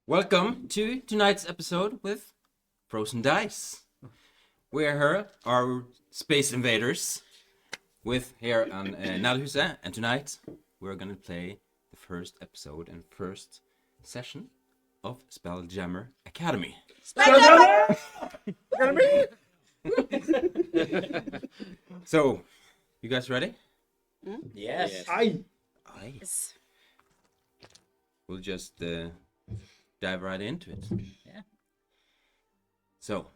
Welcome to tonight's episode with Frozen Dice. We're here, our space invaders, with here on Nalhuset, and tonight we're gonna play the first episode and first session of Spelljammer Academy. Spelljammer Academy! So, you guys ready? Yes. Aye. Yes. We'll just dive right into it. Yeah. So,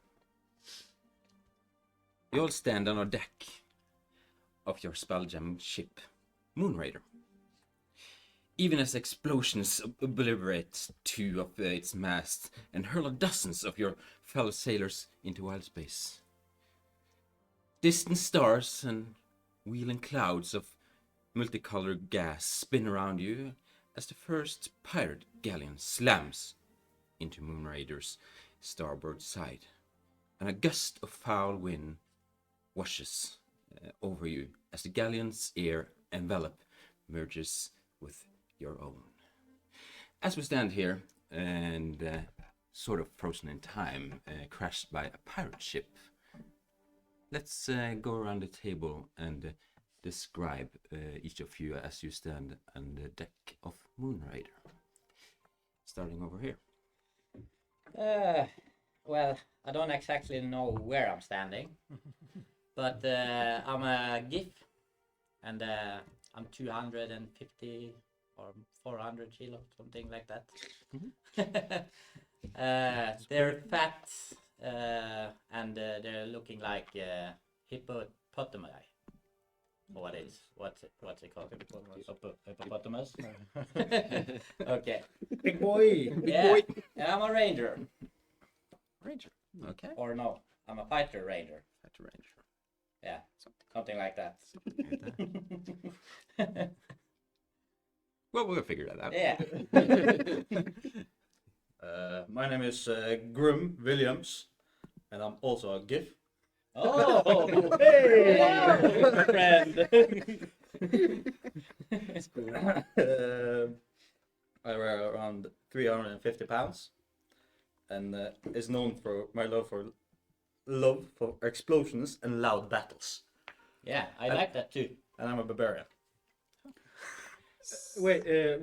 you all stand on a deck of your Spelljam ship, Moonraider. Even as explosions obliterate two of its masts and hurl dozens of your fellow sailors into wild space. Distant stars and wheeling clouds of multicolored gas spin around you as the first pirate galleon slams into Moonraider's starboard side, and a gust of foul wind washes over you as the galleon's air envelope merges with your own. As we stand here and sort of frozen in time, crashed by a pirate ship, let's go around the table and describe each of you as you stand on the deck of Moonrider. Starting over here. Well, I don't exactly know where I'm standing, but I'm a GIF, and I'm 250 or 400 kilos, something like that. They're fat, and they're looking like hippopotami. What is? What's it called? Hippopotamus? Okay. Big boy! Yeah, and I'm a ranger. Ranger. Okay. Or no, I'm a fighter ranger. Fighter Ranger. Yeah, something like that. Well, we'll figure that out. Yeah. My name is Grum Williams, and I'm also a GIF. Oh, Hey! wow, friend. I weigh around 350 pounds, and is known for my love for explosions and loud battles. Yeah, I like that too. And I'm a barbarian. Wait,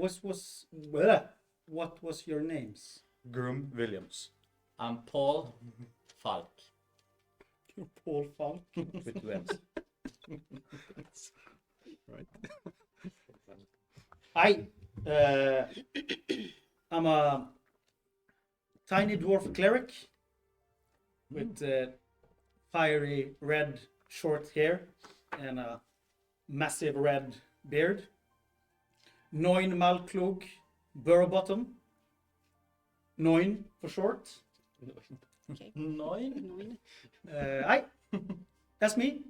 what was your names? Grum Williams I'm Paul Falk. Paul Falk. with two M's. Right. I'm a tiny dwarf cleric with fiery red short hair and a massive red beard. Noin Malklug Burrbottom. Noin for short. Okay. Nine. Nine. That's me.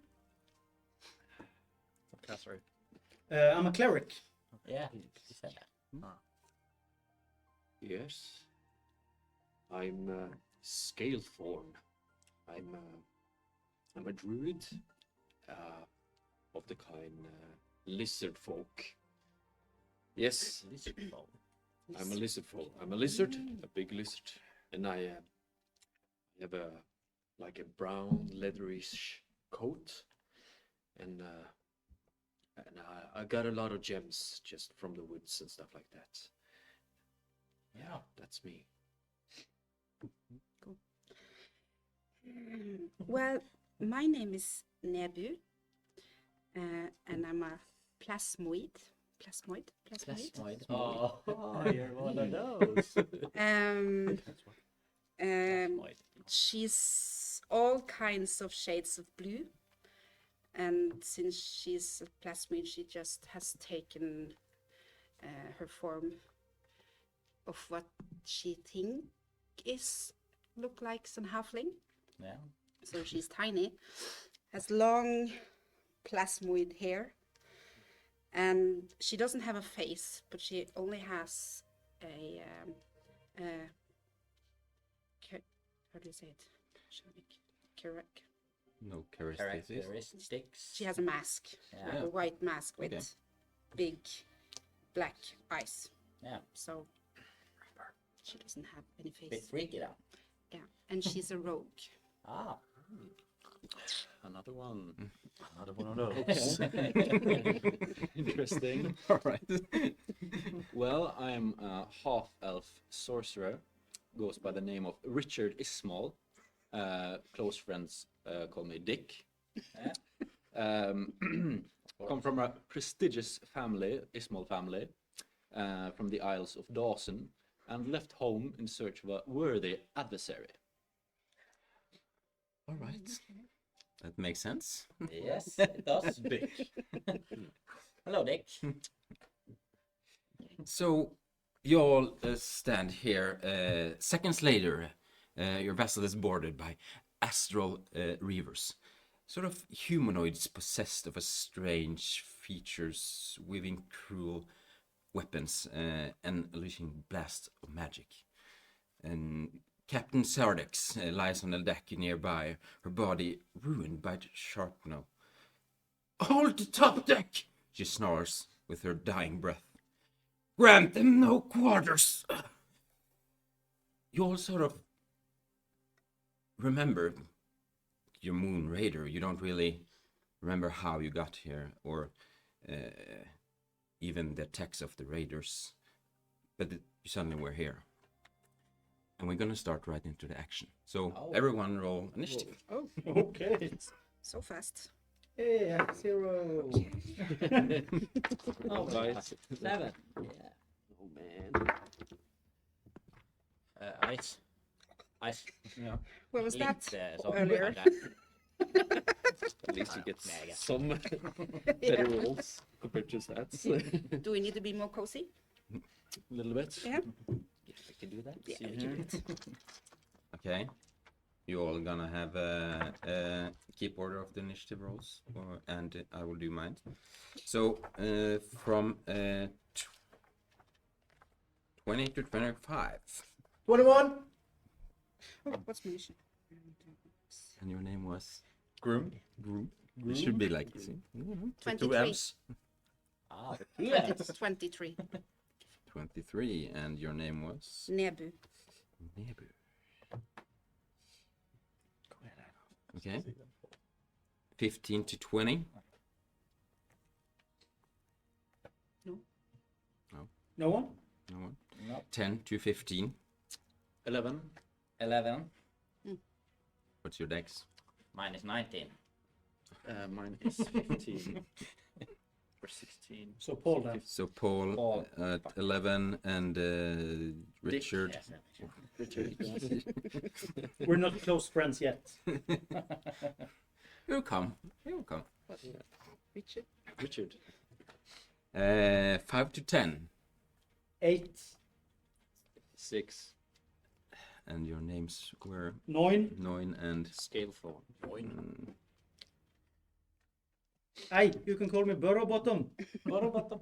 That's right. I'm a cleric. Yeah, you said that. Yes. I'm Scaleform. I'm a druid of the kind lizard folk. Yes, I'm a lizard folk. I'm a lizard, a big lizard, and I have a brown leatherish coat, and I got a lot of gems just from the woods and stuff like that. Yeah, that's me. Well, my name is Nebu, and I'm a plasmoid. Plasmoid. Oh, you're one of those. She's all kinds of shades of blue, and since she's a plasmoid, she just has taken her form of what she think look like some halfling. Yeah. So she's tiny, has long plasmoid hair, and she doesn't have a face, but she only has a how do you say it? No characteristics. Characteristics. She has a mask, Yeah. like a white mask with Okay. big black eyes. Yeah. So She doesn't have any Bit face. freaky though. Yeah, and she's a rogue. Ah. Another one. Another one of those. Interesting. All right. Well, I'm a half-elf sorcerer. Goes by the name of Richard Ismal. Close friends call me Dick. Come from a prestigious family, Ismal family, from the Isles of Dawson, and left home in search of a worthy adversary. All right. That makes sense. Yes, it does. Dick. Hello, Dick. So you all stand here. Seconds later, your vessel is boarded by astral reavers, sort of humanoids possessed of a strange features, weaving cruel weapons and unleashing blasts of magic. And Captain Sardex lies on the deck nearby, her body ruined by the sharp no. "Hold the top deck!" she snarls with her dying breath. "Grant them no quarters!" You all sort of remember your Moon Raider. You don't really remember how you got here or even the attacks of the Raiders, but you suddenly were here. And we're gonna start right into the action. So everyone roll initiative. Oh, Okay. so fast. Hey, 0. Oh, Right. 7. Yeah. Oh man. Ice. Ice. Yeah. What was that? Something Earlier. like that. At least you get Mega. some Yeah. better rolls compared to stats. Do we need to be more cozy? A little bit. Yeah. We can do that. Yeah, we can do it. Okay. You all gonna have a keep order of the initiative rolls, and I will do mine. So from 20 to 25. 21. Oh, what's my issue? And your name was? Groom. Groom. It should be like, see? 23. 2 M's. Ah, 23. 23, and your name was? Nebu. Nebu. Okay. 15 to 20. No one? No one. No. 10 to 15. 11. 11. What's your dex? Mine is 19. Mine is 15. Or 16. So Paul then. So Paul, Paul. at 11, and Richard. Yes. Richard. We're not close friends yet. You'll come. You'll come. Richard. Richard. 5 to 10. 8. 6. And your names were 9. Noin and Scale thorn. Hey, you can call me Burrow Bottom. 9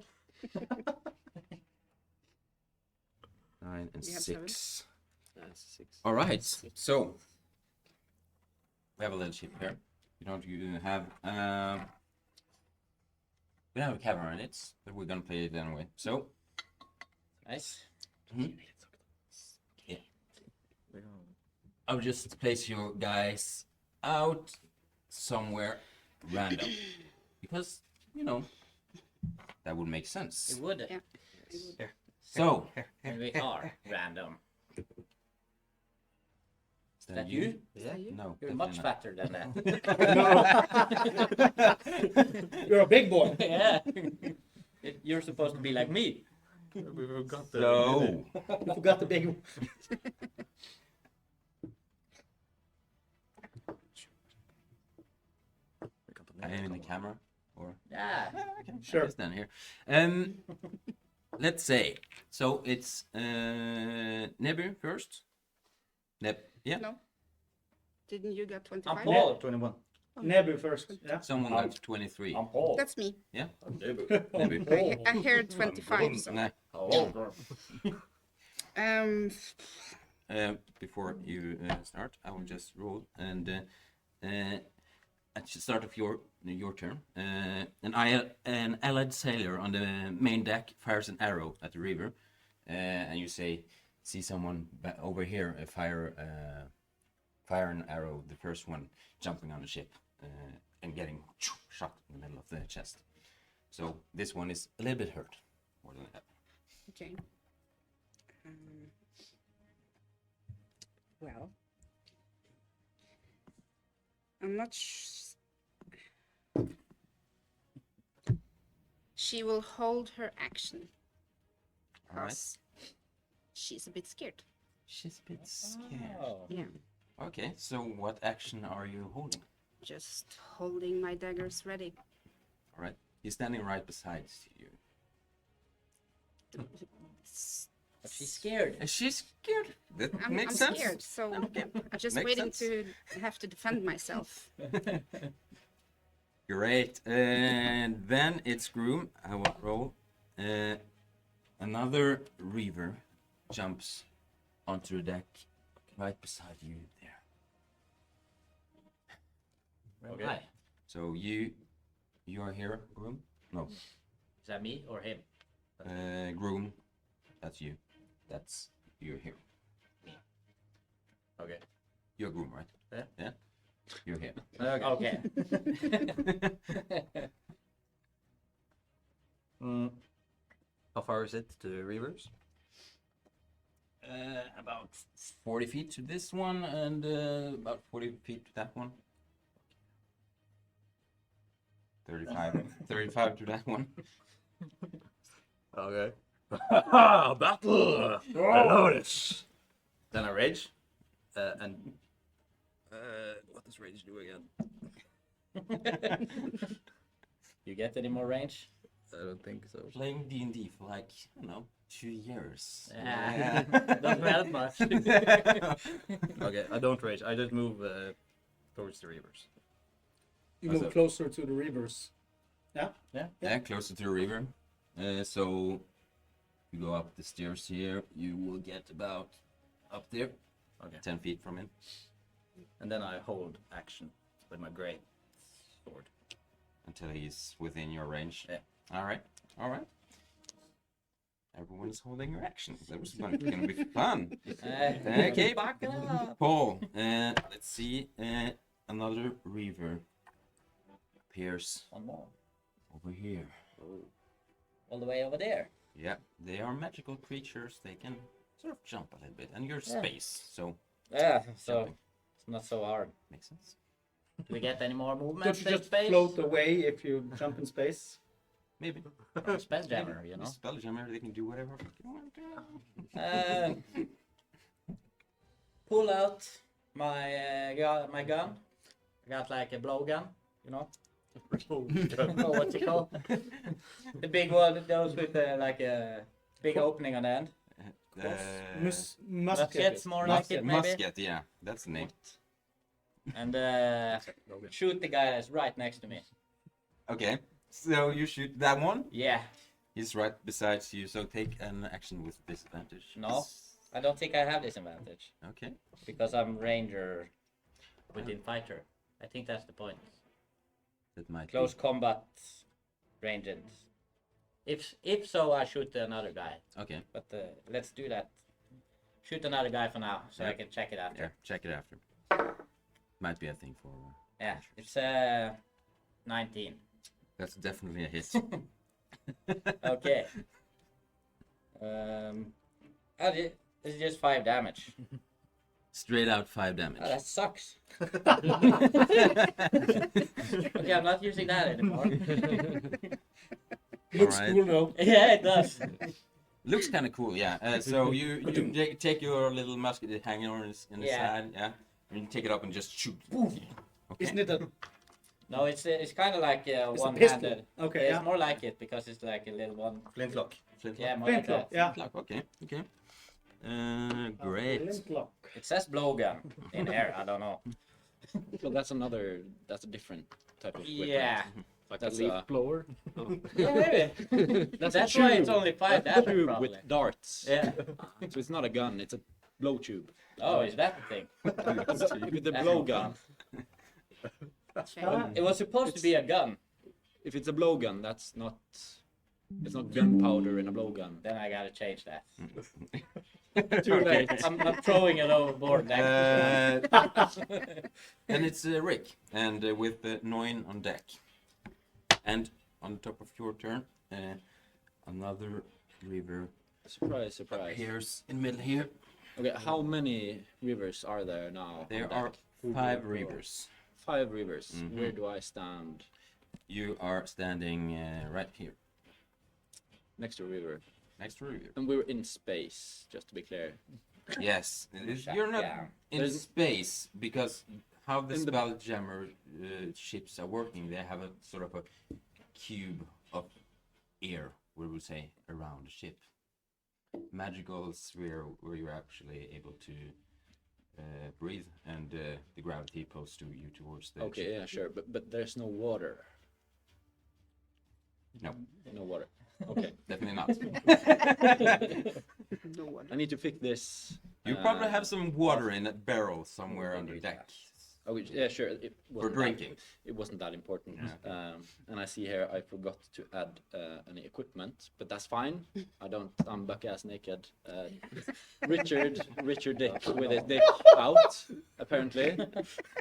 and We have 6. That's 6. All right. So we have a little ship here. You have we don't have a camera in it, but we're gonna play it anyway. So Nice. yeah, I'll just place you guys out somewhere random because that would make sense. It would. Yeah. So And we are random. is that you? Yeah. No. You're much definitely fatter than that. You're a big boy. Yeah. You're supposed to be like me. We forgot not. So You forgot the big one. I am in the camera, or Yeah. Sure. stand here. Let's say so. It's Nebu first. Yeah. No. Didn't you get I'm 25? Paul. 21. Nebu first. Yeah. Someone got 23. I'm Paul. That's me. Yeah. Nebu. Nebu. I heard 25. So. Nah. Before you start, I will just roll, and at the start of your turn, an allied sailor on the main deck fires an arrow at the river, and you say, see someone over here fire an arrow, the first one jumping on the ship and getting shot in the middle of the chest. So this one is a little bit hurt, more than that. Okay. Well, I'm not. She will hold her action. All right. Because she's a bit scared. She's a bit scared. Oh. Yeah. Okay, so what action are you holding? Just holding my daggers ready. All right, he's standing right beside you. But she's scared. And she's scared. That I'm makes sense. scared, so I'm just Makes waiting sense. to have to defend myself. Great. And then it's Groom. I will roll. Another Reaver jumps onto the deck right beside you there. Okay. Okay. So you are here, Groom? No. Is that me or him? Groom. That's you. That's you're here. Okay. You're Groom, right? Yeah. Yeah. You're here. Okay. How far is it to the Reavers? About 40 feet to this one and about 40 feet to that one. 35 to that one. Okay. Battle! I know this! Then I rage. And what does rage do again? You get any more range? I don't think so. Playing D&D for like, I don't know, 2 years. Yeah. Doesn't help much. Okay, I don't rage. I just move towards the Reavers. You Also- move closer to the Reavers. Yeah, closer to the river. So you go up the stairs here, you will get about up there, Okay. 10 feet from it. And then I hold action with my great sword. Until he's within your range. Yeah. All right. Everyone's holding your action. That was gonna be fun. Okay. Back it up. Paul, let's see. Another Reaver appears One more. over here. All the way over there. Yeah, they are magical creatures. They can sort of jump a little bit, and you're Yeah. space, so Yeah, so jumping it's not so hard. makes sense. Do we get any more movement Don't you in just space? float away if you jump in space? Maybe. Spelljammer, you know. Spelljammer, they can do whatever they want. Pull out my gun. I got like a blowgun, you know. Know what you call the big one, those with like a big opening on the end. Musket. Muskets, more like it, maybe. Musket, yeah, that's the name. And shoot the guy that's right next to me. Okay, so you shoot that one. Yeah. He's right beside you, so take an action with disadvantage. No. I don't think I have disadvantage Okay. because I'm ranger within fighter. I think that's the point. That might Close combat, ranged. If so, I shoot another guy. be. Okay. But let's do that. Shoot another guy for now, so I Yeah. can check it after. Yeah, check it after. Might be a thing for. Yeah, it's 19. That's definitely a hit. Okay. It's just 5 damage. Straight out 5 damage. Oh, that sucks. Okay, I'm not using that anymore. Looks Alright. cool though. Yeah, it does. Looks kind of cool, yeah. So you take your little musket hanging on his in the Yeah. side, yeah, and you take it up and just shoot. Okay. Isn't it a No, it's kind of like it's a one-handed. pistol? Okay, Yeah, yeah. it's more like it because it's like a little one. Flintlock. Yeah, more like Flintlock, that. yeah. Flintlock, okay. Great. Flintlock. It says blowgun in here. I don't know. So that's a different type of weapon. Yeah. Like That's a leaf blower. Yeah, maybe. That's That's a why tube. it's only 5 A damage, tube probably. with darts. Yeah. So it's not a gun, it's a blow tube. Oh, is that the thing? With the That's blow not gun. Okay. It was supposed to be a gun. If it's a blowgun, it's not gunpowder in a blowgun. Then I gotta change that. Too late. I'm throwing it overboard next. Then it's Rick, and with Noin on deck. And on top of your turn, another river Surprise, surprise. appears in the middle here. Okay, how many rivers are there now? There on are deck? 5 rivers. 5 rivers. Mhm. Where do I stand? You are standing right here, Next to a river. next to a river. And we're in space, just to be clear. Yes, you're not Yeah. in There's- space because how the In the- Spelljammer ships are working, they have a sort of a cube of air, we would say, around the ship. Magical sphere where you're actually able to breathe, and the gravity pulls to you towards the Okay, ship. yeah, sure. But there's no water. No, No water. Okay. definitely not. No one. I need to fix this. You probably have some water in a barrel somewhere on the deck Oh, yeah, sure. It for wasn't drinking. It wasn't that important. Yeah, And I see here I forgot to add any equipment, but that's fine. I'm buck ass naked. Richard Dick with his dick out, apparently.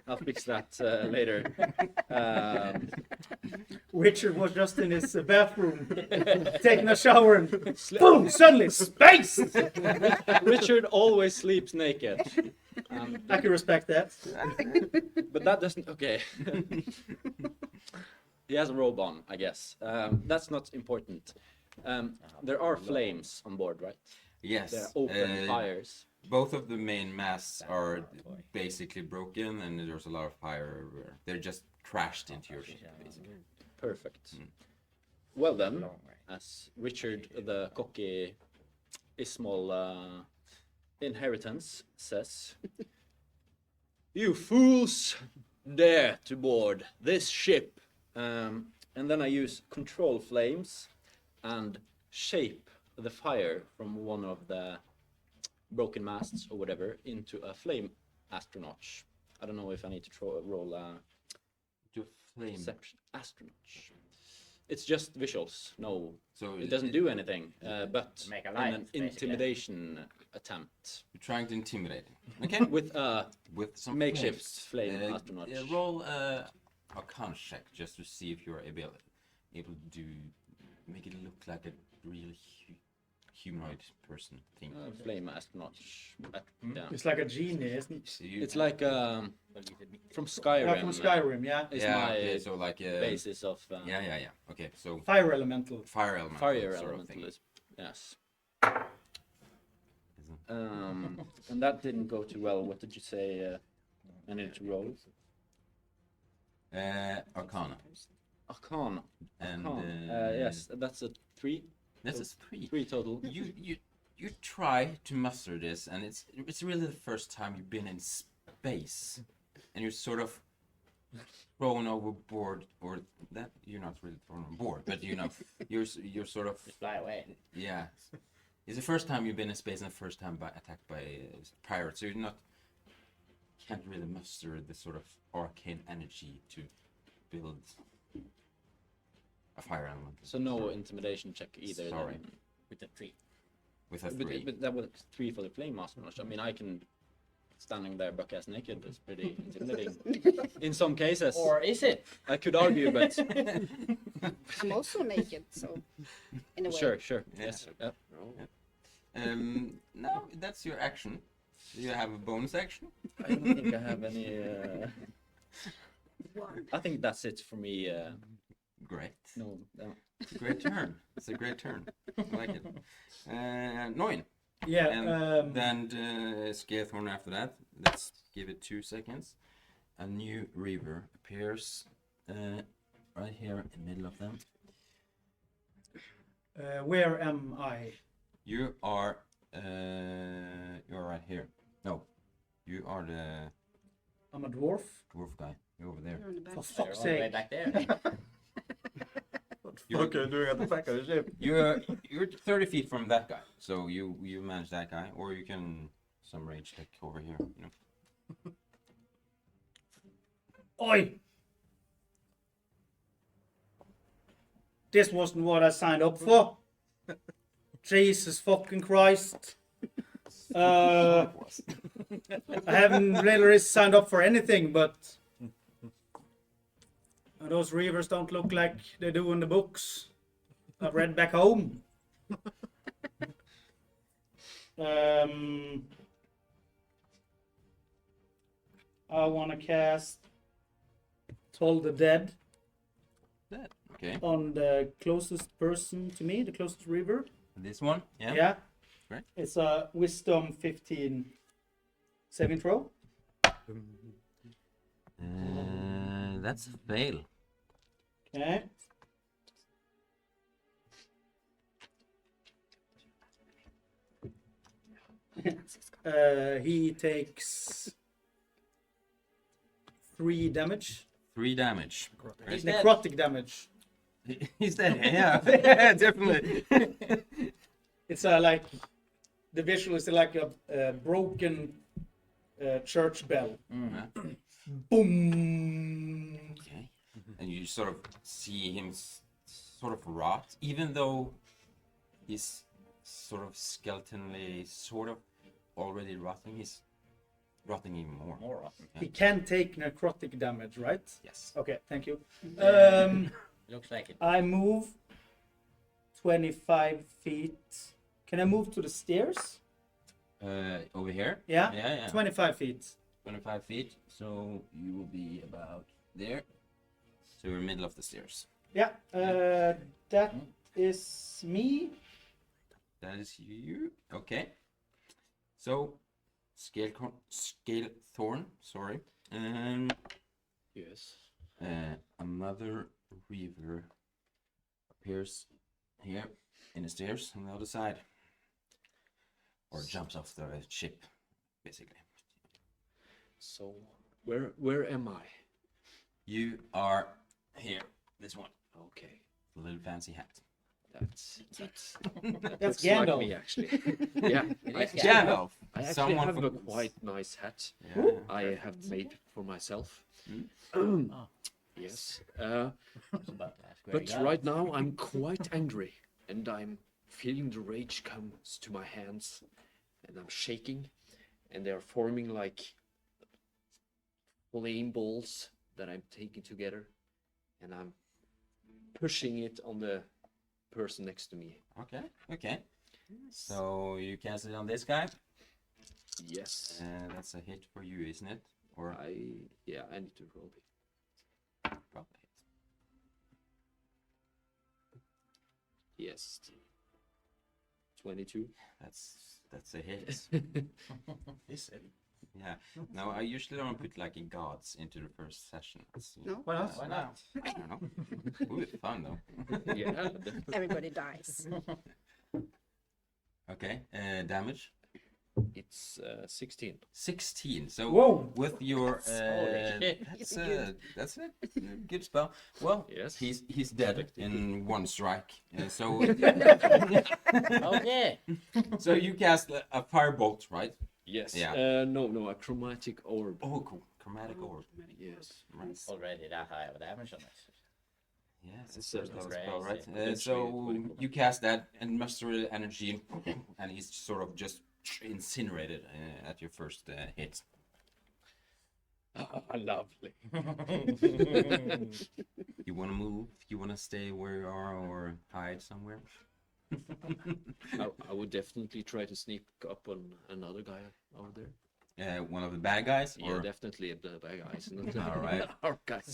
I'll fix that later. Richard was just in his bathroom taking a shower and boom, suddenly space! Richard always sleeps naked. I can respect that. But that doesn't. Okay. He has a robe on, I guess. That's not important. There are flames on board, right? Yes. There are open fires. Both of the main masts are basically broken, and there's a lot of fire everywhere. They're just crashed into your ship, basically. Perfect. Well then, as Richard the cocky Ismail inheritance says, "You fools dare to board this ship." And then I use control flames and shape the fire from one of the broken masts or whatever into a flame astronaut. I don't know if I need to roll a To flame. perception astronaut. It's just visuals. No, So it doesn't do anything. But Make a in light, an basically. intimidation attempt You're trying to intimidate him. Okay. with a With some makeshift flames. flame astronaut. Roll a con check just to see if you're able to make it look like a real humanoid person thing. Flame astronaut. Yeah. It's like a genie, isn't it? So you- It's like from Skyrim. Yeah, from Skyrim, yeah. Is yeah, my okay, so like basis of yeah. Okay, so Fire elemental. fire element. fire sort of elemental. thing. Yes. And that didn't go too well. What did you say? I needed to roll. Arcana. Arcana. And Yes, that's a 3. this is 3. 3 total. You try to muster this, and it's really the first time you've been in space, and you're sort of thrown overboard, or that you're not really thrown on board, but you know you're sort of Fly away. yeah. It's the first time you've been in space and the first time attacked by pirates, so can't really muster the sort of arcane energy to build a fire element. So no intimidation check either. Sorry. Then. With the tree. With a But, 3. but that was 3 for the flame astronaut. I mean, I can standing there buck ass naked is pretty intimidating in some cases. Or is it? I could argue, but I'm also naked, so in a way. sure. Yes. Yep. Now that's your action. Do you have a bonus action? I don't think I have any. One. I think that's it for me. Great. No. It's a great turn. It's a great turn. I like it. Noin. Yeah, And then Scathorn after that. Let's give it 2 seconds. A new river appears right here in the middle of them. where am I? You are you're right here. No, you are the I'm a dwarf. dwarf guy. You're over there. You're on the back. For They're fuck's all the way sake. back there. You're, doing at the back of the ship? you're 30 feet from that guy, so you manage that guy, or you can some rage check over here. You know. Oi! This wasn't what I signed up for. Jesus fucking Christ. I haven't really signed up for anything, but those reavers don't look like they do in the books I've read back home. I want to cast Toll the Dead That. Okay. on the closest person to me, the closest reaver. This one. Yeah. Yeah. Great. It's a Wisdom 15 saving throw. That's a fail. Okay. He takes 3 damage. 3 damage. He's dead. Necrotic damage. He's dead. Yeah. Yeah, definitely. It's like the visual is like a broken church bell. Boom. Okay. And you sort of see him sort of rot, even though he's sort of skeletonally sort of already rotting. He's rotting even more. More rotten. He can take necrotic damage, right? Yes. Okay, thank you. Looks like it. I move 25 feet. Can I move to the stairs? Over here? Yeah? Yeah, yeah. 25 feet. 25 feet. So you will be about there. So you're in the middle of the stairs. Yeah, that is me. That is you. Okay. So, scale thorn. Sorry. Yes. Another reaver appears here in the stairs on the other side, or jumps off the ship, basically. So where am I? You are here. This one. Okay. The little fancy hat. That's That's looks like Gandalf. me actually. Yeah. I Gandalf. I actually Someone have a from- quite nice hat. Yeah. I have made for myself. Oh, Yes. I was about to ask where But you got right it. now I'm quite angry, and I'm feeling the rage comes to my hands, and I'm shaking, and they're forming like flame balls that I'm taking together, and I'm pushing it on the person next to me. Okay. Okay. So you cast it on this guy. Yes. That's a hit for you, isn't it? Or I need to roll it. probably hit. Yes. 22. That's a hit. Yeah. No, I usually don't put like gods into the first session. No? What else? Why not? I don't know. It would be fun though. Yeah. Definitely. Everybody dies. Okay. Damage. It's 16. 16. So Whoa. with your Holy shit. that's a good spell. Well, Yes. he's dead in one strike. So Okay. so you cast a firebolt, right? Yes. Yeah. No, a chromatic orb. Oh, cool. Chromatic orb. Yes. Right. Already that high of damage on it. Yeah, it's It's a first level crazy. spell, right? Eventually So it will- you cast that and muster the energy, and he's sort of just incinerated at your first hit. Lovely. You want to move? You want to stay where you are or hide somewhere? I would definitely try to sneak up on another guy over there. One of the bad guys? Yeah, Or... definitely the bad guys. Not All right. our guys.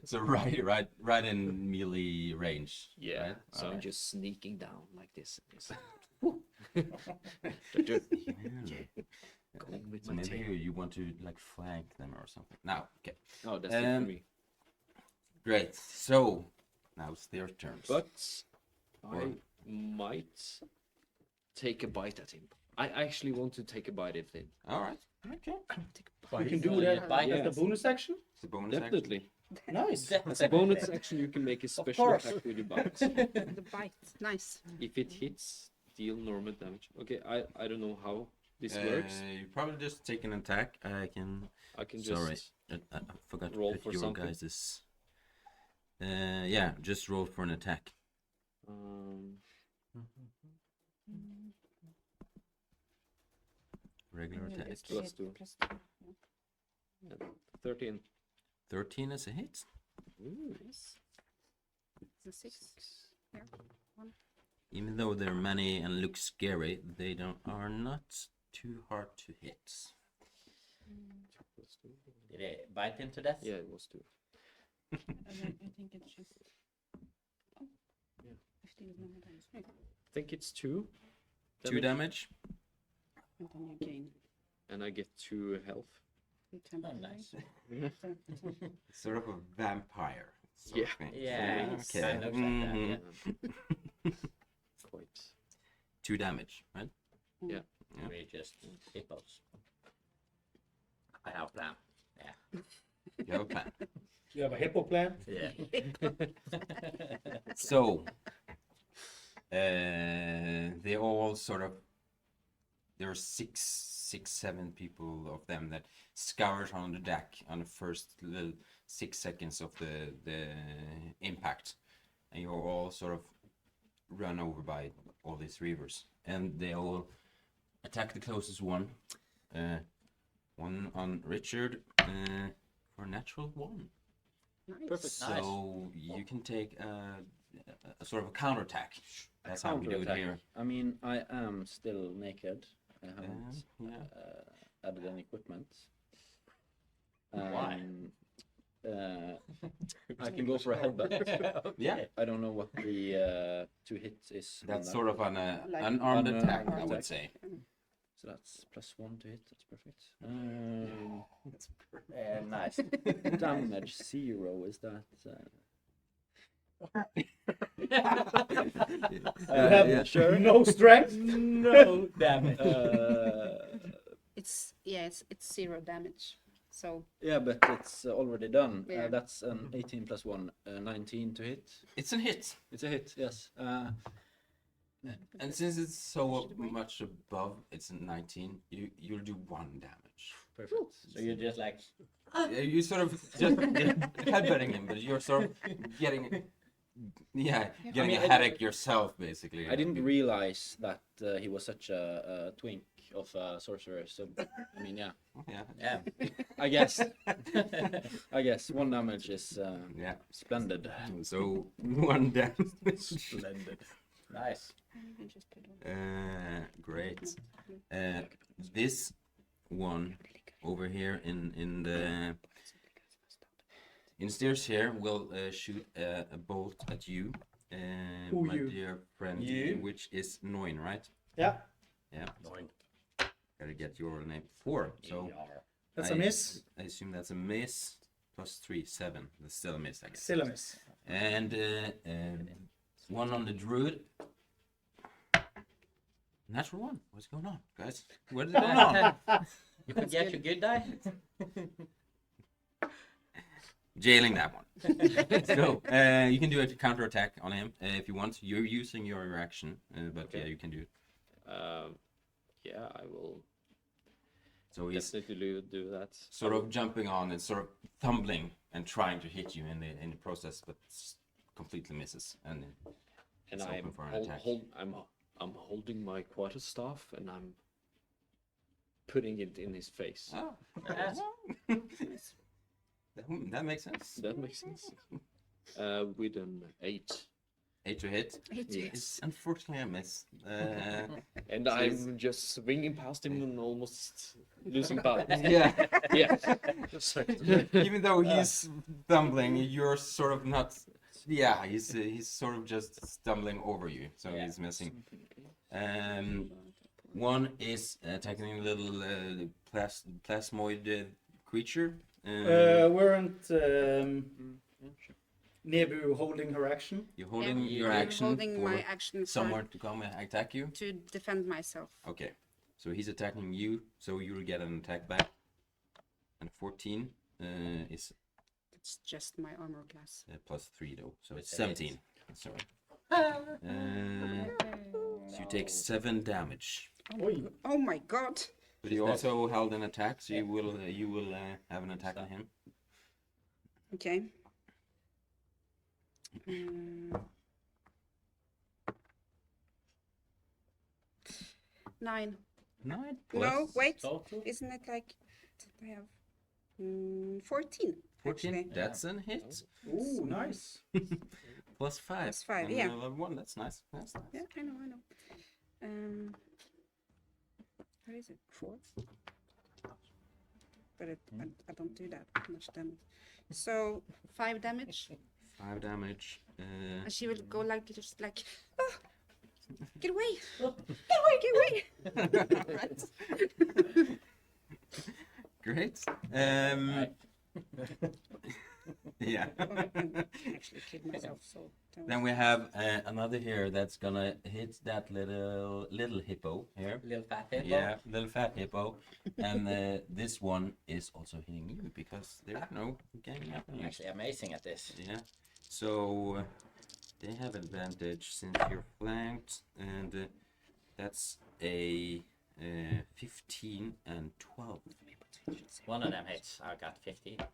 So right in melee range. Yeah. right? So All I'm right. just sneaking down like this. Yeah. Going with So my maybe tail. you want to like flank them or something. Now, okay, Oh, that's it for Um, me. great. So now it's their turns. But I Or- might take a bite at him. I actually want to take a bite at him. All right. Okay. You can do Will you that bite as Yes. the bonus action. It's a bonus action. Definitely. Nice. As a bonus action, you can make a special course. attack with your bite. The bite. Nice. If it hits, deal normal damage. Okay, I don't know how this works. You probably just take an attack. I can. I can just Sorry, I forgot to roll put for your something. guys'. Yeah, just roll for an attack. um, regular And attack. it's Plus two. plus two. Yeah. And 13. 13 is a hit. Ooh. Nice. It's a 6. Here. Even though they're many and look scary, they are not too hard to hit. Plus two. Did it bite into death? Yeah, it was 2. I think it's just. Oh. Yeah. 15 normal damage. I think it's 2. 2 damage. And then you gain And I get 2 health. nice. Sort of a vampire. sort Yeah. of thing. Yeah, Okay. kind of like that, Mhm. yeah. Quite. 2 damage, right? Yeah. Yeah. We just hippos. I have a plan. Yeah. You have a plan. You have a hippo plan? Yeah. So, they all sort of, there are six, 7 people of them that scours on the deck on the first little 6 seconds of the impact, and you're all sort of run over by all these reavers, and they all attack the closest one. One on Richard for a natural 1. Nice. Perfect. So you can take a sort of a counterattack. That's how we do it Counterattack. here. I mean, I am still naked. I haven't Yeah. added any equipment. Why? I can go for a headbutt. Yeah. I don't know what the 2 hits is. on That's that. sort of an Like- unarmed Unarmed attack, I attack. would say. So that's +1 to hit. That's perfect. Nice. Damage 0. Is that? You have yeah. no strength? No damage. It's 0 damage. So Yeah, but it's already done. Yeah. That's an 18 + 1, 19 to hit. It's a hit. It's a hit, yes. And since it's so Should we? much above, it's a 19, you'll do 1 damage. Perfect. So you're just like, You sort of just headbutting him, but you're sort of getting getting a headache yourself, basically. I didn't realize that he was such a twink of a sorcerer. So, I mean, yeah. Yeah. yeah. I guess. I guess 1 damage is Yeah. splendid. So 1 damage. Splendid. Nice. you can just put one. Great. This one over here in the stairs here will shoot a bolt at you, Who my you? dear friend, You? which is Noin, right? Yeah. Yeah. Noin. Gotta get your name 4. So That's a miss. I assume that's a miss. +3, 7. That's still a miss, I guess. Still a miss. And one on the druid. Natural 1. What's going on, guys? What is going on? You can get your good die. Jailing that one. So you can do a counter attack on him if you want. You're using your reaction, but Okay. yeah, you can do it. Yeah, I will So he's definitely do that. sort of jumping on and sort of tumbling and trying to hit you in the process, but completely misses. And And it's open I'm for an attack. I'm holding my quarterstaff and I'm putting it in his face. oh, Yeah. that makes sense. That makes sense. With an 8. 8 to hit. It's unfortunately a miss. And So I'm just swinging past him and almost losing balance. yeah. Yeah. Even though he's stumbling, you're sort of not. Yeah, he's sort of just stumbling over you, so Yeah. he's missing. One is attacking a little plasmoid creature. Weren't Nebu holding her action? You're holding Yeah. your I'm action holding for my action for, someone to come and attack you. to defend myself. Okay, so he's attacking you, so you'll get an attack back. And 14 is It's just my armor class. +3 though, so it's It's 17. Sorry. So you take 7 damage. Oh my god. But you also held an attack, so you will have an attack on him. Okay. 9. 9 No, plus wait. Total? Isn't it like I have 14? 14. Actually. That's a hit. Ooh, nice. Plus 5. Plus 5, And, yeah. level 1. That's nice. That's nice. Yeah, I know. What is it? 4? But I don't do that much damage. So 5 damage, 5 damage. and she will go like just like, oh, get away, get away, get away. Great. Right. Yeah. I actually killed myself. So Then we have another here that's gonna hit that little hippo here. Little fat hippo. Yeah, little fat hippo. And this one is also hitting you because there's no ganging up on I'm you. actually amazing at this. Yeah. So they have advantage since you're flanked, and that's a 15 and 12. One of them hits. I got 15. All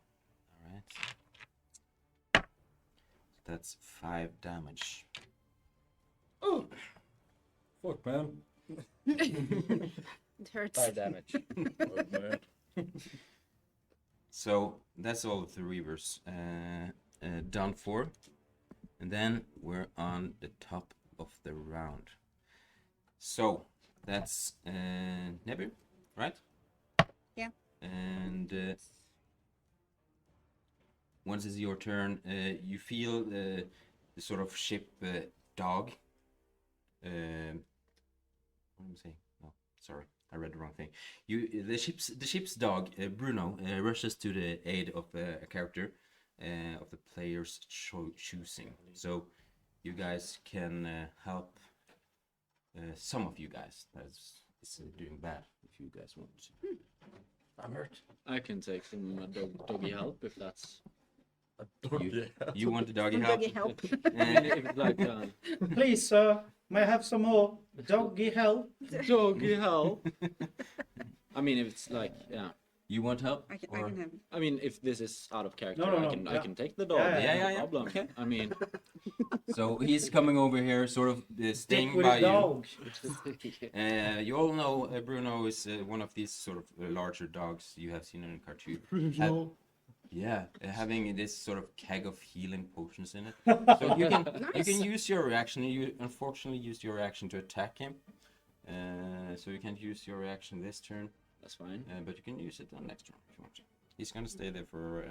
right. That's 5 damage. Oh! Fuck, man. it hurts. 5 damage. Oh, man. So that's all of the Reavers done for. And then we're on the top of the round. So that's Nebu, right? Yeah. And once it's your turn, you feel the sort of ship dog. What am I saying? No, sorry, I read the wrong thing. The ship's dog, Bruno, rushes to the aid of a character of the player's choosing. So you guys can help some of you guys that's doing bad if you guys want to. I'm hurt. I can take some doggy help if that's. You want the doggy Some help? doggy help. If it's like Please, sir, may I have some more doggy help? doggy help. I mean, if it's like, yeah. You want help? I Or- can have. I mean, if this is out of character, No, I can yeah. I can take the dog. Yeah, no problem. Okay. I mean, So he's coming over here, sort of Stick staying with by a you. dog. You all know Bruno is one of these sort of larger dogs you have seen in a cartoon. Yeah, having this sort of keg of healing potions in it. So you can use your reaction. You unfortunately used your reaction to attack him. So you can't use your reaction this turn, that's fine. but you can use it on next turn if you want to. He's gonna stay there for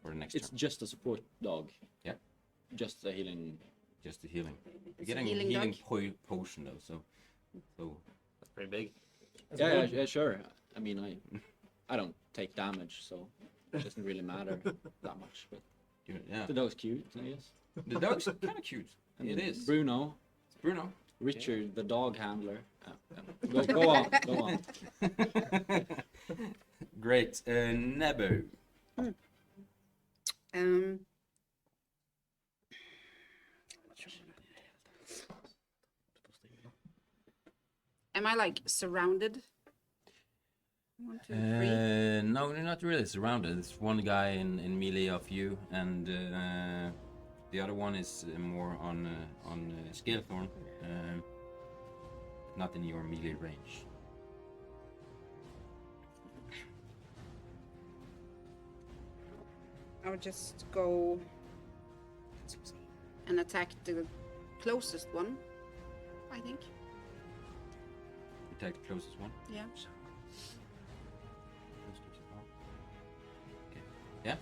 the next It's turn. just a support dog. Yeah. Just a healing. Just the healing. You're It's a getting healing a healing dog. potion though, so That's pretty big. Yeah, sure. I mean, I don't take damage, so it doesn't really matter that much. But yeah. the dog's cute, I guess. The dog's kind of cute. And It is. Bruno, It's Bruno. Richard, the dog handler. Go on, go on. Great. Nebu. Am I like surrounded? 1, 2, 3. No, you're not really surrounded. It's one guy in melee of you, and the other one is more on Scalethorn, not in your melee range. I would just go and attack the closest one. I think. Attack the closest one. Yeah. Okay.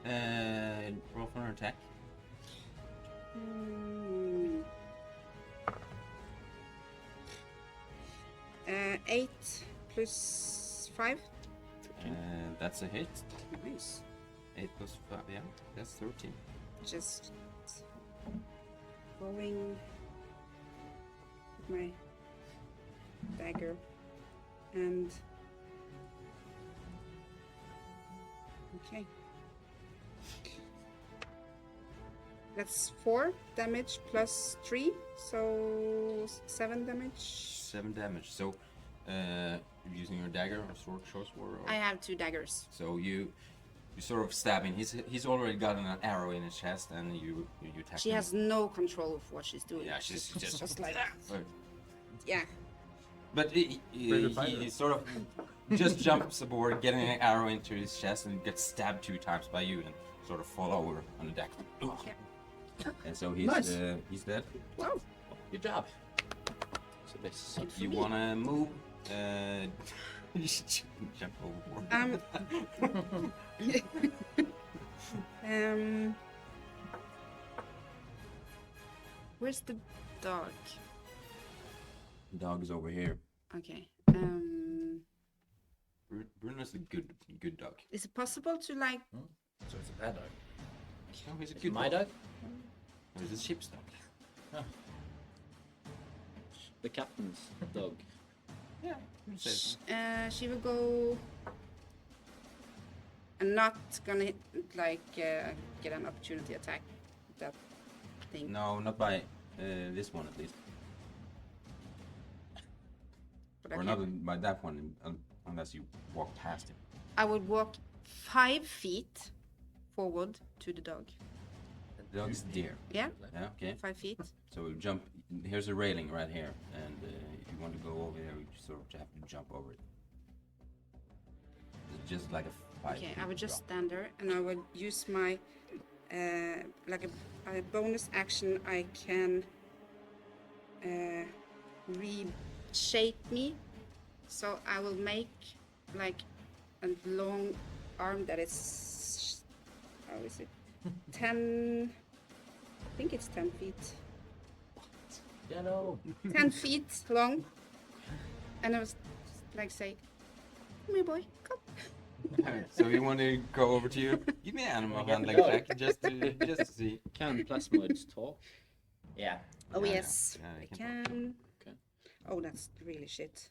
Yeah. Roll for an attack. 8 plus 5. That's a hit. Nice. 8 plus 5. Yeah, that's 13. Just going with my dagger and okay. That's 4 damage plus 3, so 7 damage. 7 damage. So, you're using your dagger or short sword? Or... I have 2 daggers. So you sort of stab him. He's already got an arrow in his chest, and you attack She him. has no control of what she's doing. Yeah, she's just like Right. yeah. But he sort of just jumps aboard, getting an arrow into his chest, and gets stabbed 2 times by you, and sort of fall over on the deck. And so he's Nice. He's dead. Wow. Good job. So this. You wanna move? You should jump overboard. Where's the dog? Dog's over here. Okay. Bruno's a good dog. Is it possible to like? So it's a bad dog. No, he's a It's good my dog. No, he's a ship's dog. The captain's dog. Yeah. She will go. I'm not gonna like get an opportunity attack. That thing. No, not by this one at least. But I Or can- not by that one, unless you walk past him. I would walk 5 feet forward to the dog. The dog's there. Yeah, Yeah, okay. 5 feet. So we'll jump. Here's a railing right here, and if you want to go over there, you sort of have to jump over it. It's just like a 5 Okay, feet I would just drop. stand there and I would use my like a bonus action. I can reshape me, so I will make like a long arm that is how is it 10 I think it's 10 feet Yellow. 10 feet long, and I was like say, come here boy, come. So you want to go over to you? Give me an animal handling check just to see. Can plasmoids talk? Yeah. Oh Yeah, yes, yeah, I you can. Okay. Oh, that's really shit.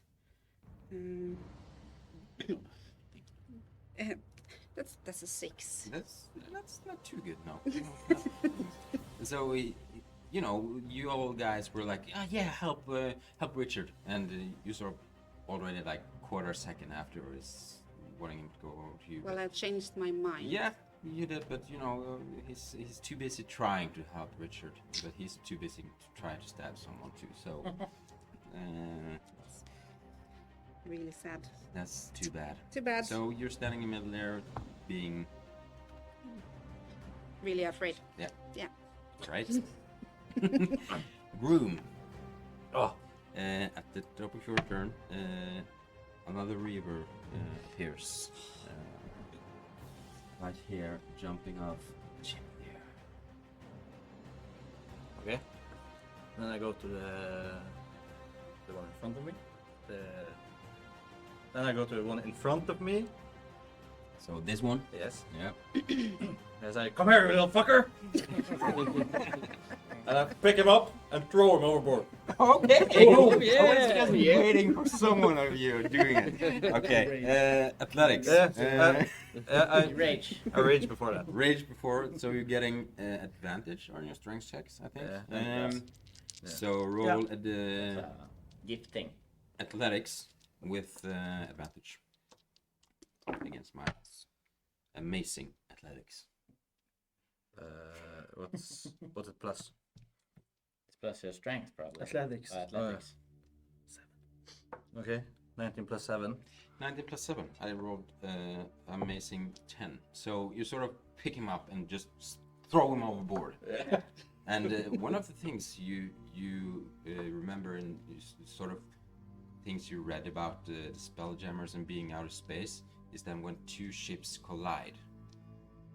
That's a 6. That's not too good, no. So you know, you all guys were like, oh, yeah, help Richard, and you sort of already like quarter second after is wanting him to go over to you. Well, I changed my mind. Yeah, you did, but you know, he's too busy trying to help Richard, but he's too busy to try to stab someone too. So Really sad. that's too bad. Too bad. So you're standing in the middle there, being Really afraid. right. Room. Oh, At the top of your turn, another reaver appears. Right here, jumping off the ship there. okay. Then I go to the one in front of me. Then I go to the one in front of me. So this one? Yes. Yeah. As I come here, little fucker. And I pick him up and throw him overboard. Okay! Oh, I was just waiting for someone of you doing it. Okay, athletics. I Rage. rage before that. Rage before, so you're getting advantage on your strength checks, I think. Yeah. So roll at the Gifting. athletics with advantage against my amazing athletics. What's it plus? It's plus your strength, probably. Athletics. Athletics. Okay, 19 plus 7. 19 plus 7. I rolled amazing 10. So you sort of pick him up and just throw him overboard. And one of the things you remember in sort of things you read about the Spelljammers and being out of space is that when 2 ships collide,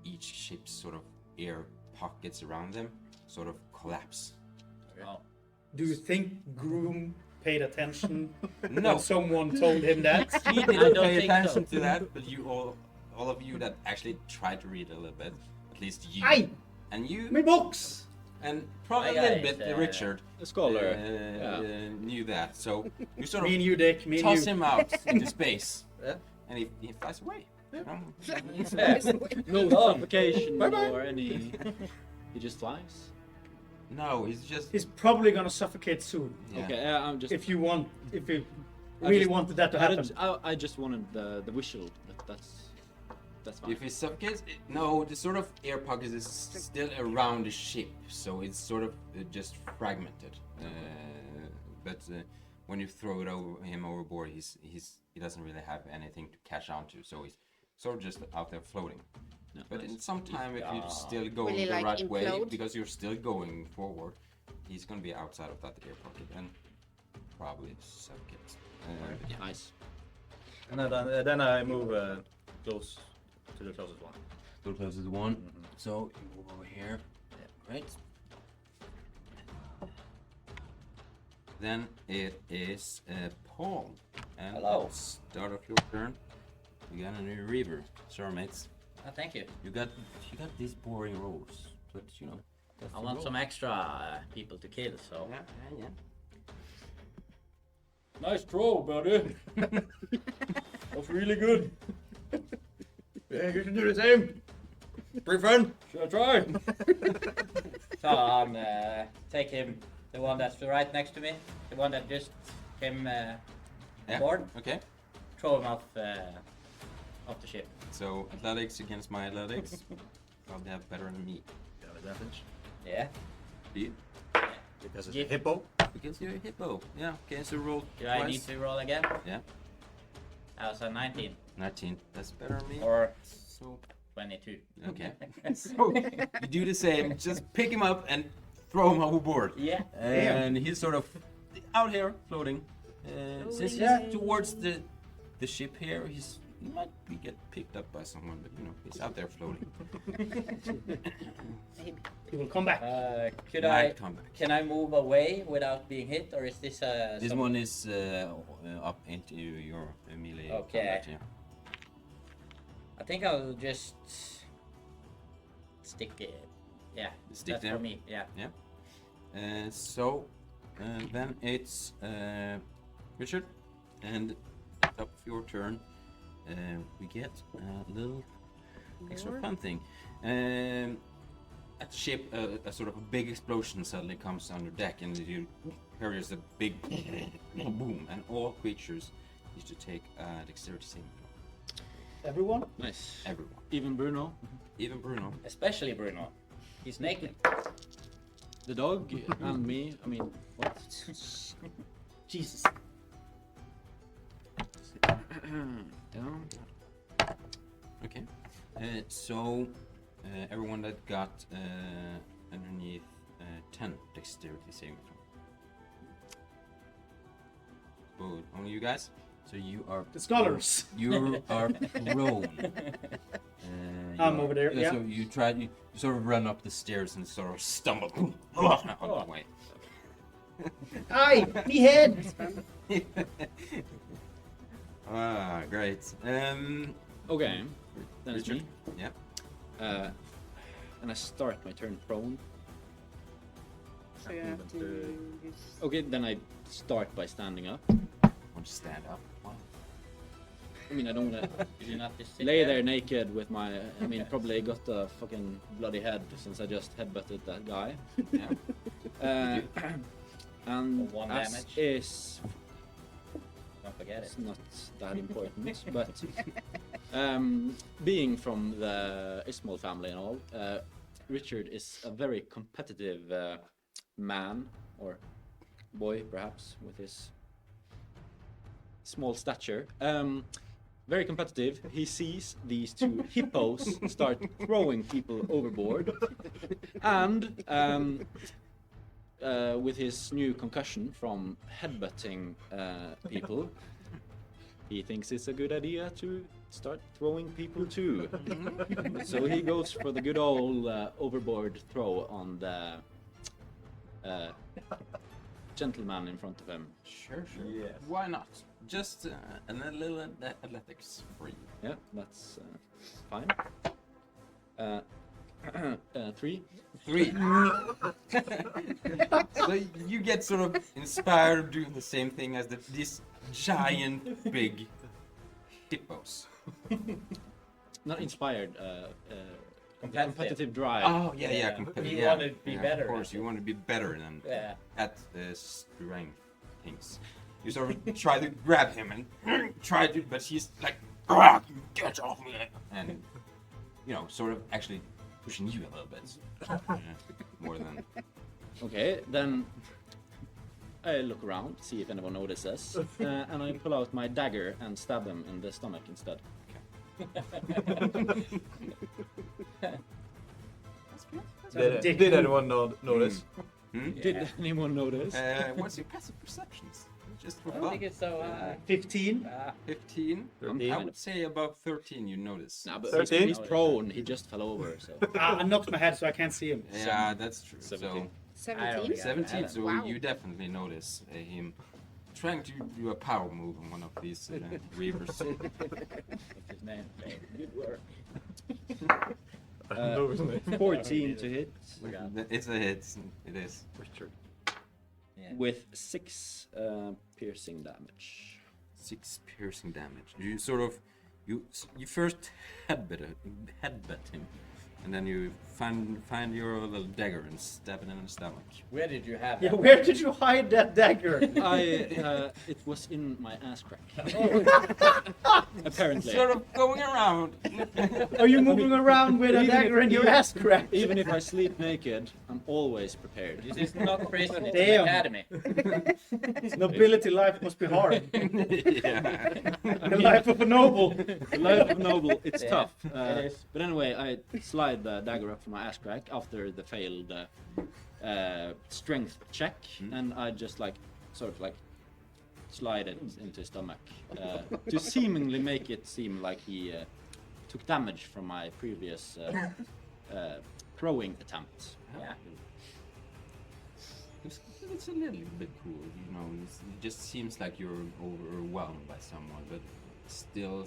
each ship's sort of air pockets around them sort of collapse. Oh. Do you think Groom paid attention No, when someone told him that? he I didn't don't pay think attention so. to that, but you all of you that actually tried to read a little bit, at least you, Aye! and you, My books! and probably a My little guy bit is, Richard A scholar. knew that. So you sort Me of and you, Dick. Me and toss you. him out into space, Yeah. and he flies away. You know? No suffocation or any. He just flies. No, he's just. He's probably gonna suffocate soon. Yeah. Okay, I'm just. If you I really just- wanted that to happen. I just wanted the visual. That's fine. If he suffocates, no, the sort of air pocket is still around the ship, so it's sort of just fragmented. But when you throw him overboard, he doesn't really have anything to catch on to, so he's sort of just out there floating. Yeah, But nice. in some time, if you're still going Will he, the like, right way, implode? because you're still going forward, he's gonna be outside of that air pocket and probably suffocate. Yeah. Nice. And then I move close to the closest one. So close to the one. So you move over here. Yeah, right. Then it is Paul. And Hello. start off your turn. You got a new reaver. Sorry, mates. Oh, thank you. You got these boring rolls, but you know. that's I the want roll. some extra people to kill, so. Yeah. Nice throw, buddy. That's really good. Yeah, you should do the same. Pretty fun. Should I try? So take him, the one that's right next to me, the one that just came aboard. Okay. Throw him off the ship. So athletics against my athletics. Probably have better than me. Got advantage. Yeah. Do you? Because it's Yeah. a hippo. Because you're a hippo. Yeah. Okay. So roll Do twice. I need to roll again? Yeah. That was a 19 19. That's better than me. or So 22. okay. So you do the same. Just pick him up and throw him overboard. Yeah. And he's sort of out here floating. Since he's towards the ship here, he might get picked up by someone, but you know, he's out there floating. Maybe. He will come back. Might come back. Can I move away without being hit, or is this This some- one is up into your melee. Okay. combat, yeah. I think I'll just stick it. Yeah, Stick that's there. for me. Yeah. So then it's Richard, and at the top of your turn, we get a little extra fun thing. At the ship, a sort of a big explosion suddenly comes on the deck, and you hear there's a big boom, and all creatures need to take a dexterity saving throw. Everyone? Nice. Everyone, Even Bruno, even Bruno. Especially Bruno. He's naked. the dog, and me. I mean, what? Jesus. Down. Okay. So everyone that got underneath 10 dexterity saving throw. Good. Only you guys. So you are The scholars. You are prone. I'm over there, yeah. So you sort of run up the stairs and sort of stumble on the way. Aye, me head. Ah, great. Okay, then it's me. Yeah. And I start my turn prone. So you have to use... Okay, then I start by standing up. Want to stand up? Wow. I mean, I don't wanna Did you not just sit lay there naked with my. I mean, probably got a fucking bloody head since I just headbutted that guy. Yeah. And One as damage. is Don't forget it. it's not that important, but being from the Ismail family and all, Richard is a very competitive man or boy, perhaps, with his small stature. Very competitive. He sees these two hippos start throwing people overboard, and with his new concussion from headbutting people, he thinks it's a good idea to start throwing people too. So he goes for the good old overboard throw on the gentleman in front of him. Sure. Yes. Why not? Just a little athletics for you. Yeah, that's fine. 3. 3. So you get sort of inspired doing the same thing as these giant big hippos. Not inspired. Competitive. drive. Oh yeah, Yeah. competitive. You Yeah, wanna be yeah, better Of course, at you it. want to be better than Yeah. at strength things. You sort of try to grab him and try to, but he's like, "Ah, get off me!" And you know, sort of actually pushing you a little bit more than. Okay, then I look around, see if anyone notices, and I pull out my dagger and stab him in the stomach instead. Did anyone notice? Did anyone notice? What's your passive perceptions? Just for I don't think fun. it's so. 15. 15. I would say above 13 you notice. Nah, but 13? he's prone. He just fell over. So I knocked my head so I can't see him. Yeah, that's true. 17. 17. 17, so Wow. you definitely notice him trying to do a power move on one of these reavers. What's his name? good work. know his name. 14 to hit It's a hit. It is. with 6 piercing damage. 6 piercing damage. You sort of, you first headbutt him, and then you find your little dagger and stab it in the stomach. Where did you have Yeah, that? where did you hide that dagger? It was in my ass crack. Apparently. Sort of going around. Are you moving around with a Even dagger if- in your ass crack? Even if I sleep naked, I'm always prepared. This is not prison, it's Damn. an academy. Nobility life must be hard. Yeah. The life of a noble. The life of noble, it's Yeah, tough. it is. But anyway, I slide the dagger up from my ass crack after the failed strength check, and I just sort of slide it into his stomach to seemingly make it seem like he took damage from my previous throwing attempt. Yeah. It's a little bit cool, you know. It just seems like you're overwhelmed by someone, but still,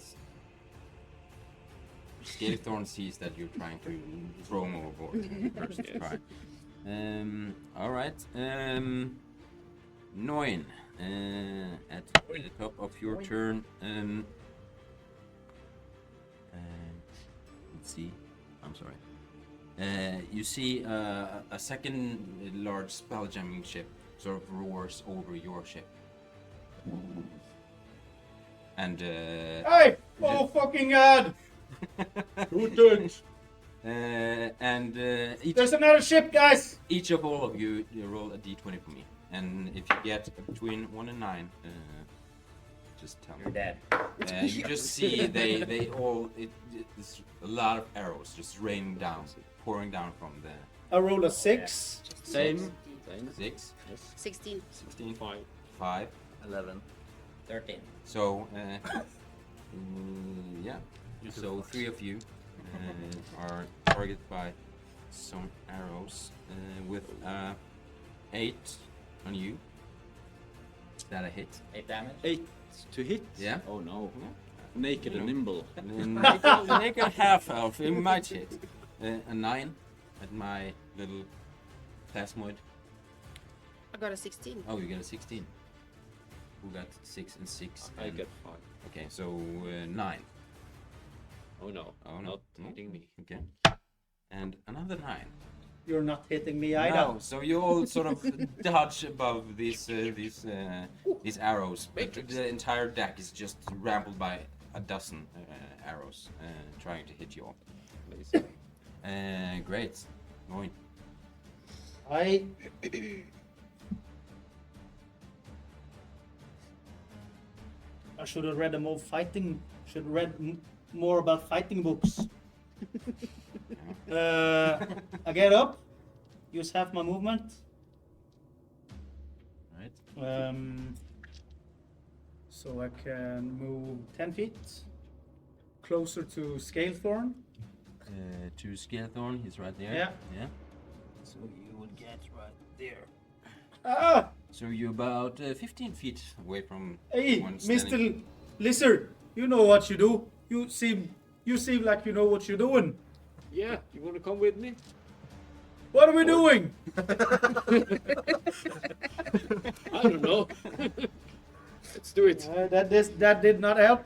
Scalethorn sees that you're trying to throw him overboard. First try. All right. 9. At the top of your turn. Let's see. I'm sorry. You see a second large spelljamming ship sort of roars over your ship. And Hey! Oh fucking god! There's another ship, guys! each of all of you roll a d20 for me. And if you get between 1 and 9, just tell You're me. dead. You just see they all, it's a lot of arrows just raining down, pouring down from the I rolled a 6. Same. 6, 16. 16, 5. 11. 13. So, yeah. So 3 of you are targeted by some arrows with 8 on you. Is that a hit? 8 damage. 8 to hit? Yeah. Oh no. Naked and nimble. Make a half elf. It might hit. A 9 at my little plasmoid. I got a 16. Oh, you got a 16. Who got 6 and 6? I and- get 5. Okay, so 9. Oh no. Oh no. Not hitting me. Okay. And another 9. You're not hitting me either. No, so you all sort of dodge above these arrows. But the entire deck is just rambled by a dozen arrows trying to hit you all. Great. Going. I should have read more about fighting books. I get up, use half my movement. Right. So I can move 10 feet closer to Scalethorn. To Scalethorn, he's right there. Yeah. Yeah. So you would get right there. Ah! So you're about 15 feet away from Hey, one standing. Mr. Lizard, you know what you do. You seem like you know what you're doing. Yeah, you want to come with me? What are we doing? I don't know. Let's do it. That did not help.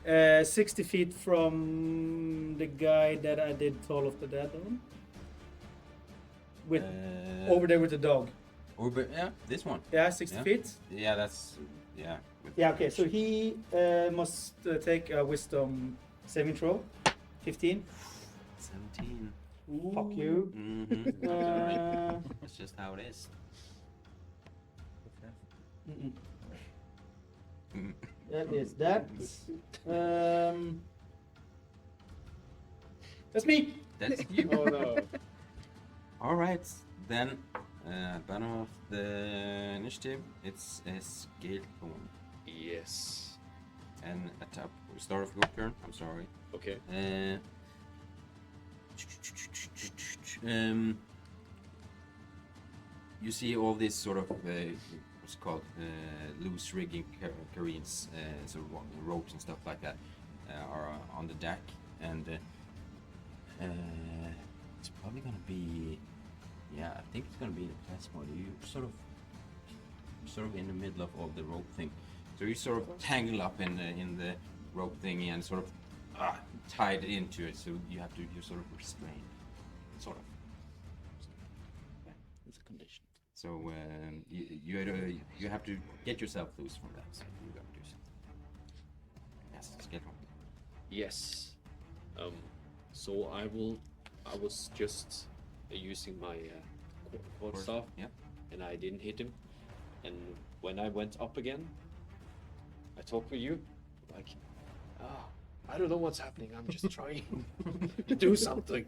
60 feet from the guy that I did Toll of the Dead on. With over there with the dog. Yeah, this one. Yeah, 60 Yeah. feet. Yeah, that's yeah. with- Yeah, okay. So he must take a wisdom saving throw. 15. 17. Fuck you. Mm-hmm. Uh, That's just how it is. mm-mm. Mm. That is that. That's me. That's you. Oh no. All right, then. Bottom of the initiative, it's a scaled phone. Yes. And at top, start of your turn. I'm sorry. Okay. You see all these sort of what's it called loose rigging careens, so ropes and stuff like that are on the deck, and it's probably gonna be, yeah, I think it's gonna be the class mode. You sort of in the middle of all the rope thing, so you sort of tangle up in the rope thingy and sort of tied into it. So you sort of restrained, sort of. It's a condition. So you have to get yourself loose from that. So you got to do something. Yes, let's get one. Yes. So I was just using my quad staff, Yeah. and I didn't hit him. And when I went up again, I talked with you, like, I don't know what's happening. I'm just trying to do something.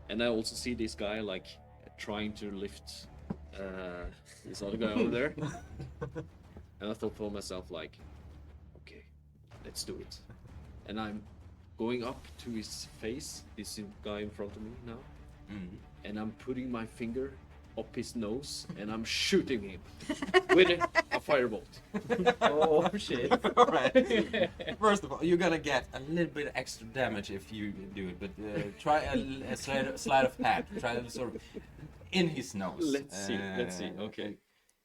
And I also see this guy like trying to lift this other guy over there. And I thought for myself like, okay, let's do it. And I'm going up to his face, this guy in front of me now, and I'm putting my finger up his nose and I'm shooting him with a firebolt. Oh shit. All right. First of all, you're gonna get a little bit extra damage if you do it, but try a sleight of hand. Try to sort of in his nose. Let's see. Okay.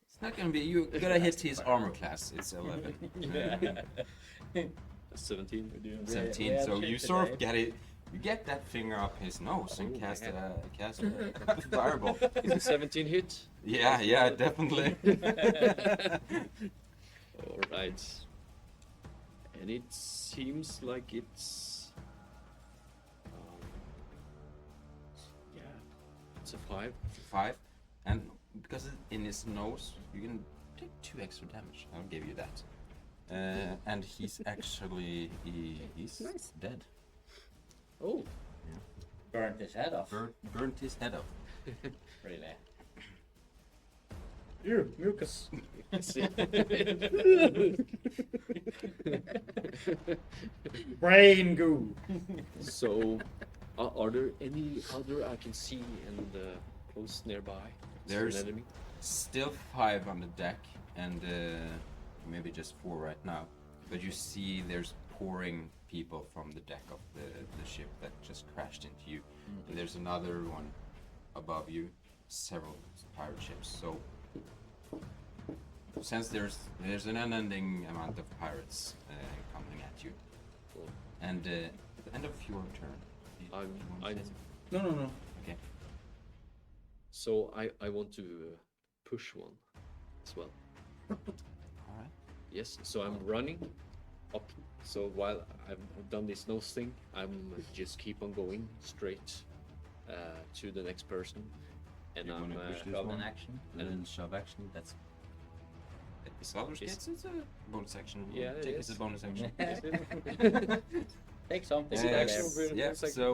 It's not gonna be. You're gonna hit his armor class. It's 11. Yeah. 17. 17. Yeah, So shit you sort of today. get it. You get that finger up his nose and Oh, cast man. a fireball. Is it 17 hit? Yeah, definitely. All right. And it seems like it's yeah, it's a 5. 5, and because it's in his nose, you can take 2 extra damage. I'll give you that. And he's actually he's Nice. dead. Oh, Burnt his head off. Burnt his head off. Really. Here, mucus. Brain goo. so are there any other I can see and close nearby? Is there an There's enemy? still 5 on the deck, and maybe just 4 right now. But you see, there's pouring people from the deck of the ship that just crashed into you. And there's another one above you, several pirate ships. So since there's an unending amount of pirates coming at you, Cool. and at the end of your turn, you wanna say something? No. Okay. So I want to push one as well. All right. Yes, so I'm running up. So while I've done this nose thing, I'm just keep on going straight to the next person, and You I'm wanna push this Shove one? in action. And then shove action. That's it's other skits. It's a bonus action. Yeah, it Take is. it as a bonus action. Take something. Is it there. action or Yeah. bonus action? So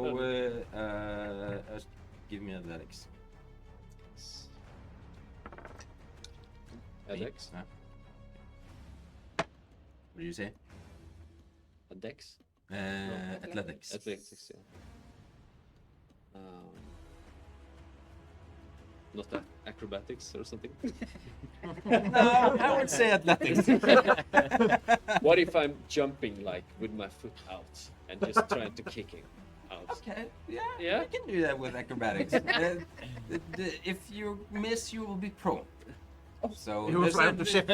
give me athletics. A dex? Huh? What do you say? A dex? Athletics. Athletics, yeah. Not that acrobatics or something. No, I would say athletics. What if I'm jumping like with my foot out and just trying to kick him out? Okay, yeah, Yeah? you can do that with acrobatics. If you miss, you will be prone. So He will there's fly a- off the ship.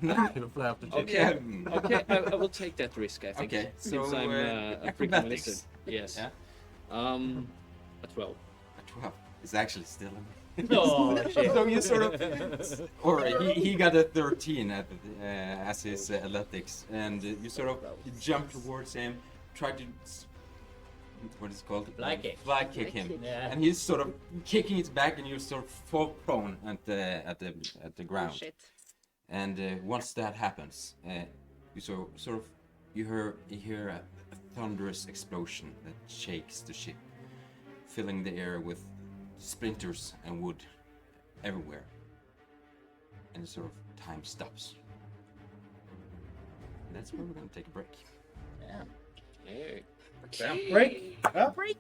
He'll fly off the ship. Okay. Okay, I will take that risk, I think. Okay, so, since I'm a freaking acrobatics. lizard. Yes. Yeah. A 12. A 12 is actually still a Oh shit. So you sort of, or he got a 13 at as his athletics, and you sort of you jump towards him, try to what is it called? Fly kick. Fly kick him. Yeah. And he's sort of kicking it back, and you sort of fall prone at the Oh, ground. shit. And once that happens, you you hear a thunderous explosion that shakes the ship, filling the air with splinters and wood everywhere. And sort of time stops. And that's where we're gonna take a break. Yeah. Hey. Break. Huh? Break.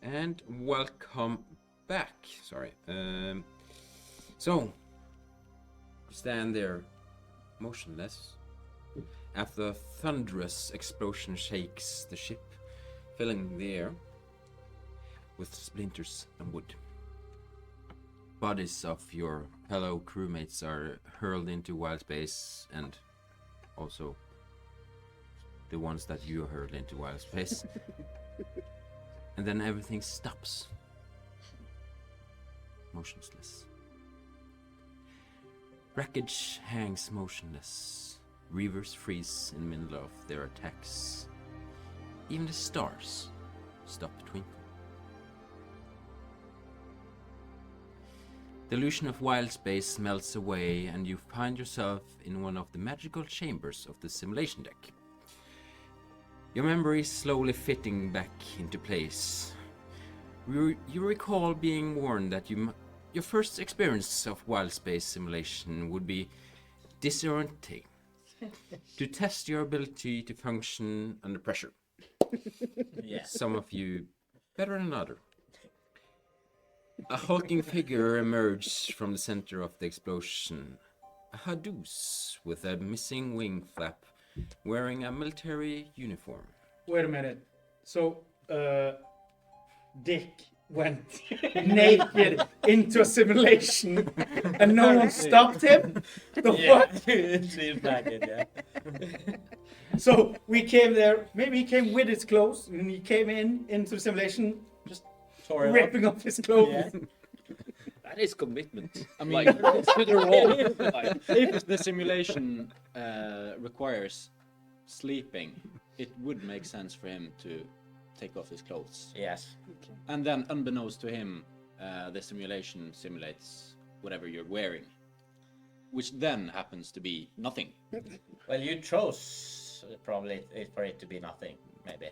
And welcome back. Sorry. So stand there, motionless, after a thunderous explosion shakes the ship, filling the air with splinters and wood. Bodies of your fellow crewmates are hurled into wild space, and also the ones that you hurled into wild space. And then everything stops. Motionless. Wreckage hangs motionless. Reavers freeze in the middle of their attacks. Even the stars stop twinkling. The illusion of wild space melts away, and you find yourself in one of the magical chambers of the simulation deck. Your memory is slowly fitting back into place. You recall being warned that your first experience of wild space simulation would be disorienting, to test your ability to function under pressure. Yeah. Some of you better than others. A hulking figure emerged from the center of the explosion. A Hadoos with a missing wing flap, wearing a military uniform. Wait a minute. So, Dick went naked into a simulation and no one stopped him? The what? It seems like it, yeah. So we came there, maybe he came with his clothes and he came into the simulation just Sorry. ripping off his clothes. Yeah. That is commitment. I mean, Like, consider all. Like, if the simulation requires sleeping, it would make sense for him to take off his clothes. Yes. And then, unbeknownst to him, the simulation simulates whatever you're wearing, which then happens to be nothing. Well, you chose probably for it to be nothing, maybe.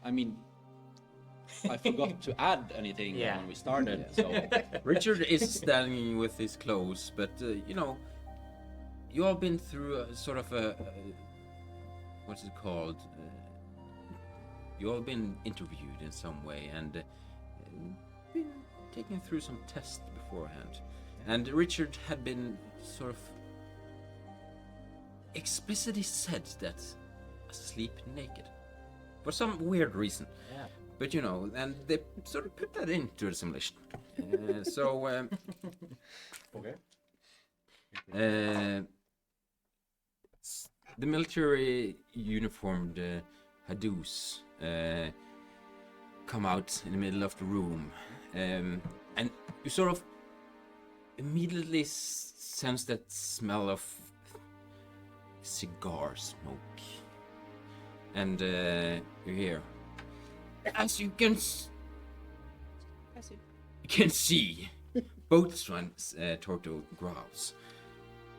I mean, I forgot to add anything Yeah. when we started, so Richard is standing with his clothes, but you all been through a sort of a what's it called? You all been interviewed in some way and been taken through some tests beforehand. And Richard had been sort of explicitly said that asleep naked for some weird reason. Yeah. But and they sort of put that into the simulation. Okay. The military uniformed Hadoos come out in the middle of the room, and you sort of immediately sense that smell of cigar smoke, and you hear, as you can see, Boatswain's Torto growls.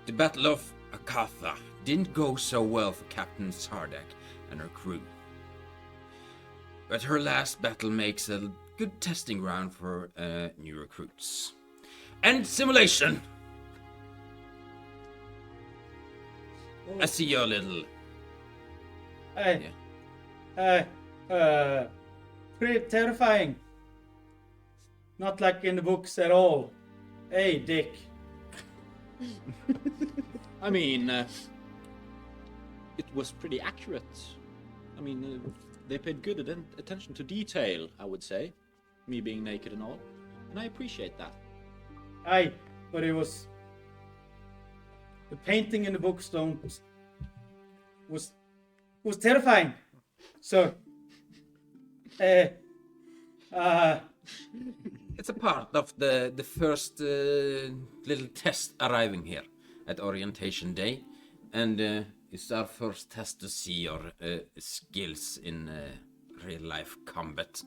The Battle of Akatha didn't go so well for Captain Sardak and her crew. But her last battle makes a good testing ground for new recruits. End simulation! I see your little... Hey, pretty terrifying. Not like in the books at all. Hey, Dick. I mean, it was pretty accurate. I mean, they paid good attention to detail, I would say, me being naked and all, and I appreciate that. Aye, but it was the painting in the books was terrifying. So, It's a part of the first little test arriving here at orientation day, and it's our first test to see your skills in real-life combat.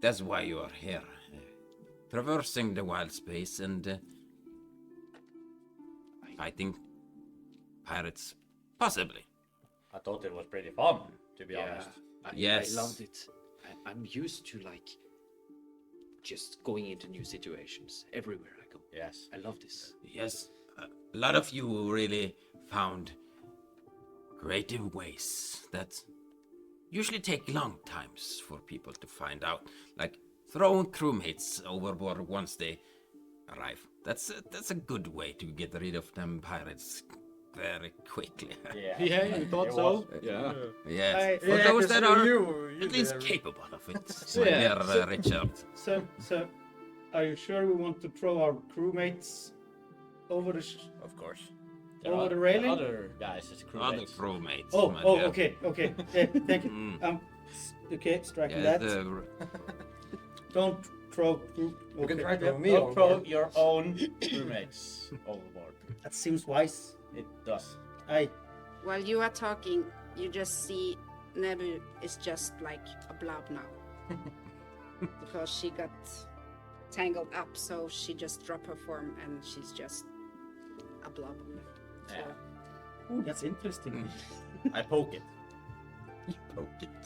That's why you are here, traversing the wild space and fighting pirates, possibly. I thought it was pretty fun, to be honest. Yes. I loved it. I'm used to like just going into new situations everywhere I go. Yes. I love this. Yes, a lot of you really found creative ways that usually take long times for people to find out, like throwing crewmates overboard once they arrive. That's a good way to get rid of them pirates very quickly. Yeah. Yeah, you thought It so? was. Yeah. Yes, for Yeah, those 'cause that are you at least did. capable of it, Yeah. my dear Richard. So, are you sure we want to throw our crewmates over the? Of course. There Over are the railing? Other guys is Other crewmates. crewmates. Oh, my oh, dear. okay. Yeah, thank you. Mm. Okay, striking Yeah, that. Don't throw crew. You can okay. try to Yep. me Don't throw overboard. your own crewmates overboard. That seems wise. It does. Aye. While you are talking, you just see Nebu is just like a blob now. Because she got tangled up, so she just dropped her form and she's just a blob. So, Yeah. Ooh, that's interesting. I poke it.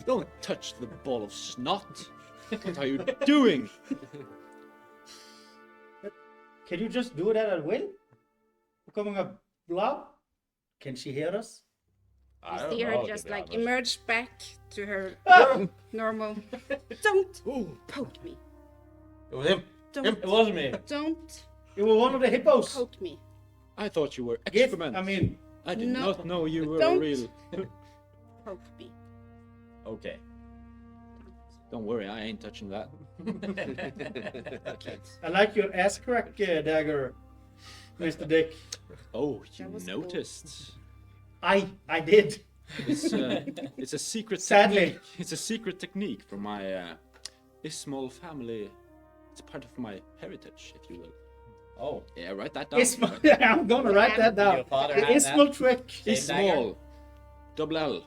Don't touch the ball of snot. What are you doing? Can you just do that at will? Becoming a blob? Can she hear us? I you don't see her know, to just be like honest. emerge back to her normal. Don't poke me. It was him. Don't. It wasn't me. Don't You were one of the hippos. poke me. I thought you were Give, excrement. I mean, I did No. not know you were Don't. real. Poke me. Okay. Don't worry, I ain't touching that. I like your ass crack dagger, Mr. Dick. Oh, you That was cool. noticed. I did. It's a secret Sadly. technique. It's a secret technique from my Ismail family. It's part of my heritage, if you will. Oh. Yeah, write that down. Ismail, I'm gonna write that down. Your father The had Ismail that? trick. Ismail. Double L.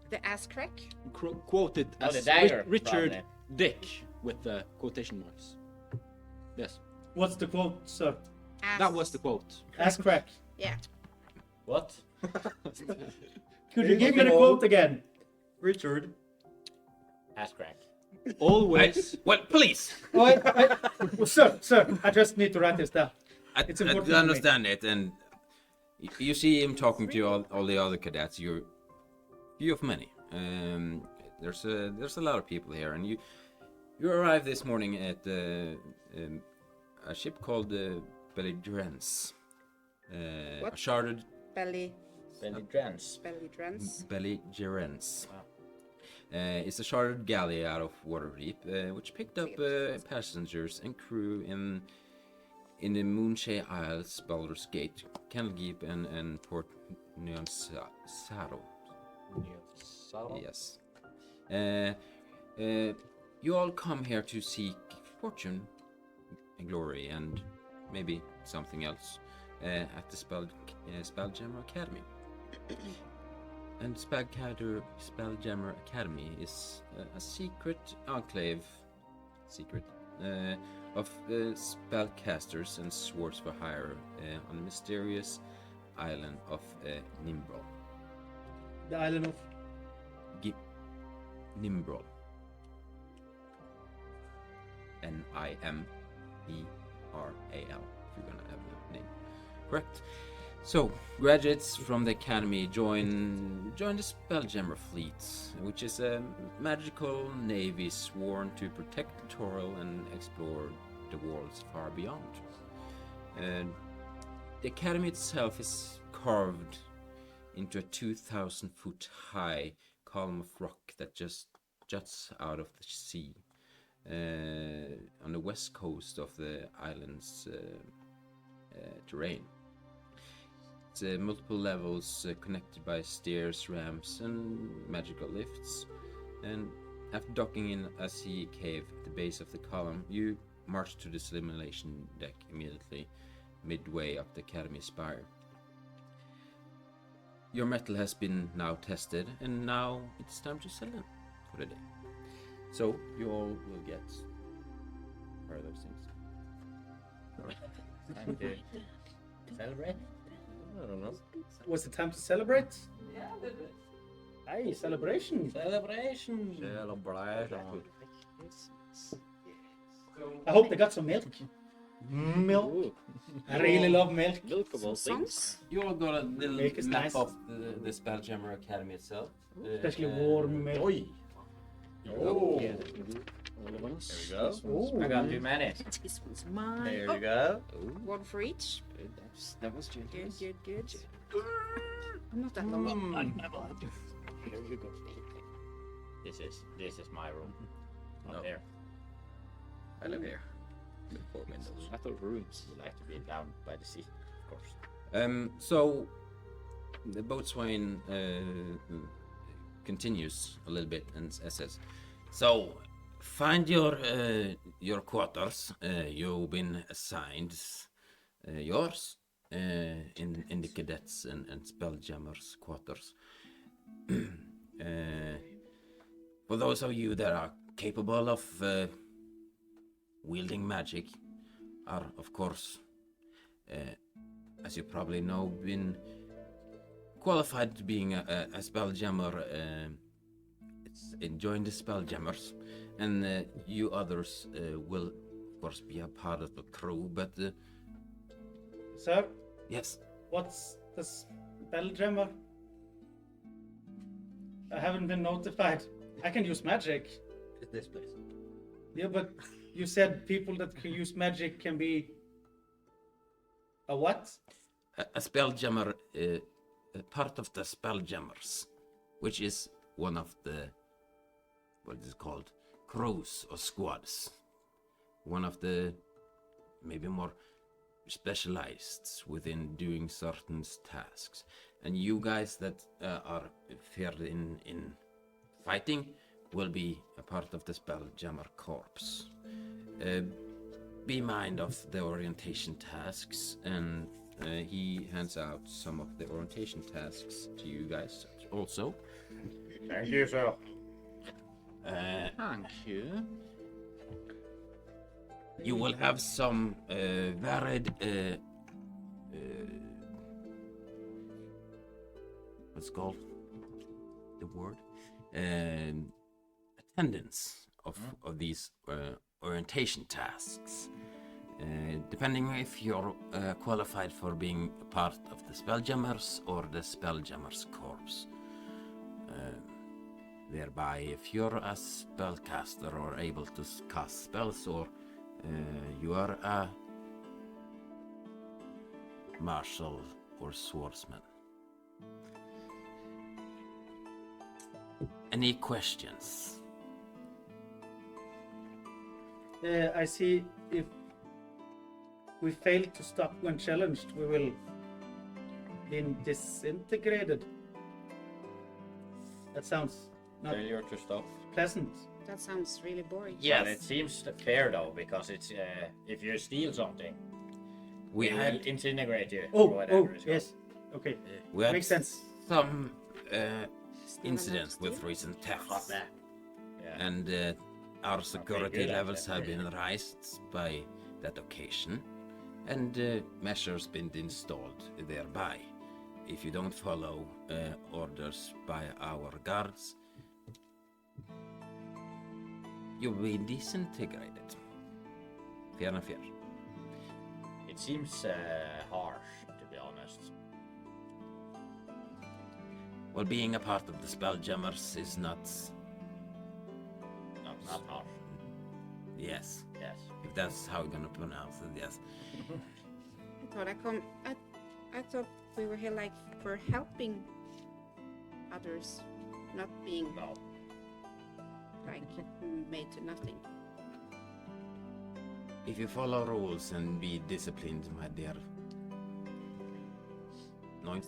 The ass crack? Quoted Oh, as the dagger, Richard probably. Dick with the quotation marks. Yes, What's the quote, sir? Ass. that was the quote. Ass crack. Yeah. What? Could you give me the quote again? Richard. Ass crack. Always. Well, please. Oh, well, sir, I just need to write this down. It's I important to me. understand it, and you see him talking to all the other cadets. You're few of many. There's a lot of people here, and you arrived this morning at a ship called Belligerence. A What? chartered Belly. Belligerence. Belligerence. It's a chartered galley out of Waterdeep, which picked up passengers and crew in the Moonshay Isles, Baldur's Gate, Candlekeep, and Port Nyansaro. Yes. You all come here to seek fortune and glory and maybe something else at the Spelljammer Academy. And Spelljammer Academy is a secret enclave of spellcasters and swords for hire on the mysterious island of Nimbrol. The island of. Nimbrol. Nimbrel, if you're gonna have the name correct. So, graduates from the academy join the Spelljammer fleet, which is a magical navy sworn to protect the Toril and explore the worlds far beyond. The academy itself is carved into a 2,000-foot high column of rock that just juts out of the sea on the west coast of the island's terrain. It's multiple levels connected by stairs, ramps, and magical lifts. And after docking in a sea cave at the base of the column, you march to the simulation deck immediately, midway up the academy spire. Your metal has been now tested, and now it's time to sell it for the day. So you all will get part of those things. Time to celebrate. I don't know. Was it time to celebrate? Yeah, a little bit. Hey, celebration. Celebration. Celebration. I hope they got some milk. Milk. Ooh, I really love milk. milk of all Some things. songs. You all got a little Milk is map nice. of the Spelljammer Academy itself. Especially warm milk. Oi. Oh. Yeah, all of us. There we go. Ooh. I got too many. This one's mine. There Oh, you go. one for each. That was Good, generous. good. I'm not that long. There you go. This is my room. Not No. here. I live here. With 4 windows. I thought rooms. You like to be down by the sea, of course. So the boatswain continues a little bit and says, "So find your quarters. You've been assigned yours in the cadets and spelljammers' quarters. For those of you that are capable of wielding magic, are of course, as you probably know, been qualified to being a spelljammer. Join the spelljammers, and you others will, of course, be a part of the crew. But Sir, yes, what's the spelljammer? I haven't been notified. I can use magic. It's this place. Yeah, but you said people that can use magic can be a what? a spelljammer, a part of the spelljammers, which is one of the, what is it called, crews or squads. One of the maybe more specialized within doing certain tasks. And you guys that are fair in fighting will be a part of the Spelljammer Corps. Be mind of the orientation tasks, and he hands out some of the orientation tasks to you guys also. Thank you, sir. Thank you. You will have some varied what's called the word attendance of these orientation tasks, depending if you're qualified for being a part of the Spelljammers or the Spelljammers Corps. Thereby, if you're a spellcaster or able to cast spells, or you are a martial or swordsman. Any questions? I see if we fail to stop when challenged, we will be disintegrated. That sounds not Failure to stop. pleasant. That sounds really boring. Yes. It seems fair though, because it's if you steal something, We will had incinerate you. Oh, or whatever it's yes. Okay, we had makes sense. some It's not incidents enough with steel. recent called. thefts, Fuck that. Yeah. and our security good at levels it. have been raised by that occasion, and measures been installed thereby. If you don't follow orders by our guards, you'll be disintegrated. Fair and fair. It seems harsh, to be honest. Well, being a part of the Spelljammers is not. Not harsh. Yes, Yes. if that's how you're gonna pronounce it, yes. I thought we were here like for helping others, not being No. like made to nothing. If you follow rules and be disciplined, my dear. No,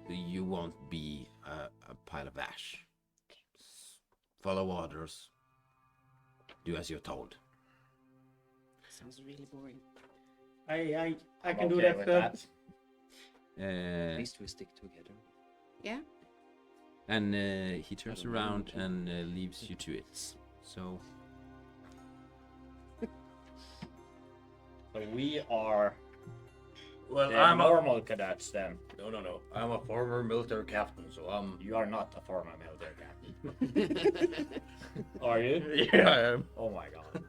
you won't be a pile of ash. Follow orders. Do as you're told. Sounds really boring. I I'm can do okay that, with sir. that. At least we stick together. Yeah. And he turns around and leaves you to it. So So we are Well, the I'm a normal cadets then. no. I'm a former military captain, so I'm. You are not a former military captain. Are you? Yeah, I am. Oh my god.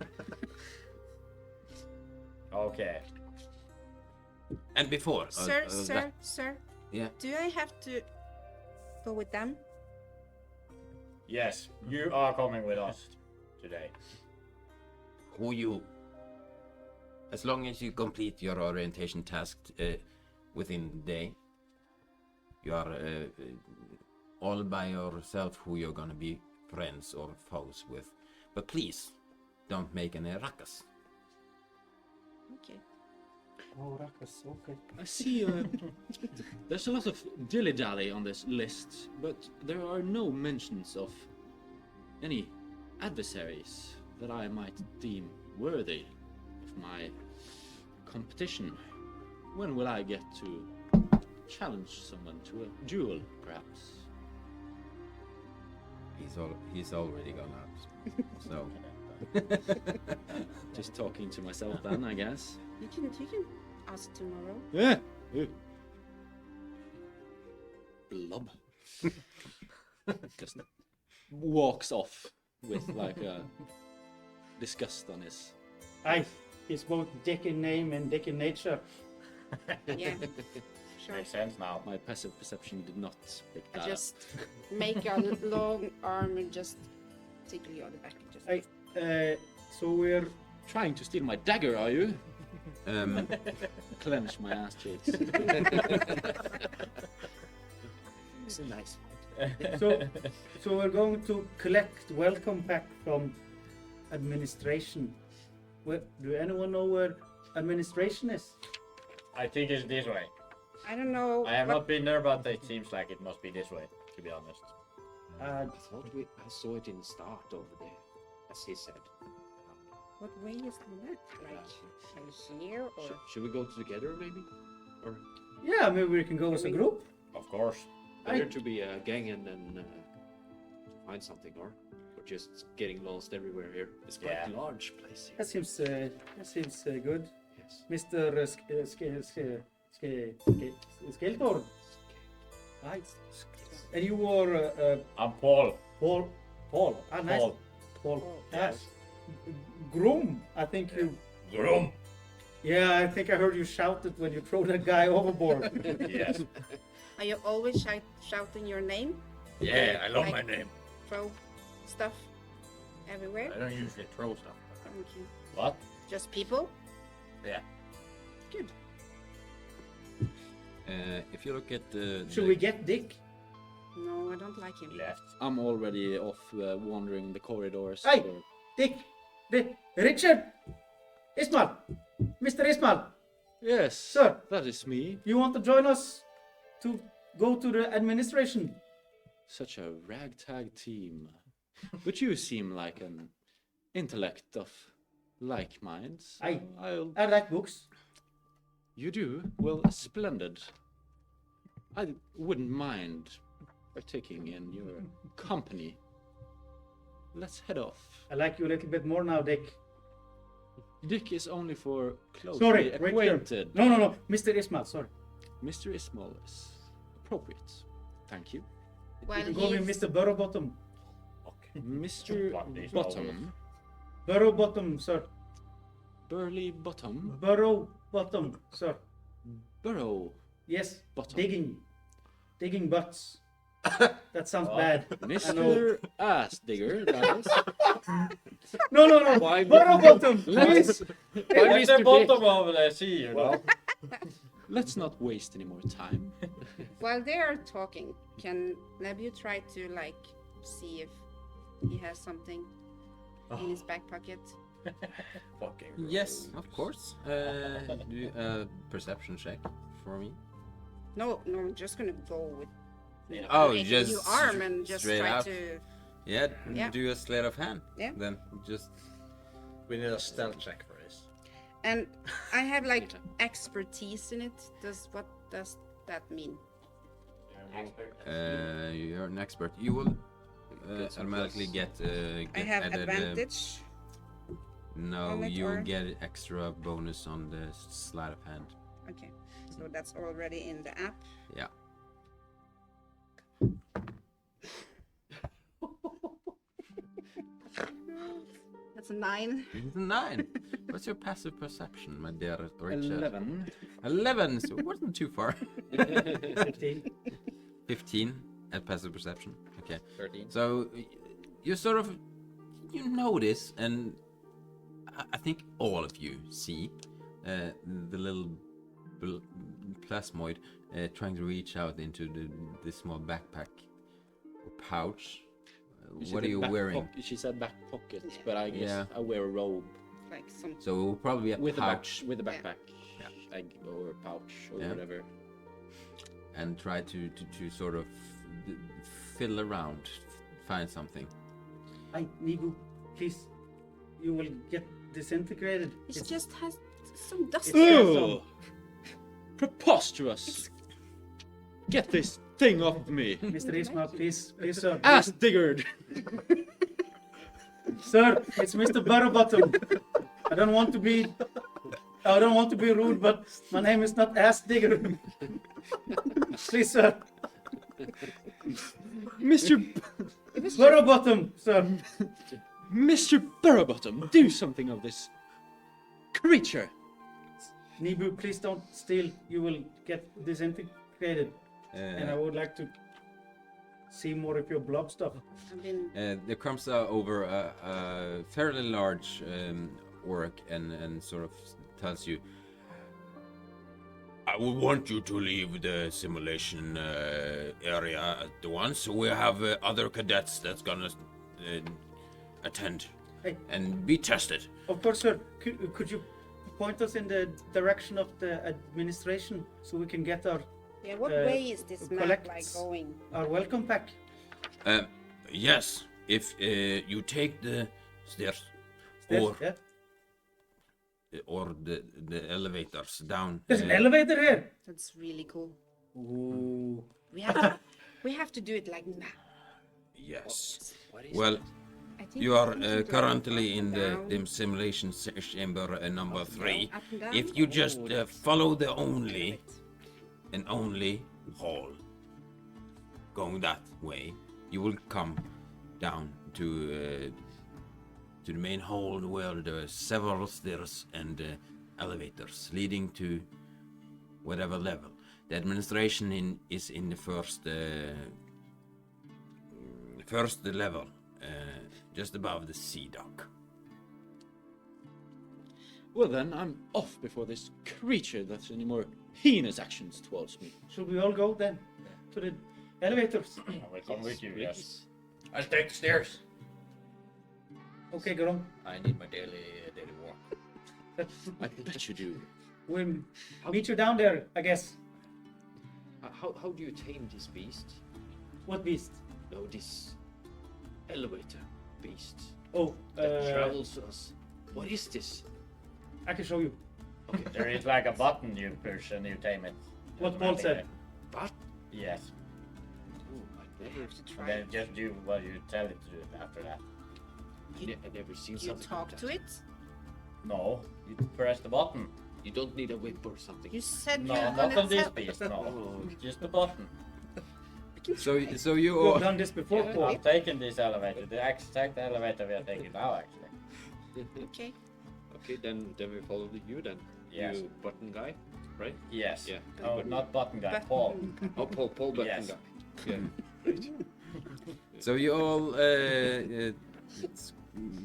Okay. and before Sir. Yeah. Do I have to go with them? Yes, you are coming with us today. who you, as long as you complete your orientation task within the day, you are all by yourself who you're gonna be friends or foes with. But please, don't make any ruckus. Okay. Oh, Rakas, okay. I see there's a lot of dilly-dally on this list, but there are no mentions of any adversaries that I might deem worthy of my competition. When will I get to challenge someone to a duel, perhaps? He's already gone out. So Just talking to myself then, I guess. You can ask tomorrow. Yeah. Blob. Just walks off with like a disgust on his. Aye, he's both dick in name and dick in nature. Yeah. Sure. Makes sense now. My passive perception did not pick I that up. just make a long arm and just tickle you on the back. Just Aye, so we're Trying to steal my dagger, are you? um, Clench my ass cheeks. It's nice. so we're going to collect welcome pack from administration. Do anyone know where administration is? I think it's this way. I don't know. I have what- not been there, but it seems like it must be this way, to be honest. I thought I saw it in the start over there, as he said. What way is that? Like here or? Should we go together maybe? Or Yeah, maybe we can go as a group. Of course. better to be a gang and then find something, or we're just getting lost everywhere here. It's quite Yeah. a large place here. That seems good. Yes. Mr. Skeletor. Aye. And you were I'm Paul. Paul. Ah, nice. Paul. Paul. Yes. Groom. I think you. Groom. Yeah, I think I heard you shout it when you throw that guy overboard. Yes. Are you always shouting your name? Yeah, I love Like- my name. Throw stuff everywhere? I don't usually throw stuff. Okay. What? Just people? Yeah. Good. if you look at the Should we get Dick? No, I don't like him. Left. I'm already off wandering the corridors. Hey! for- Dick! Richard! Ismail! Mr. Ismail! Yes, Sir. that is me. You want to join us to go to the administration? Such a ragtag team. But you seem like an intellect of like minds. So Aye. I'll. I like books. You do? Well, splendid. I wouldn't mind partaking in your company. Let's head off. I like you a little bit more now, Dick. Dick is only for closely Sorry, Richard. acquainted. No. Mr. Ismail, sorry. Mr. Ismail is appropriate. Thank you. Well, You can call me he's- Mr. Burrowbottom. Mr. What is Bottom. Burrowbottom, sir. Burly Bottom. Burrowbottom, sir. Burrow. Yes, Bottom. digging butts. That sounds bad. I know. Mr. Ass Digger, that is. No. Why- Burrowbottom, Let's, please. At the bottom of the sea, you know. let's not waste any more time. While they are talking, can Nebu try to like see if he has something in his back pocket? Fucking. Yes, of course. Do a perception check for me. No, I'm just gonna go with Oh, a just new arm and just straight try up. to. Yeah, Yeah. do a sleight of hand. Yeah. Then just We need a stealth check for this. And I have like expertise in it. What does that mean? You're an expert. You will Get some automatically plus. get I have added, advantage. no, on it, you'll or- get extra bonus on the sleight of hand. Okay, so that's already in the app. Yeah. That's a 9. It's a 9. What's your passive perception, my dear Richard? 11. 11, so it wasn't too far. 15. 15 at passive perception. Okay. 13. So you sort of you notice, and I think all of you see the little plasmoid trying to reach out into the small backpack or pouch. She What said are you back wearing? She said back pocket, Yeah. but I guess Yeah. I wear a robe Like some. So it will probably be a with pouch, with a Yeah. backpack, egg or pouch or Yeah. whatever. and try to sort of fiddle around, find something. Hi, Nigu, please. You will get disintegrated. It just has some dust. It's got some- Ugh! Preposterous! Get this thing off me! Mr. Isma, please, sir. Ass diggered! Sir, it's Mr. Burrowbottom. I don't want to be rude, but my name is not Ass Digger. Please, sir. Mr. Burrowbottom, sir. Mr. Burrowbottom, do something of this creature! Nibu, please don't steal. You will get disintegrated. And I would like to see more of your blob stuff. I've been. There comes over a fairly large orc and sort of tells you, I would want you to leave the simulation area at once. We have other cadets that's gonna attend Hey. and be tested. Of course, sir. Could you point us in the direction of the administration so we can get Yeah, what Uh, way is this map like collects- going? our welcome pack? Yes, if you take the stairs Yes, yeah. or the elevators down. There's an elevator here. That's really cool. Ooh. We have to do it like now. Yes. What is Well, I think you are we can do currently up in and the down, simulation chamber number 3. up and down. If you just follow the only hall going that way, you will come down to the main hall where there are several stairs and elevators leading to whatever level. The administration is in the first level, just above the sea dock. Well then, I'm off before this creature does any more heinous actions towards me. Should we all go then to the elevators? I will come with you, yes. I'll take the stairs. Okay, Grom. I need my daily walk. I bet you do. We'll meet you down there, I guess. How do you tame this beast? What beast? No, this elevator beast Oh, that travels us. What is this? I can show you. There is like a button you push and you tame it. What Paul said. But Yes. oh, I I never, have to And try. then just do what you tell it to do after that. I never seen You something talk like to that. it. No, you press the button. You don't need a whip or something. You said No, you're not gonna on this tell. piece, no. Oh, Just the button. So you We've all done this before, Yeah. Paul. I'm taking this elevator, the exact elevator we are taking now, actually. Okay. okay, then we follow you then. Yes. You button guy, right? Yes. Yeah. Oh, not button guy, But- Paul. Oh, Paul button Yes. guy. Yeah. Right. So you all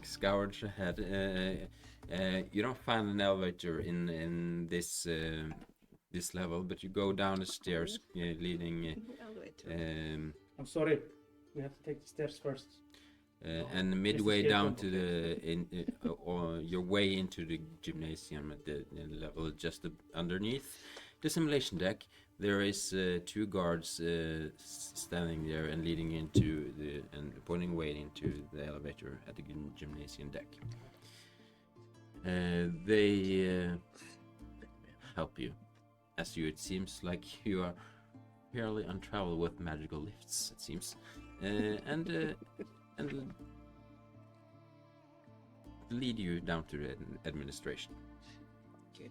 scoured ahead. You don't find an elevator in this level, but you go down the stairs leading, I'm sorry. We have to take the stairs first. and midway escape down room, to the your way into the gymnasium at the level just underneath the simulation deck. There is 2 guards standing there and leading into and pointing way into the elevator at the gymnasium deck. They help you, as it seems like you are fairly untraveled with magical lifts, it seems, and lead you down to the administration. Good.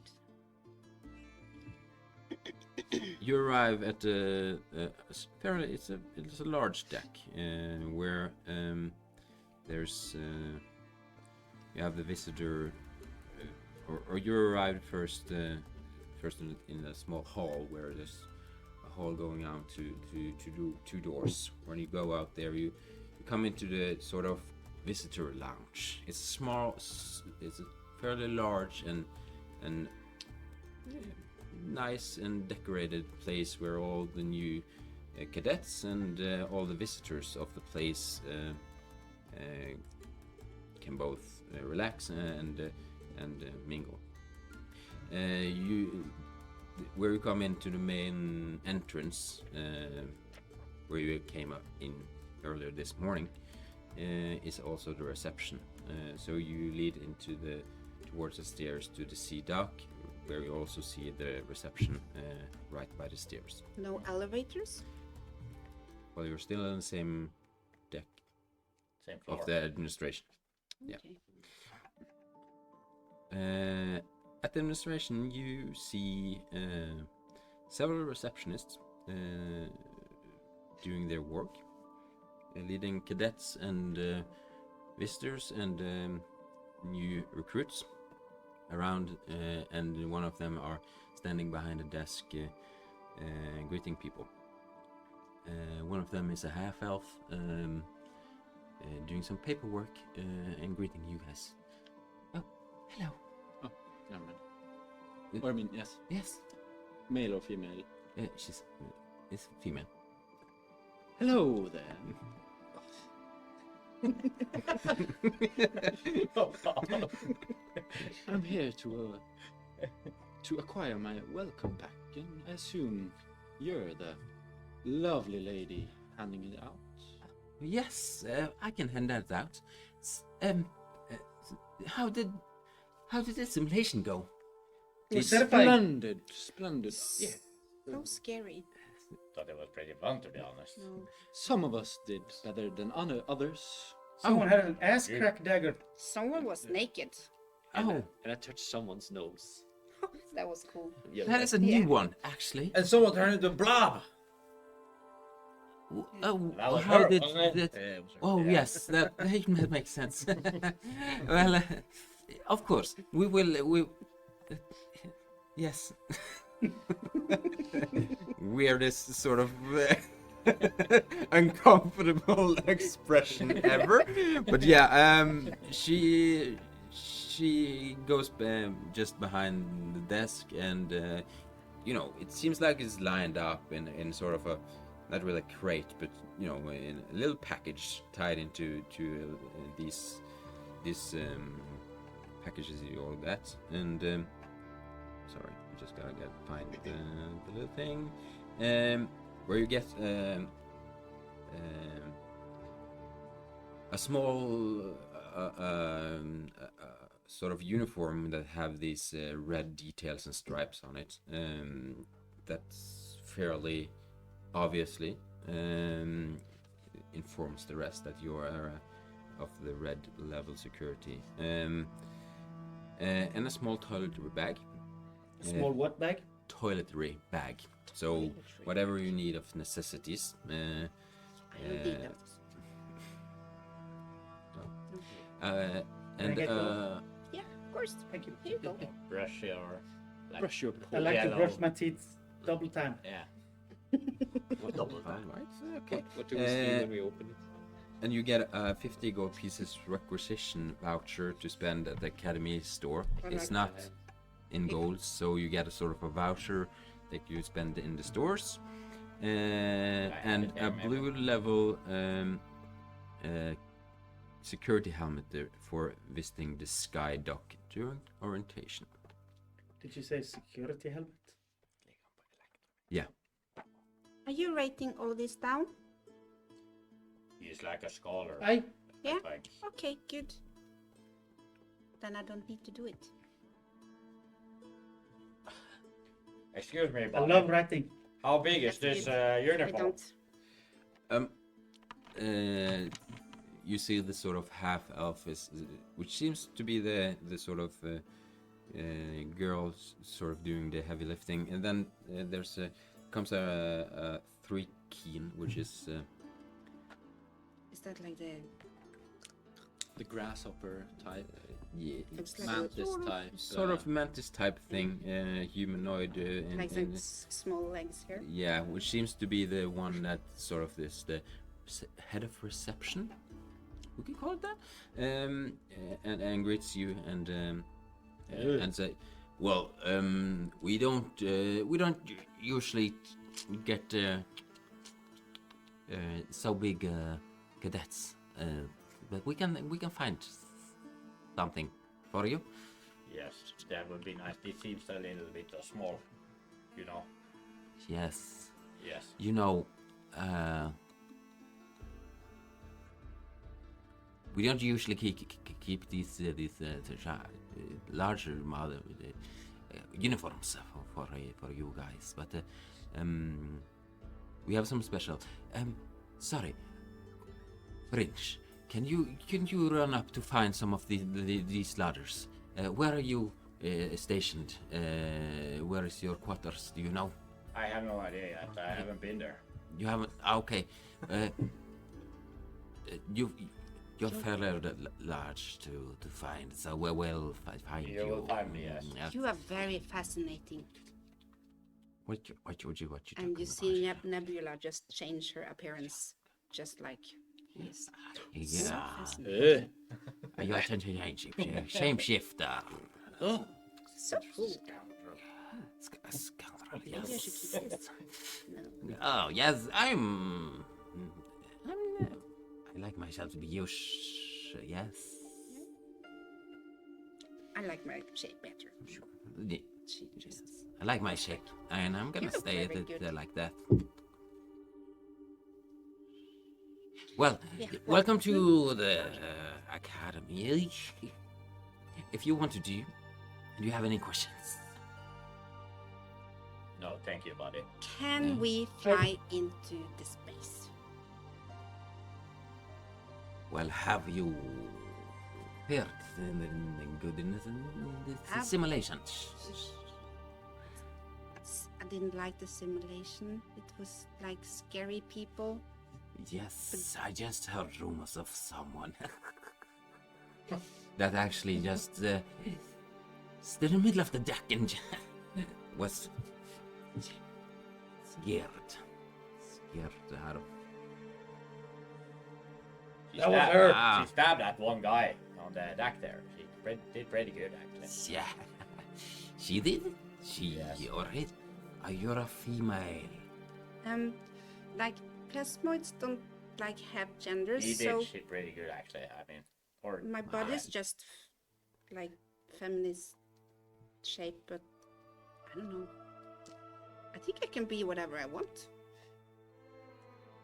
You arrive at fairly. It's a large deck where there's you have the visitor, or you arrived first in a small hall where there's a hall going out to two doors. When you go out there, you come into the sort of visitor lounge. It's small. It's a fairly large and nice and decorated place where all the new cadets and all the visitors of the place can both relax and mingle. Where you come into the main entrance, where you came up in earlier this morning, is also the reception. So you lead towards the stairs to the sea dock, where you also see the reception right by the stairs. No elevators? Well, you're still on the same deck Same floor. of the administration. Yeah. Okay. At the administration, you see several receptionists doing their work, leading cadets and visitors and new recruits around, and one of them are standing behind a desk greeting people. One of them is a half-elf doing some paperwork and greeting you guys. Oh, hello. Oh, never mind. Or I mean, yes. Yes. Male or female? She's is female. Hello there. I'm here to acquire my welcome pack, and I assume you're the lovely lady handing it out. Yes, I can hand that out. How did the simulation go? It's terrifying. Splendid. Yeah. So scary. Thought it was pretty fun, to be honest. No. Some of us did better than others. Someone had an ass crack dagger. Someone was naked. And I touched someone's nose. That was cool. Yeah, That is a new one, actually. And someone turned into a blob. Oh, That was how her, did wasn't it? that? It was her. Oh Yeah. yes, that makes sense. Well, of course we will. Yes. Weirdest sort of uncomfortable expression ever, but yeah, she goes just behind the desk, and it seems like it's lined up in sort of a, not really a crate, but in a little package tied into these packages you all get, and sorry, I just gotta find the little thing where you get a small sort of uniform that have these red details and stripes on it. That's fairly obviously informs the rest that you are of the red level security. And a small toiletry bag. Small what bag? Toiletry bag. So Toiletry. whatever you need of necessities. I don't need them. Can I And get one? Yeah, of course. Thank you. Here you go. Brush your... Like, Brush your I like to Yellow. brush my teeth double time. Yeah. Double all time. right, okay. What do we see when we open it? And you get a 50 gold pieces requisition voucher to spend at the Academy store. I It's like not that. in gold, so you get a sort of a voucher that you spend in the stores. And it a there, maybe. blue level security helmet there for visiting the Sky Dock during orientation. Did you say security helmet? Yeah. Are you writing all this down? He's like a scholar. Yeah? Like, Okay, good. Then I don't need to do it. excuse me, I Bonnie. love writing. How big is That's this good. I uniform? don't. You see the sort of half elf which seems to be the sort of girls sort of doing the heavy lifting, and then comes a three keen, which is Is that like The grasshopper type, yeah, looks like mantis type. sort of mantis type thing, humanoid, like some small legs here? yeah, which seems to be the one that sort of is the head of reception. We can call it that. And greets you and say, well, we don't usually get so big cadets, but we can find something for you. Yes, that would be nice. This seems a little bit small, you know. Yes, Yes. you know, we don't usually keep these larger uniforms for you guys, but we have some special. Sorry, Fringe, can you run up to find some of these ladders? Where are you stationed? Where is your quarters? Do you know? I have no idea yet. I haven't been there. You haven't. Okay. You're fairly large to find, so we'll find you. You will find me, yes. Yeah. You are very fascinating. What you And you talking see about? Nebula just change her appearance, just like his. Yeah. Fascinating. You're shapeshifter. So cool. Scoundrel, Maybe I should yes. keep this. No. Oh yes, I'm. I like myself to be used. Yes. I like my shape better. Yeah. She just. I like my shape, and I'm gonna You look stay at very it good. like that. Well, Yeah. welcome to the academy. If you want to do you have any questions? No, thank you, buddy. Can we fly into the space? Well, have you heard the goodness in the Have- simulations? I didn't like the simulation. It was like scary people. Yes, I just heard rumors of someone that actually just stood in the middle of the deck and was scared out of. That was her. Ah. She stabbed that one guy on the deck there. She did pretty good, actually. Yeah, she did. She Yes. alright. You're a female. Like plasmoids don't like have genders, He so did shit pretty good, actually. I mean, or my body's just like feminist shape, but I don't know. I think I can be whatever I want,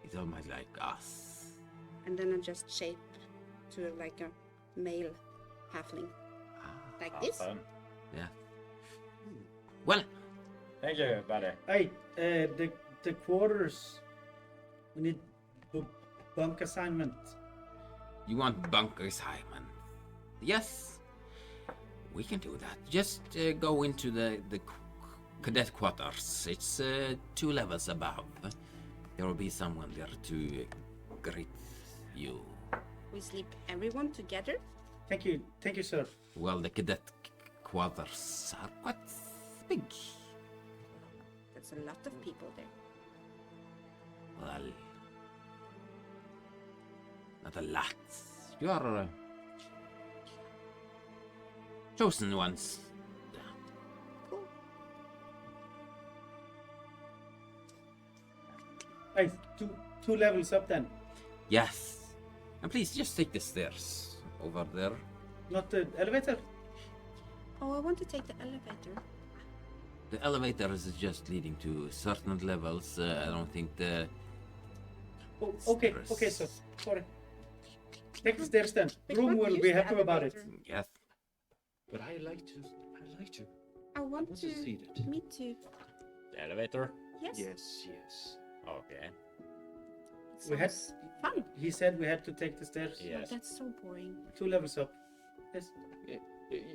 It's almost like us. and then I just shape to like a male halfling, like have this. fun. Yeah. Well, Thank you, buddy. Hey, the quarters. We need bunk assignment. you want bunker assignment? Yes, we can do that. Just go into the cadet quarters. It's 2 levels above. There will be someone there to greet you. We sleep everyone together. Thank you, sir. Well, the cadet quarters are quite big. That's a lot of people there. Well, not a lot. You are chosen ones. Cool. Hey, two levels up then. Yes. And please just take the stairs over there. Not the elevator. Oh, I want to take the elevator. The elevator is just leading to certain levels. I don't think the. Oh, okay, Stairs. sir. Sorry. Take the stairs then. We Room can't will use be the happy about it. elevator. Yes. But I like to I want want to. to see that. Me too. The elevator. Yes. Yes. Okay. We had- Sounds fun. He said we had to take the stairs. Yes. That's so boring. 2 levels up. Yes.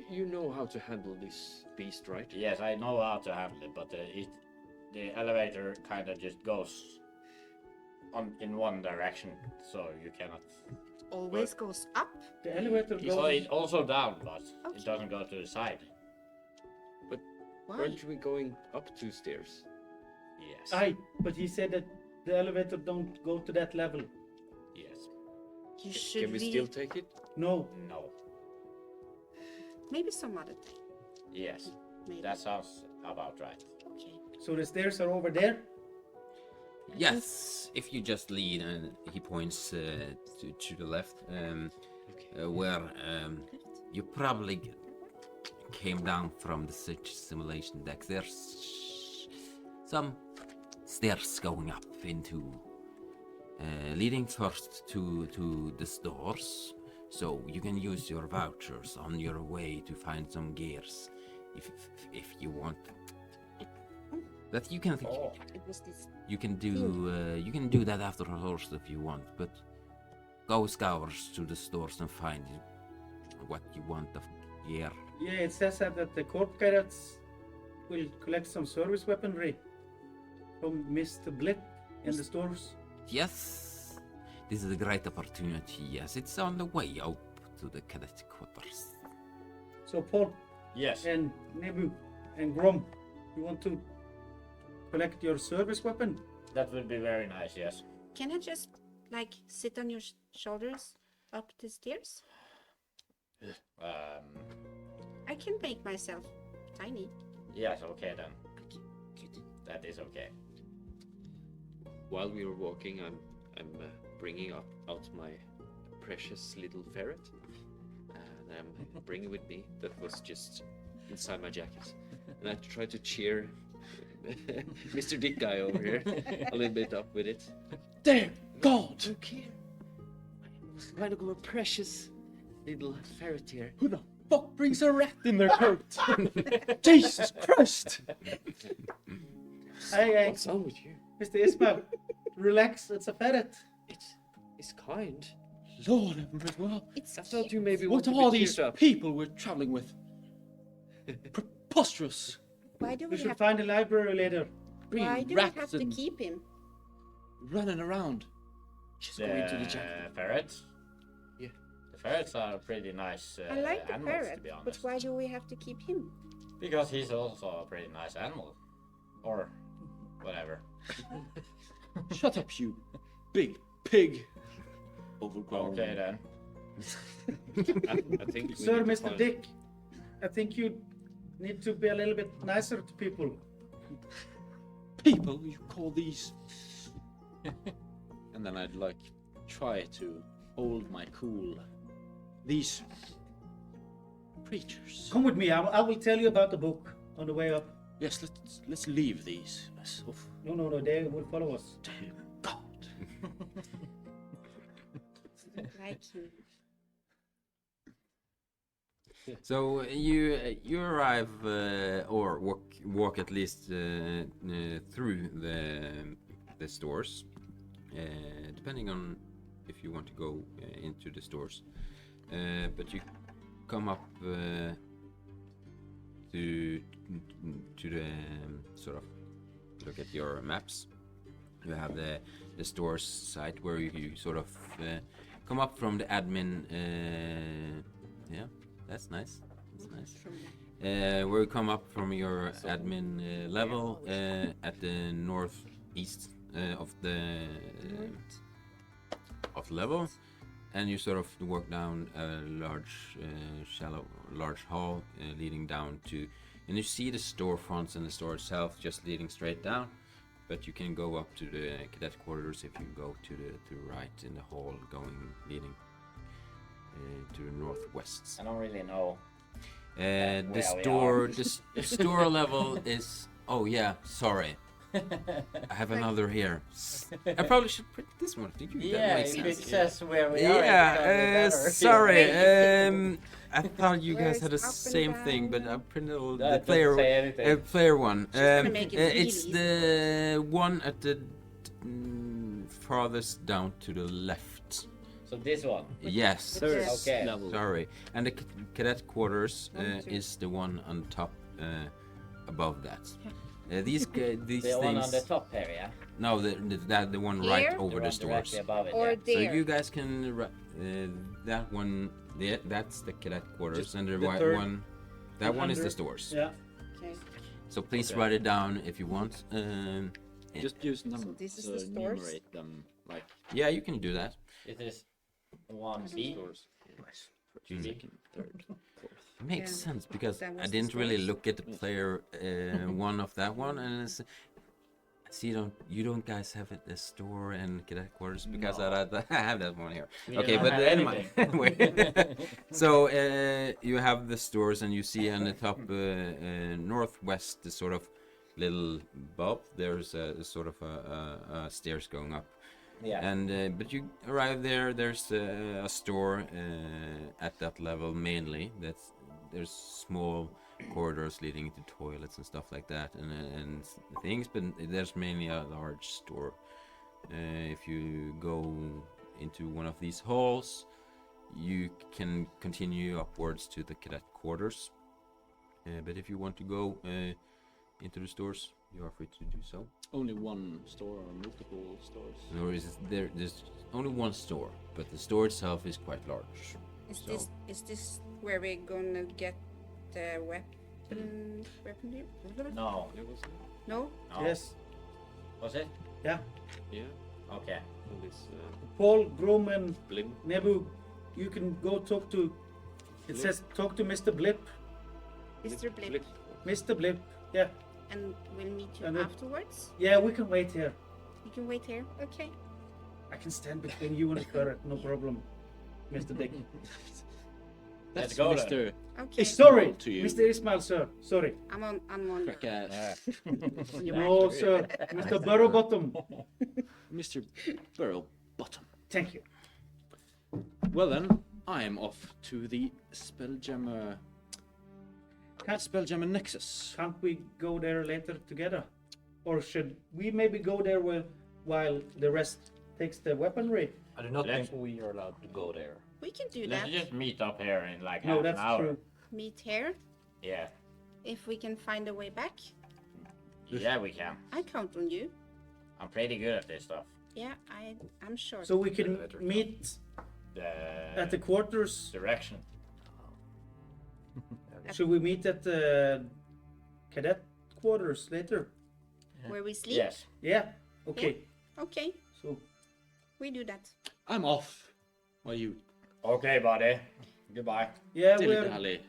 You know how to handle this beast, right? Yes, I know how to handle it, but the elevator kind of just goes in one direction, so you cannot. Always goes up. The elevator So goes. it also down, but Okay. it doesn't go to the side. Why? Aren't we going up 2 stairs? Yes. Aye, but he said that the elevator don't go to that level. Yes. You should Can we still take it? No. No. Maybe some other time. Yes. Maybe. That sounds about right. Okay. So the stairs are over there. Yes, if you just lead, and he points to the left, where you probably came down from the simulation deck. There's some stairs going up into, leading first to the stores, so you can use your vouchers on your way to find some gears, if you want. That you can. Oh. It was this. You can do that after a horse if you want, but go scours to the stores and find what you want of gear. Yeah, it says that the court pirates will collect some service weaponry from Mr. Blip in the stores. Yes, this is a great opportunity. Yes, it's on the way up to the cadet quarters. So Paul Yes. and Nebu and Grom, you want to collect your service weapon? That would be very nice. Yes. Can I just like sit on your shoulders up the stairs? I can make myself tiny. Yes. Okay then. That is okay. While we were walking, I'm bringing out my precious little ferret, and I'm bringing with me. That was just inside my jacket, and I try to cheer Mr. Dick Guy over here a little bit up with it. There, God! Look here, kind of a precious little ferret here. Who the fuck brings a rat in their coat? Jesus Christ! Hey, What's wrong with you? Mr. Ismail, relax, it's a ferret. It's kind. Lord have mercy, well, It's I thought cute. you maybe what wanted are to be these cheered up. people we're traveling with? Preposterous! Why do We we should have? find a library later. Bringing Why do we have rats to and keep him? running around. Just go into the jacket. Ferrets. Yeah. The ferrets are pretty nice I like the animals, parrot, to be but honest. why do we have to keep him? Because he's also a pretty nice animal, or whatever. Shut up, you big pig. Overgrown. Okay then. I think we Sir, need to Mr. find- Dick, I think you need to be a little bit nicer to people. People, you call these? And then I'd like try to hold my cool. These creatures. Come with me, I will tell you about the book on the way up. Yes, let's leave these. Oof. No, they will follow us. Dear God. Like him. So you arrive or walk at least through the stores, depending on if you want to go into the stores. But you come up to the sort of look at your maps. You have the stores site where you sort of come up from the admin. Yeah. That's nice. That's nice. Where you come up from your admin level at the northeast of the level, and you sort of walk down a large hall leading down to, and you see the storefronts and the store itself just leading straight down. But you can go up to the cadet quarters if you go to the right in the hall, leading to the northwest. I don't really know. The where we store, are. the store level is. Oh yeah, sorry. I have another here. I probably should print this one. Did you? That Yeah, makes if it sense. says where we are. Yeah, sorry. I thought you Where guys is had the up and same thing, but down? I printed the That player doesn't say anything. player one. gonna make it really It's easy. the one at the farthest down to the left. So this one. Yes. Third Okay. level. Sorry. And the cadet quarters One, two. is the one on top above that. These these The one things. on the top here, yeah? No, the one right Here? over The the one stores. directly above it, Or yeah. So there. you guys can that one. That's the cadet quarters, Just and the the white third one. That one is the 100. stores. Yeah. Okay. So please Okay. write it down if you want. Just use numbers this is to the stores? enumerate them. Like Yeah, you can do that. It is 1B. Stores. second, third, fourth. It makes Yeah. sense because That I was the didn't really stores. look at the player one of that one, and it's, see, you don't guys have it the store and cadet quarters because No. I have that one here. We Okay, don't but have anyway. anything. So you have the stores, and you see on the top northwest, the sort of little bulb. There's a sort of a stairs going up, Yeah. and but you arrive there. There's a store at that level mainly. There's small corridors leading into toilets and stuff like that, and things. But there's mainly a large store. If you go into one of these halls, you can continue upwards to the cadet quarters. But if you want to go into the stores, you are free to do so. Only one store or multiple stores? Or is there's only one store, but the store itself is quite large. So- Is this where we're gonna get the weaponry? No. There was No? No. Yes. Was it? yeah. Okay. And this Paul, Grom, and blimp. Nebu, you can go talk to. It Blip. says talk to Mr. Blip. Mr. Blip. Mr. Blip. Yeah. And we'll meet you And then- afterwards? Yeah, we can wait here. You can wait here? Okay. I can stand between you and the turret, no problem, Mr. Dick. That's go then. Mr. Okay. Sorry, to you. Mr. Ismail, sir. Sorry. I'm on Crack ass. No, sir. Mr. Burrowbottom. Mr. Burrow Bottom. Thank you. Well then, I am off to the Spelljammer Nexus. Can't we go there later together? Or should we maybe go there while the rest takes the weaponry? I do not Let's- think we are allowed to go there. We can do Let's that. just meet up here in like No, half that's an hour. true. Meet here. Yeah. If we can find a way back. Yeah, we can. I count on you. I'm pretty good at this stuff. Yeah, I'm sure. So we can meet at the quarters. Direction. Should we meet at the cadet quarters later? Where we sleep? Yes. Yeah. Okay. Okay, So we do that. I'm off. While you Okay, buddy. Goodbye. yeah, dilly we're dally.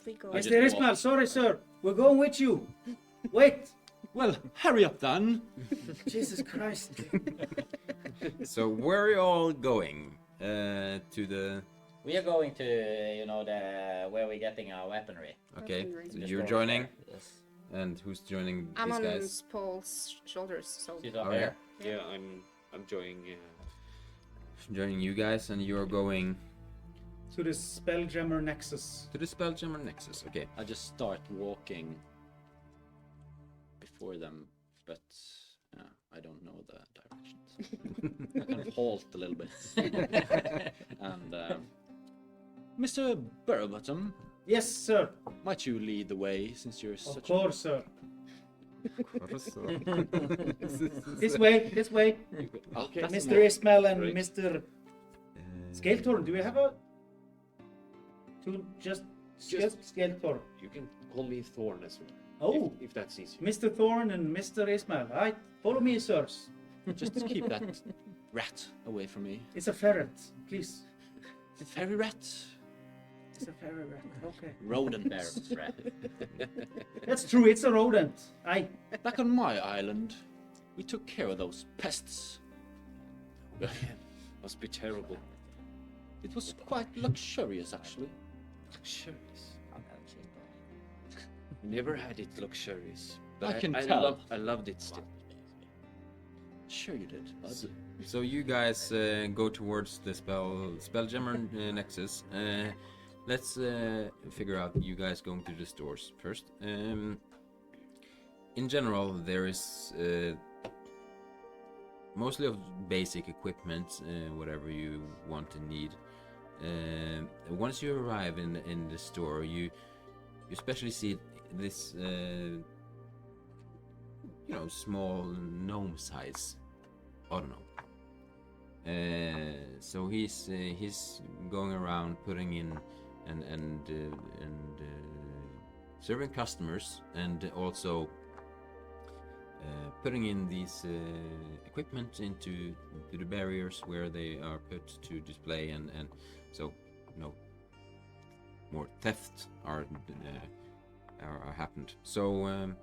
We go. I just Mr. walked. Ismail. Sorry, sir. We're going with you. Wait. Well, hurry up then. Jesus Christ. So where are you all going? To the We are going to, the where we're getting our weaponry. okay. Weaponry. So Just you're over joining, there. Yes. and who's joining I'm these on guys? Paul's shoulders, so She's up Oh, here. Yeah, I'm joining. Joining you guys, and you're going To the Spelljammer Nexus. to the Spelljammer Nexus. Okay. I just start walking before them, but I don't know the directions. I kind of halt a little bit. And Mr. Burrowbottom, Yes, sir. might you lead the way since you're Of such course, sir. Okay. This way. This way. Okay, Mr. Ismail and Great. Mr. Skeletor. Do we have a? To just Skeletor. You can call me Thorn as well. Oh, if that's easier. Mr. Thorn and Mr. Ismail. Right. Follow me, sirs. Just keep that rat away from me. It's a ferret. Please. Fairy rat. It's a ferret. Okay. Rodent. There, rat. That's true. It's a rodent. Aye. Back on my island, we took care of those pests. Must be terrible. It was quite luxurious, actually. Luxurious. Never had it luxurious. But I can tell. I loved it still. Sure you did, bud. So you guys go towards the Spelljammer Nexus. Let's figure out you guys going to the stores first. In general, there is mostly of basic equipment, whatever you want to need. Once you arrive in the store, you especially see this small gnome size Otto. So he's going around putting in and serving customers, and also putting in these equipment into the barriers where they are put to display, and so more theft are happened. So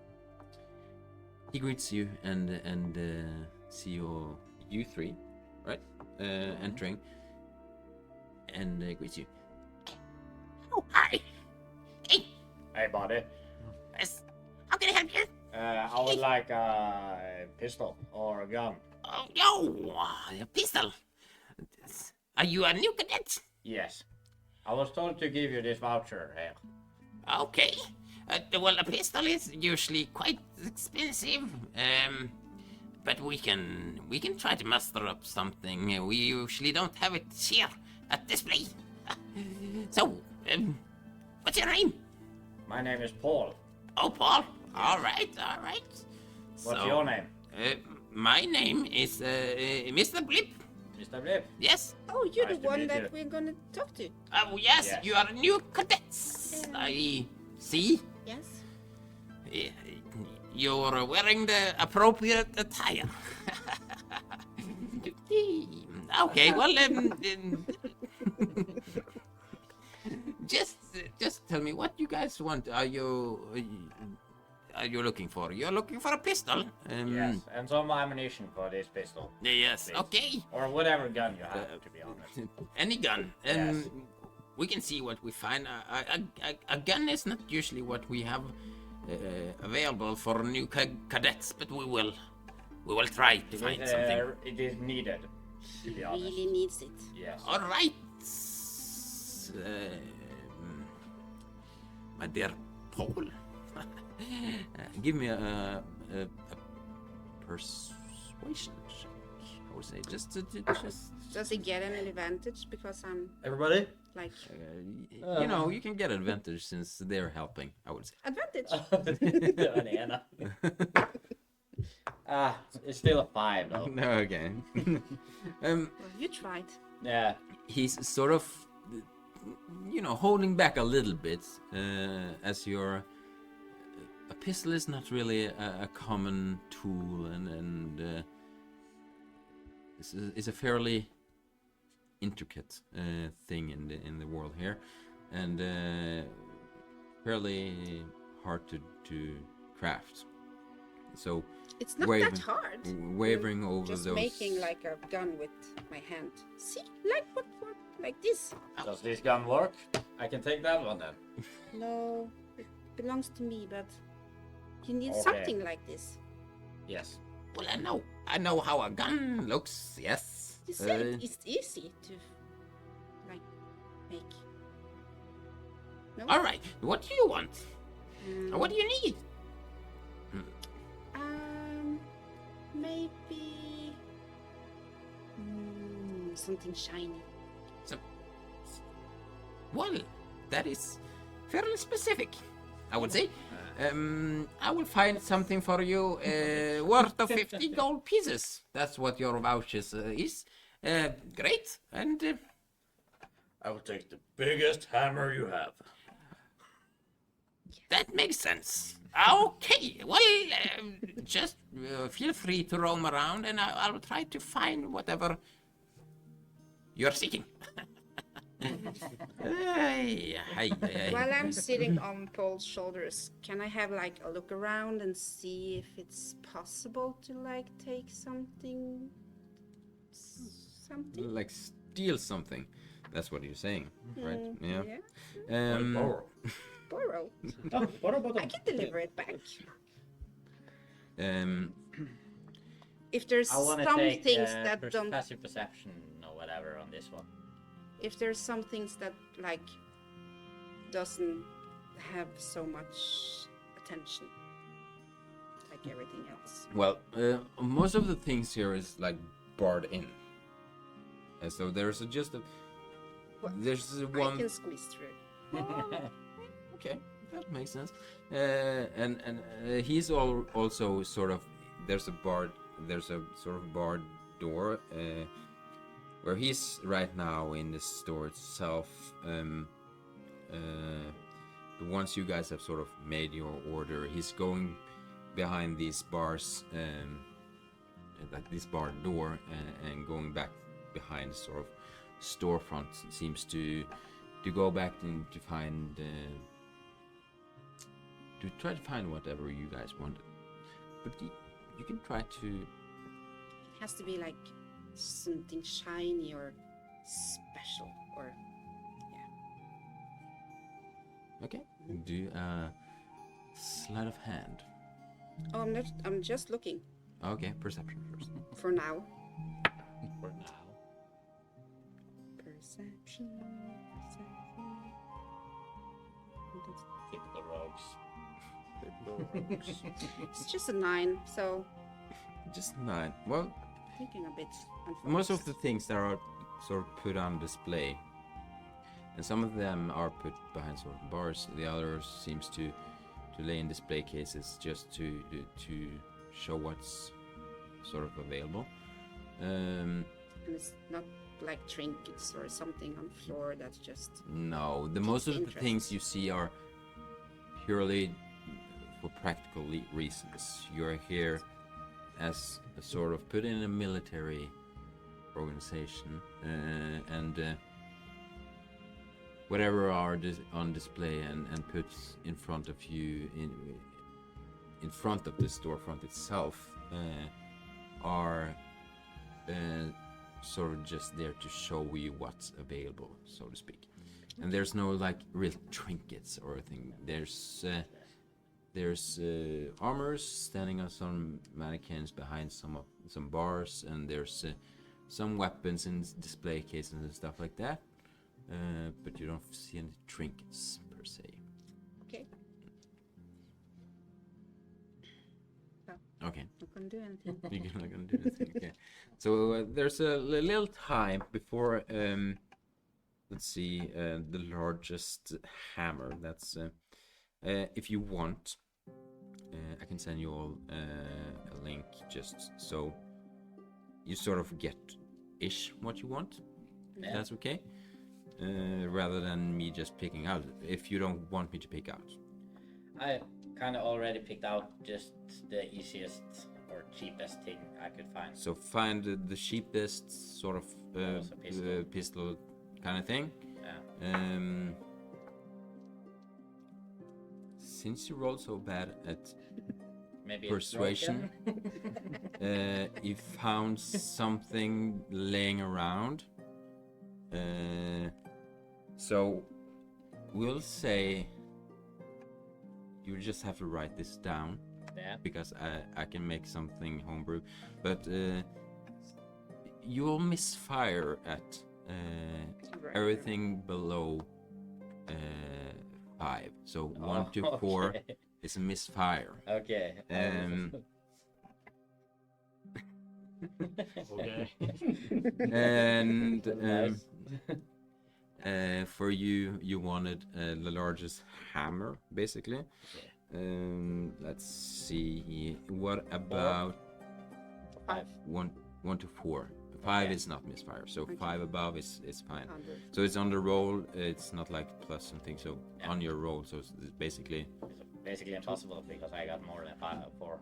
he greets you and see you three, right? Entering, and greets you. Oh, hi. Hey, Hey, buddy. yes. How can I help you? I would like a pistol or a gun. Oh, no, a pistol. Are you a new cadet? Yes. I was told to give you this voucher here. Okay. Well, a pistol is usually quite expensive. But we can try to muster up something. We usually don't have it here at display. So, what's your name? My name is Paul. Oh, Paul. All right. What's your name? My name is Mr. Blip. Mr. Blip. Yes. Oh, you're Nice the to one meet that you. we're gonna talk to. Oh, yes, Yes. you are new cadets. I see. Yes. You're wearing the appropriate attire. Okay, well, just tell me what you guys want. Are you looking for? You're looking for a pistol. Yes, and some ammunition for this pistol. Yes. Please. Okay. Or whatever gun you have, to be honest. Any gun. Yes. We can see what we find. A gun is not usually what we have available for new cadets, but we will try to find something. It is needed, to be honest. Really needs it. Yes. All right, my dear Paul. Give me a persuasion check, I would say. Just Does he get an advantage because I'm Everybody? like you can get advantage since they're helping, I would say. advantage? Banana. It's still a 5 though. No, okay. Well, you tried. Yeah. He's sort of, holding back a little bit, as your a pistol is not really a common tool, and it's a fairly intricate thing in the world here, and fairly hard to craft. So It's not wavering- that hard. wavering over Just those. making like a gun with my hand. See, like what like this. Does this gun work? I can take that one then. No, it belongs to me, but you need Okay. something like this. Yes. Well, I know how a gun looks. Yes. You said it's easy to like make. No. All right. What do you want? Um, What do you need? Maybe something shiny. Well, that is fairly specific, I would say. I will find something for you worth of 50 gold pieces. That's what your vouchers is. Great. And I will take the biggest hammer you have. that makes sense. Okay. Well, just feel free to roam around, and I'll try to find whatever you're seeking. Hey. While I'm sitting on Paul's shoulders, can I have like a look around and see if it's possible to like take something? Something? Like steal something. That's what you're saying, right? Yeah. Borrow. Borrow. Oh, what about I can deliver it back. if there's I want to some take things that don't, passive perception or whatever on this one. if there's some things that like doesn't have so much attention, like everything else. Well, most of the things here is like barred in, and so there's just a Well, there's I one. can squeeze through. Okay, that makes sense. And he's also sort of there's a sort of barred door where he's right now in the store itself. Once you guys have sort of made your order, he's going behind these bars, like this barred door, and going back behind sort of storefront. Seems to go back and to find. To try to find whatever you guys wanted, but you can try to. It has to be like something shiny or special, or Okay, do a sleight of hand. oh, I'm just looking Okay, perception first. for now. For now. Perception. Typical rogues. It's just a 9, so Just 9. Well, thinking a bit. most of the things that are sort of put on display, and some of them are put behind sort of bars. The others seems to lay in display cases just to show what's sort of available. And it's not like trinkets or something on floor. That's just No, the most of the interest. things you see are purely for practical reasons. You're here as a sort of put in a military organization, and whatever are on display and put in front of you in front of the storefront itself are sort of just there to show you what's available, so to speak. And there's no like real trinkets or anything. There's armors standing on some mannequins behind some bars, and there's some weapons in display cases and stuff like that. But you don't see any trinkets per se. okay. Okay. Not gonna do anything. You're not gonna do anything. Okay. So there's a little time before. Let's see. The largest hammer. That's if you want. I can send you all a link just so you sort of get what you want. Yeah. That's okay. Rather than me just picking out. If you don't want me to pick out. I kind of already picked out just the easiest or cheapest thing I could find. So find the cheapest sort of was a pistol. pistol kind of thing. Yeah. Since you rolled so bad at Maybe persuasion, you found something laying around. So we'll say you just have to write this down. Yeah. Because I can make something homebrew, but you'll misfire at everything below 5. So 1 to 4 okay. is a misfire. Okay. Okay. And Nice. for you wanted the largest hammer, basically. Let's see. What about 5. 1 to 4? 5 Okay. is not misfire, so Okay. 5 above is fine. 100. So it's on the roll. It's not like plus something. So Yeah. on your roll, so it's basically It's basically impossible because I got more than 4.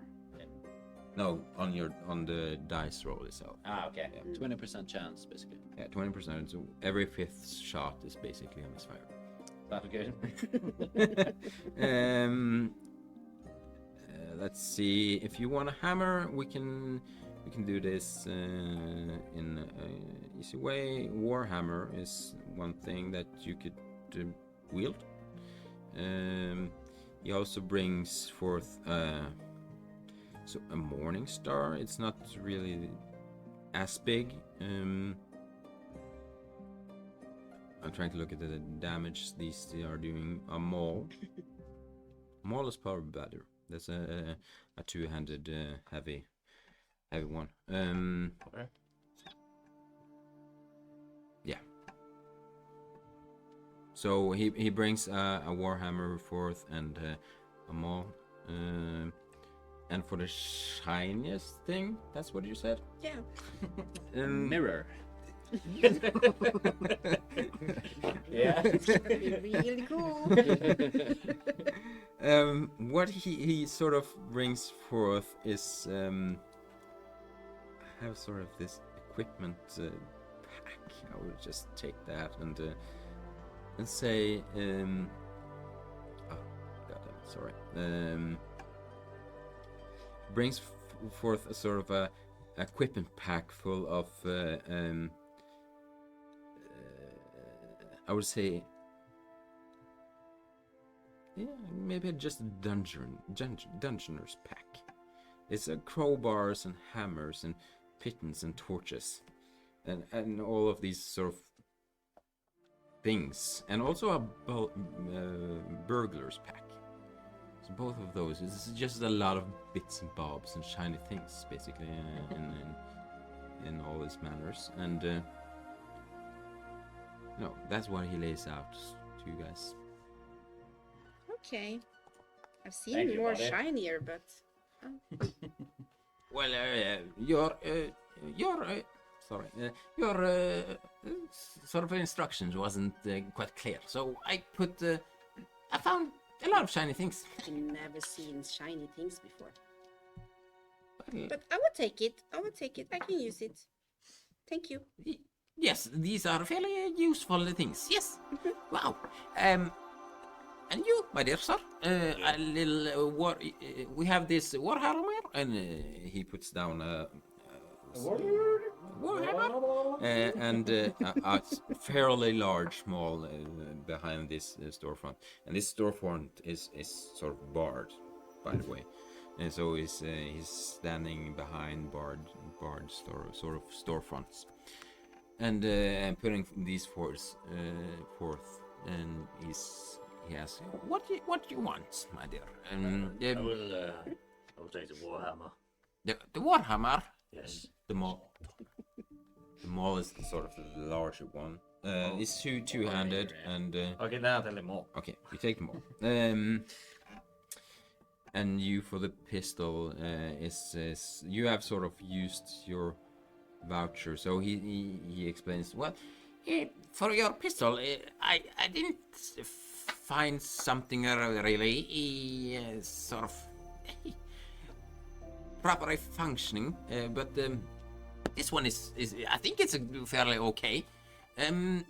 no on the dice roll itself. Ah, okay. 20% chance, basically. Yeah, 20%. So every 5th shot is basically a misfire. That's good. Let's see. If you want a hammer, we can do this in an easy way. Warhammer is one thing that you could wield. He also brings forth So a morning star, it's not really as big. I'm trying to look at the damage these are doing. A maul. Maul is probably better. That's a two-handed heavy one. Okay. Yeah. So he brings a warhammer forth and a maul. And for the shiniest thing, that's what you said? Yeah. Mirror. Yeah. That'd be really cool. What he sort of brings forth is I have sort of this equipment pack. I would just take that and say oh goddamn, sorry. Brings forth a sort of a equipment pack full of I would say, yeah, maybe just a dungeoner's pack. It's crowbars and hammers and pitons and torches, and all of these sort of things, and also a burglar's pack. So both of those, it's just a lot of bits and bobs and shiny things, basically, in all his manners, and. No, that's what he lays out to you guys. Okay. I've Thank seen you, more buddy. shinier, but Well, your sort of instructions wasn't quite clear, so I found a lot of shiny things. I've never seen shiny things before. Well, But I would take it. I can use it. Thank you. yes, these are fairly useful things. Yes. Wow. And you, my dear sir, a little we have this warhammer, and he puts down a warhammer, and a fairly large mall behind this storefront. And this storefront is sort of barred, by the way. And so he's standing behind barred sort of storefronts. And putting these forth, and he asks, "What do you want, my dear?" I will take the warhammer. The warhammer. Yes. The maul. The maul is the sort of the larger one. It's two-handed, and Okay, now tell him more. okay, you take them all. And you for the pistol is you have sort of used your voucher, so he explains. Well, for your pistol, I didn't find something really sort of properly functioning, but this one is I think it's fairly okay. And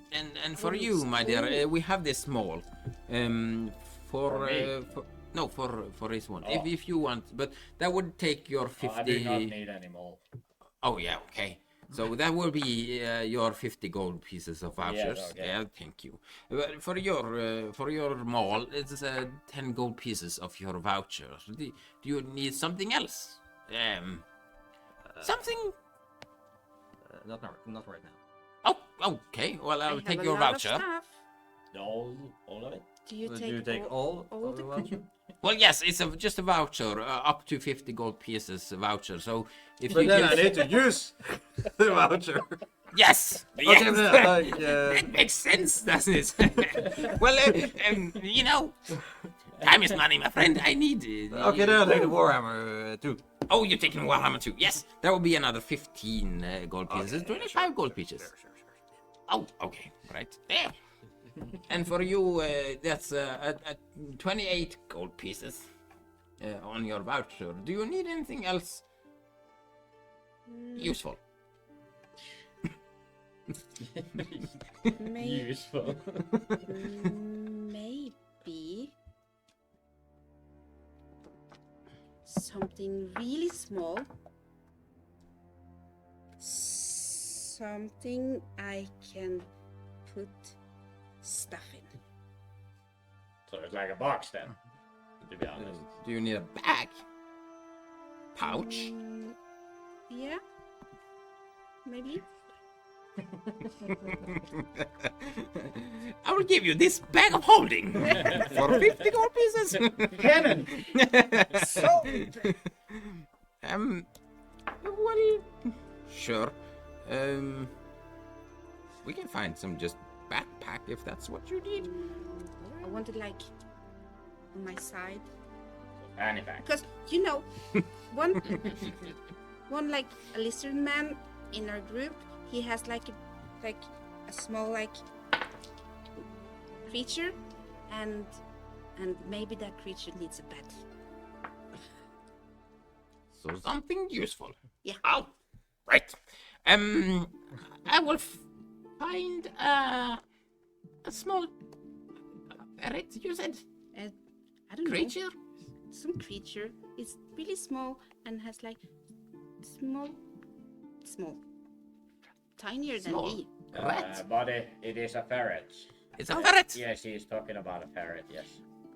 for you, my dear, we have this small. For his one. Oh. If you want, but that would take your 50. I do not need any more. Oh yeah, okay. So that will be your 50 gold pieces of vouchers. Yes, okay. Yeah, thank you. But for your mall, it's 10 gold pieces of your vouchers. Do you need something else? Something? Not right now. Oh, okay. Well, I'll I take have your a lot of voucher. stuff. All of it? Do you Do take, you take all all of the the voucher? Well, yes, it's just a voucher, up to 50 gold pieces voucher. So if But you then give... I need to use the voucher. Yes! Okay, Yes! then, That makes sense, doesn't it? Well, you know, time is money, my friend. I need... okay, then I'll take the warhammer too. Oh, you're taking Warhammer too. Yes, that will be another 15 gold pieces, 25 gold pieces. Sure. Oh, okay, right. There. And for you, that's 28 gold pieces on your voucher. Do you need anything else useful? Useful. Maybe something really small. Something I can put stuff in. So it's like a box then, to be honest. Do you need a bag? pouch? Yeah. Maybe. I will give you this bag of holding for 50 gold pieces. Cannon! Well, sure. We can find some just backpack if that's what you need. I want it like on my side. Fanny pack. Because, one like a lizard man in our group, he has like a small like creature, and maybe that creature needs a bed. So something useful. Yeah. Oh, right. I will find a small ferret. You said I don't creature. know. Some creature. It's really small and has like small, tinier Small. than me. Rat. But it is a ferret. It's a ferret. Yes, he is talking about a ferret, yes.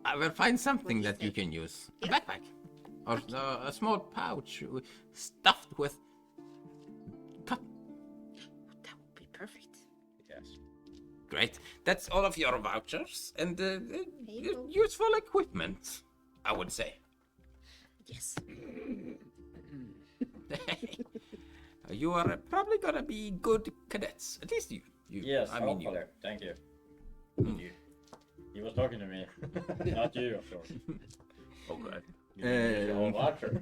I will find something What do you that you think? can use. A Yeah. backpack. Or a small pouch stuffed with cotton. That would be perfect. Yes. Great. That's all of your vouchers and you go. useful equipment, I would say. Yes. You are probably gonna be good cadets. At least you. Yes, I mean, hopefully. Thank you. You. He was talking to me. Not you, of course. Okay. You use your whole voucher.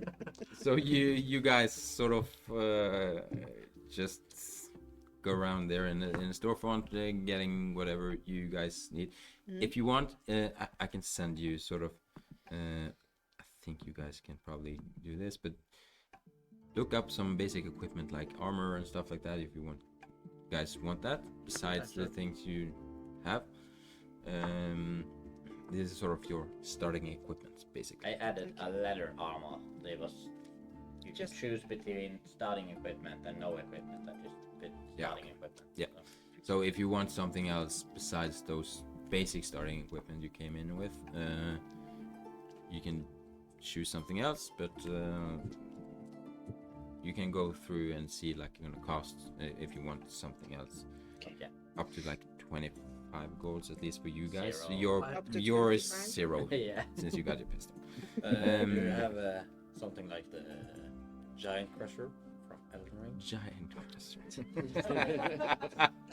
So you guys sort of just go around there in the storefront, getting whatever you guys need. If you want, I can send you sort of. I think you guys can probably do this, but look up some basic equipment like armor and stuff like that if you want. Guys want that besides the things you have. This is sort of your starting equipment, basically. I added a leather armor. There was you Just- just choose between starting equipment and no equipment. I just picked starting equipment. Yeah. So if you want something else besides those basic starting equipment you came in with, you can choose something else, but you can go through and see like gonna cost if you want something else. Okay. Up to like 25 golds at least for you guys. Zero. Up to Yours 25? 0 Yeah. since you got your pistol. Do you have something like the giant crusher from Elden Ring? Giant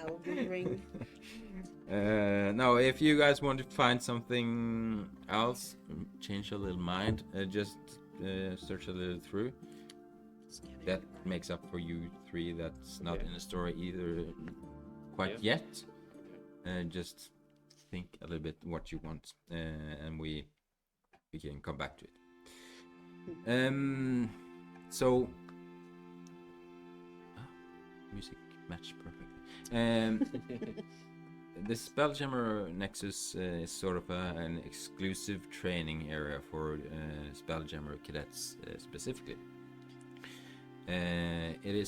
Elden Ring. No, if you guys want to find something else, change a little mind, just search a little through. That makes up for you three that's not in the story either quite yet. Just think a little bit what you want, and we can come back to it. So music matched perfectly. The Spelljammer Nexus is sort of an exclusive training area for Spelljammer cadets specifically. It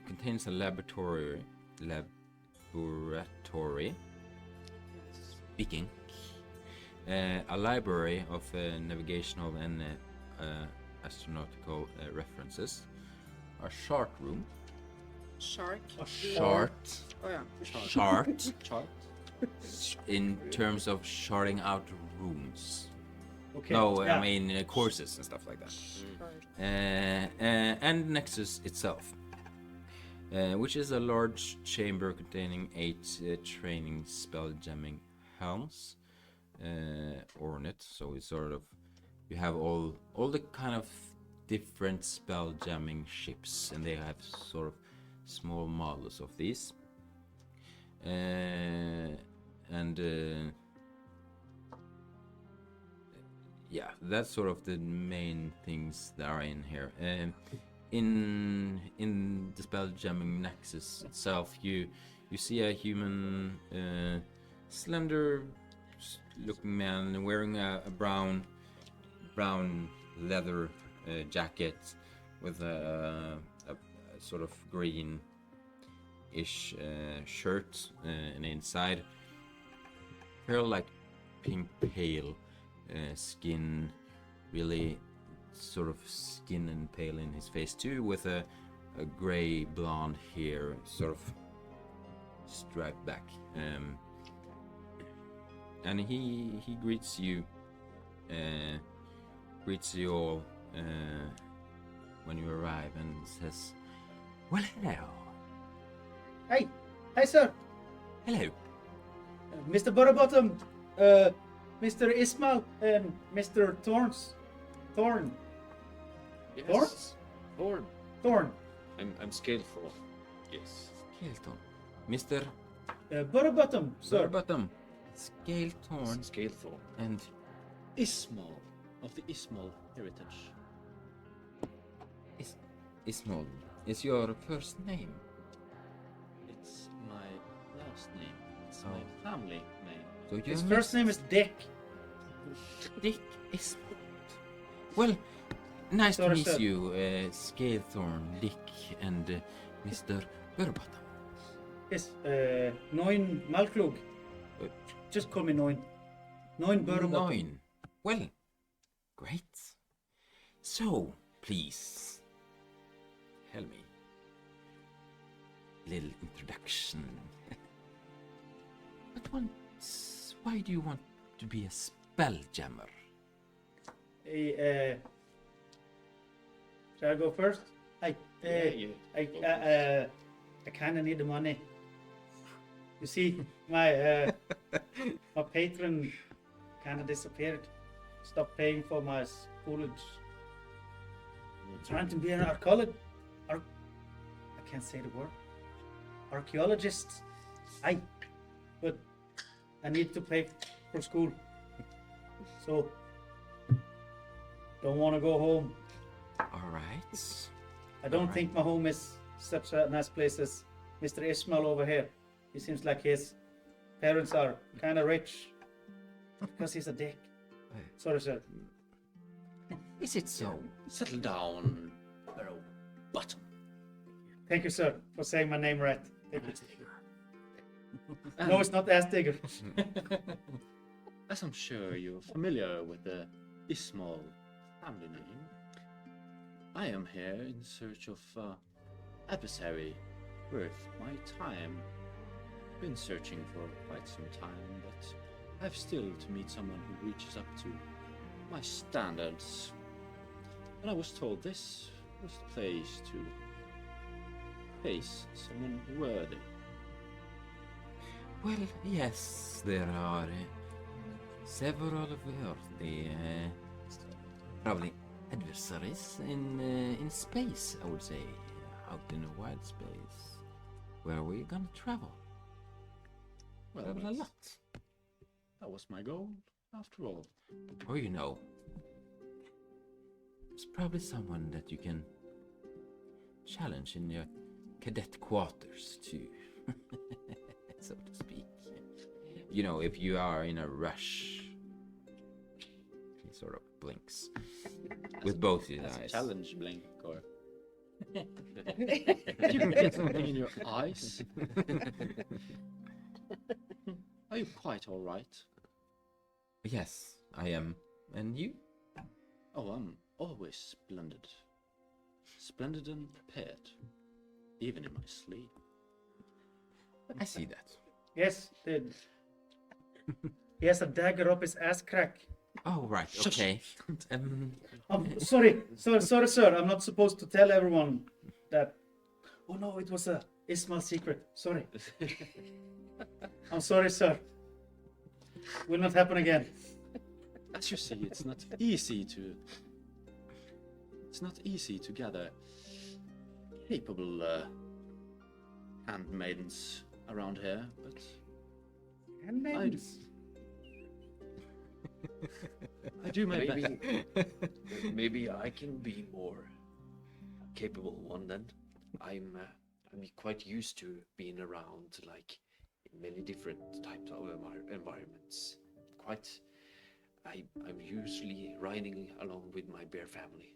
contains a laboratory. Speaking. A library of navigational and astronautical references. A chart room. Shark. Chart. Oh yeah. Chart. Chart. In terms of charting out rooms. Okay. No, yeah. I mean courses and stuff like that. Shark. And Nexus itself, which is a large chamber containing 8 training spell jamming helms, ornate. So it's sort of you have all the kind of different spell jamming ships, and they have sort of small models of these, yeah, that's sort of the main things that are in here. In the Spelljamming Nexus itself, you see a human, slender looking man wearing a brown leather jacket with a sort of green-ish shirt, and inside, fairly like pink pale. Skin, really sort of skin and pale in his face too, with a gray blonde hair, sort of striped back. And he greets you all when you arrive and says, "Well, hello." Hi, sir. Hello. Mr. Butterbottom, Mr. Ismail, and Mr. Thorn. Yes. Thorn. Thorn. I'm Scalethorn. Yes. Scalethorn. Mr. Butterbottom, sir. Butterbottom. Scalethorn. Scalethorn. And Ismal of the Ismal heritage. Ismail is your first name. It's my last name. It's my family name. So your His first name is Dick. Dick Ismail. Well, nice to Sorry, meet sir. you, Scalethorn, Dick, and Mr. Butterbottom. Yes, Noin Malklug. Just call me Noin. Noin Butterbottom. Nine. Well, great. So, please, tell me. Little introduction. Why do you want to be a spelljammer? Hey, shall I go first? I kind of need the money. You see, my patron kind of disappeared. Stopped paying for my schoolage. Trying to be an archaeologist. I can't say the word. Archaeologist. But I need to pay for school. So, don't want to go home. All right. I don't think my home is such a nice place as Mr. Ismail over here. He seems like his parents are kind of rich because he's a dick. Sorry, sir. Is it so? Settle down, Barrow Bottom. Thank you, sir, for saying my name right. Thank you. No, it's not Astigger. As I'm sure you're familiar with the Ismal family name, I am here in search of adversary worth my time. Been searching for quite some time, but I've still to meet someone who reaches up to my standards. And I was told this was the place to face someone worthy. Well, yes, there are several worthy, probably adversaries in space, I would say, out in a wide space, where we're gonna travel. Well, Travel a that's- lot. That was my goal, after all. Or you know, it's probably someone that you can challenge in your cadet quarters too, so to speak. You know, if you are in a rush. He sort of blinks with both his That's a eyes. challenge blink, or you can get something in your eyes. Are you quite all right? Yes, I am. And you? Oh, I'm always splendid. Splendid and prepared, even in my sleep. I see that. Yes, he has a dagger up his ass crack. Oh, right, okay. Sorry, sir. I'm not supposed to tell everyone that. Oh no, it was a Ismail secret. Sorry. I'm sorry, sir. Will not happen again. As you see, it's not easy to gather capable handmaidens around here, but Handmaidens. I do my best. Maybe I can be more capable one then. I'm quite used to being around like in many different types of environments. I'm usually riding along with my bear family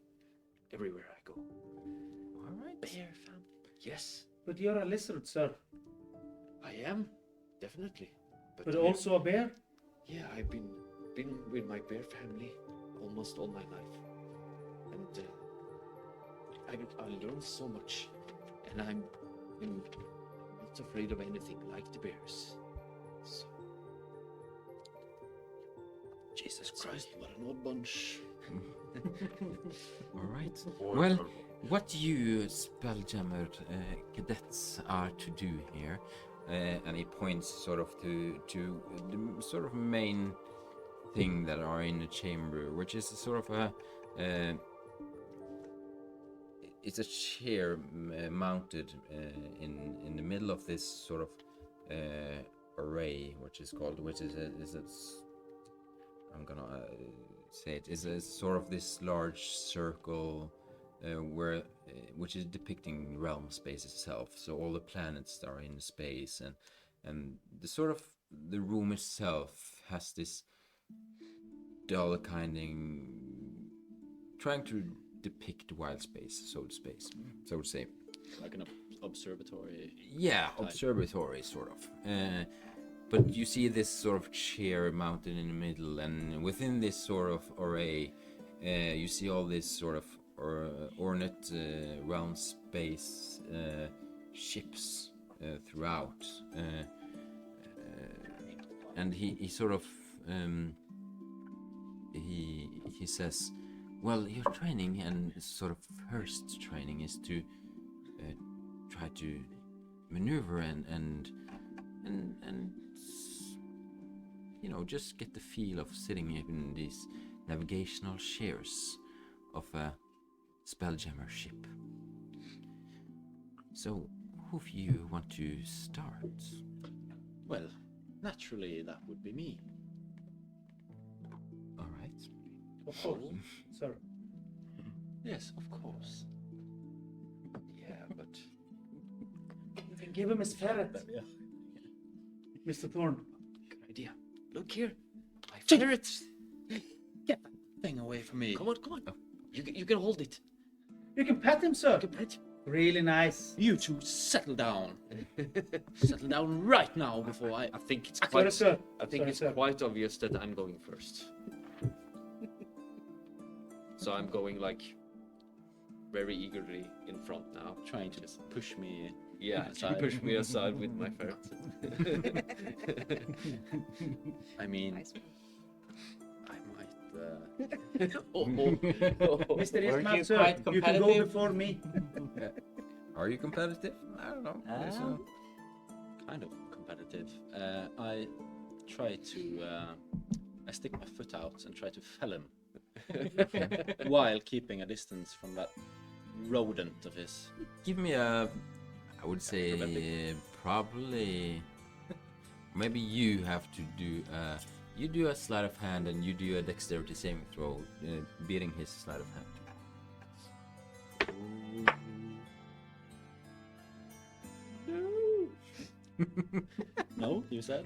everywhere I go. All right. Bear family? Yes, But you're a lizard, sir. I am definitely. But yeah, also a bear. yeah, I've been with my bear family almost all my life. and I learned so much, and I'm not afraid of anything like the bears. So, Jesus so Christ. what an odd bunch. All right. Well, what you Spelljammer cadets are to do here, and he points sort of to the sort of main thing that are in the chamber, which is sort of a it's a chair mounted in the middle of this sort of array, which is I'm gonna say it is a sort of this large circle where which is depicting realm space itself. So all the planets are in space, and the sort of the room itself has this dull trying to depict wild space, so to say. Like an observatory. Yeah, type. observatory sort of. But you see this sort of chair mounted in the middle, and within this sort of array, you see all this sort of ornate realm space ships throughout, and he sort of he says, well, your training and sort of first training is to try to maneuver and you know, just get the feel of sitting in these navigational chairs of a Spelljammer ship. So, who of you want to start? Well, naturally that would be me. All right. Of course. Sir. Yes, of course. Yeah, but You can give him his ferret. Mr. Thorn. good idea. Look here, my Jake. ferret. Get that thing away from me. Come on. You can hold it. You can pet him, sir. You can pet him. Really nice. You two settle down. Settle down right now before I I think it's Sorry, quite. sir. I think Sorry, it's sir. quite obvious that I'm going first. So I'm going like very eagerly in front now. trying to push me. Yeah, aside. push me aside with my ferret. I mean, Nice one. I might. Mr. Are Isman, you sir, quite you can go competitive? before me. Are you competitive? I don't know. So, Kind of competitive. I try to. I stick my foot out and try to fell him while keeping a distance from that rodent of his. give me a, I would say probably, maybe you have to do you do a sleight of hand and you do a dexterity saving throw, beating his sleight of hand. No, you said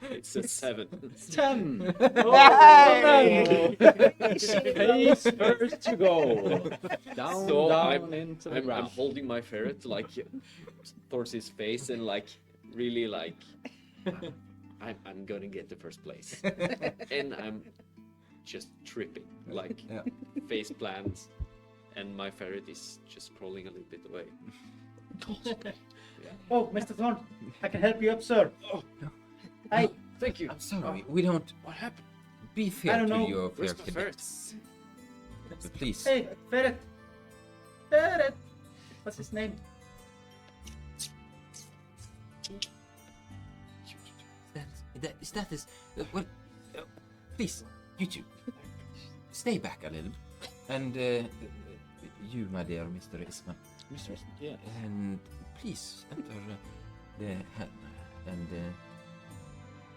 It's a 7. 10. Hey! Face first to go. Down, So down into the I'm ground. holding my ferret like towards his face and like really like I'm gonna get the first place. And I'm just tripping like Yeah. face plants, and my ferret is just crawling a little bit away. Oh, Mr. Thorn, I can help you up, sir. Oh, Hi. thank you. I'm sorry, we don't. What happened? Be I fair don't to know. your fair Where's the ferret? cadets. But please. Hey, ferret. Ferret. What's his name? That is well. Please, you two, stay back a little, and you, my dear Mr. Isman, Yeah. and please enter the hell and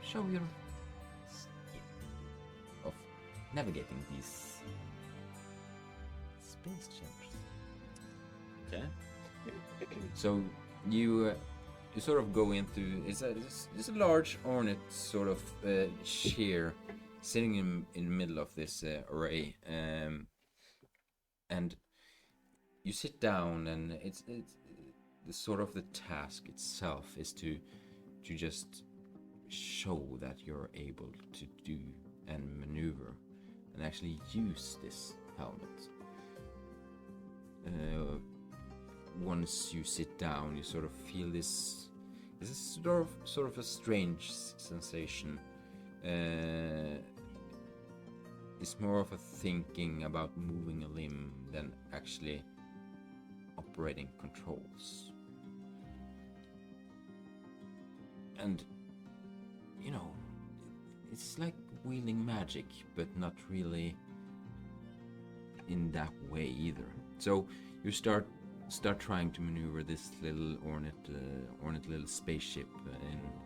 show your skill of navigating these space chambers. Okay. So you sort of go into it's a large ornate sort of chair sitting in the middle of this array, and you sit down, and it's the sort of the task itself is to just show that you're able to do and maneuver and actually use this helmet. Once you sit down, you sort of feel this. This is sort of a strange sensation. It's more of a thinking about moving a limb than actually operating controls. And, you know, it's like wielding magic, but not really in that way either. So you start trying to maneuver this little ornate little spaceship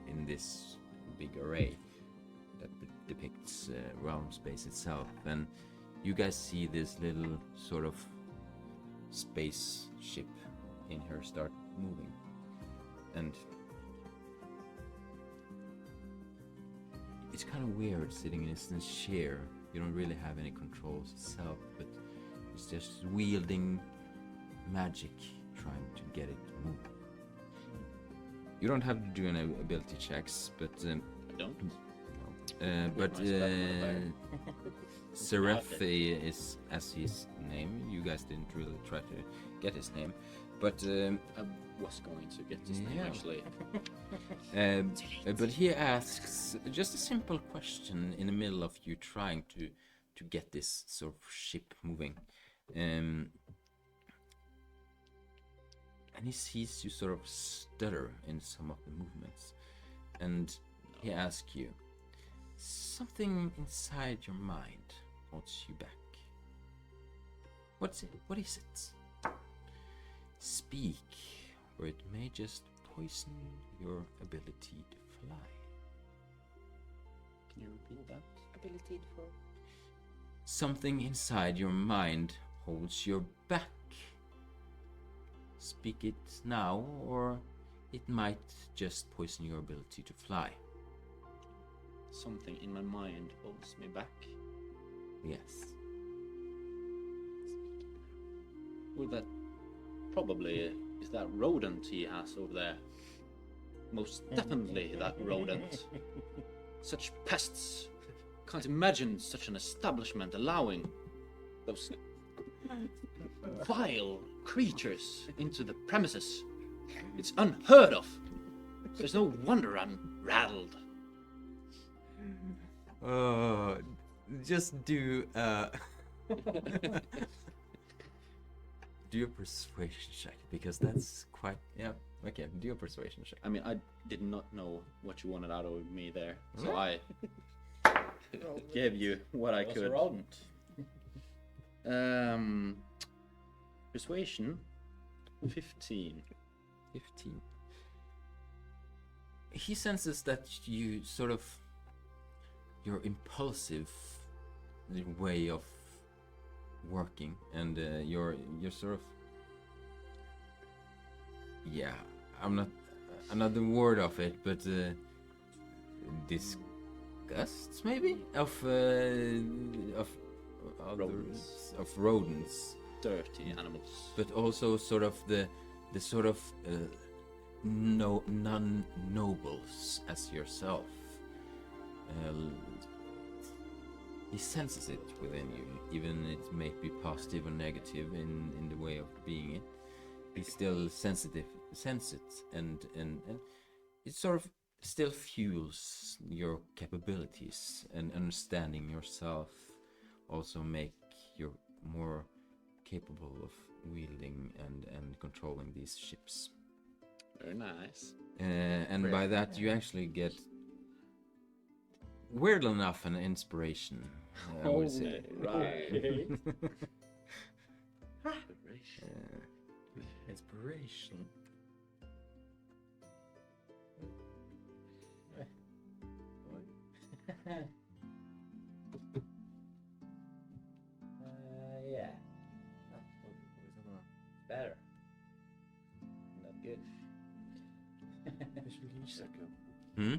in this big array that depicts realm space itself, and you guys see this little sort of spaceship in her start moving, and it's kind of weird sitting in this chair. You don't really have any controls itself, but it's just wielding magic, trying to get it moving. You don't have to do any ability checks, but I don't. but my spell modifier. Serethi is as his name. You guys didn't really try to get his name, but I was going to get his name Yeah. actually. but he asks just a simple question in the middle of you trying to get this sort of ship moving, and he sees you sort of stutter in some of the movements, and he asks you, something inside your mind holds you back. What's it? What is it? Speak, or it may just poison your ability to fly. Can you repeat that? Ability for. Something inside your mind holds you back. Speak it now, or it might just poison your ability to fly. Something in my mind holds me back. Yes. Well, that probably is that rodent he has over there. Most definitely that rodent. Such pests. Can't imagine such an establishment allowing those vile creatures into the premises. It's unheard of. There's no wonder I'm rattled. Just do do a persuasion check, because that's quite okay. Do a persuasion check. I mean, I did not know what you wanted out of me there, so I gave you what I It was a could. rodent. Persuasion 15. 15. He senses that you sort of your impulsive way of working, and you're sort of I'm not the word of it, but disgust maybe of Rodents. of rodents, Dirty animals. but also sort of the sort of non-nobles as yourself. He senses it within you, even it may be positive or negative in the way of being it. He still sense it, and it sort of still fuels your capabilities, and understanding yourself also make you more capable of wielding and controlling these ships. Very nice. And by that you actually get, weird enough, an inspiration, I would say. Right. Inspiration. Yeah. Better. Not good. Hmm?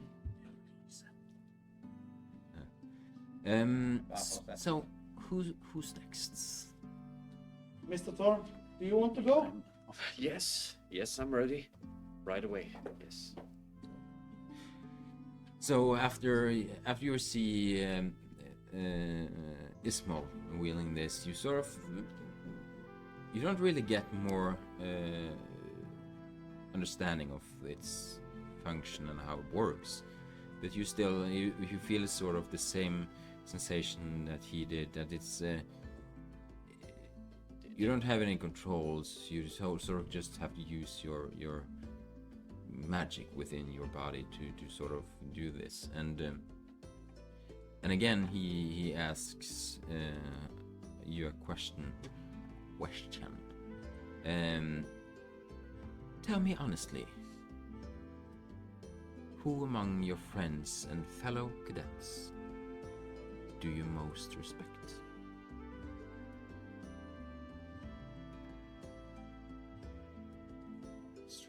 So who's next? Mr. Thorn, do you want to go? Yes, I'm ready. Right away. Yes. So after you see Ismail wielding this, you sort of, you don't really get more understanding of its function and how it works, but you still you feel sort of the same sensation that he did, that it's you don't have any controls, you sort of just have to use your magic within your body to sort of do this. And again he asks you a question. Tell me honestly, who among your friends and fellow cadets do you most respect?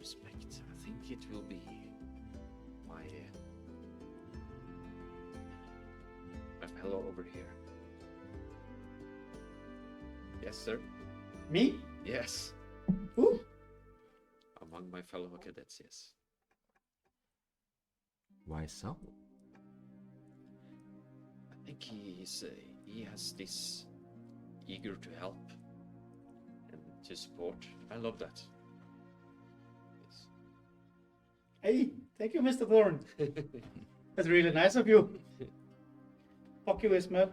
Respect. I think it will be my fellow over here. Yes, sir. Me? Yes. Who? Among my fellow cadets, yes. Why so? I think he has this eager to help and to support. I love that. Yes. Hey, thank you, Mr. Thorne. That's really nice of you. Fuck you, Ismail.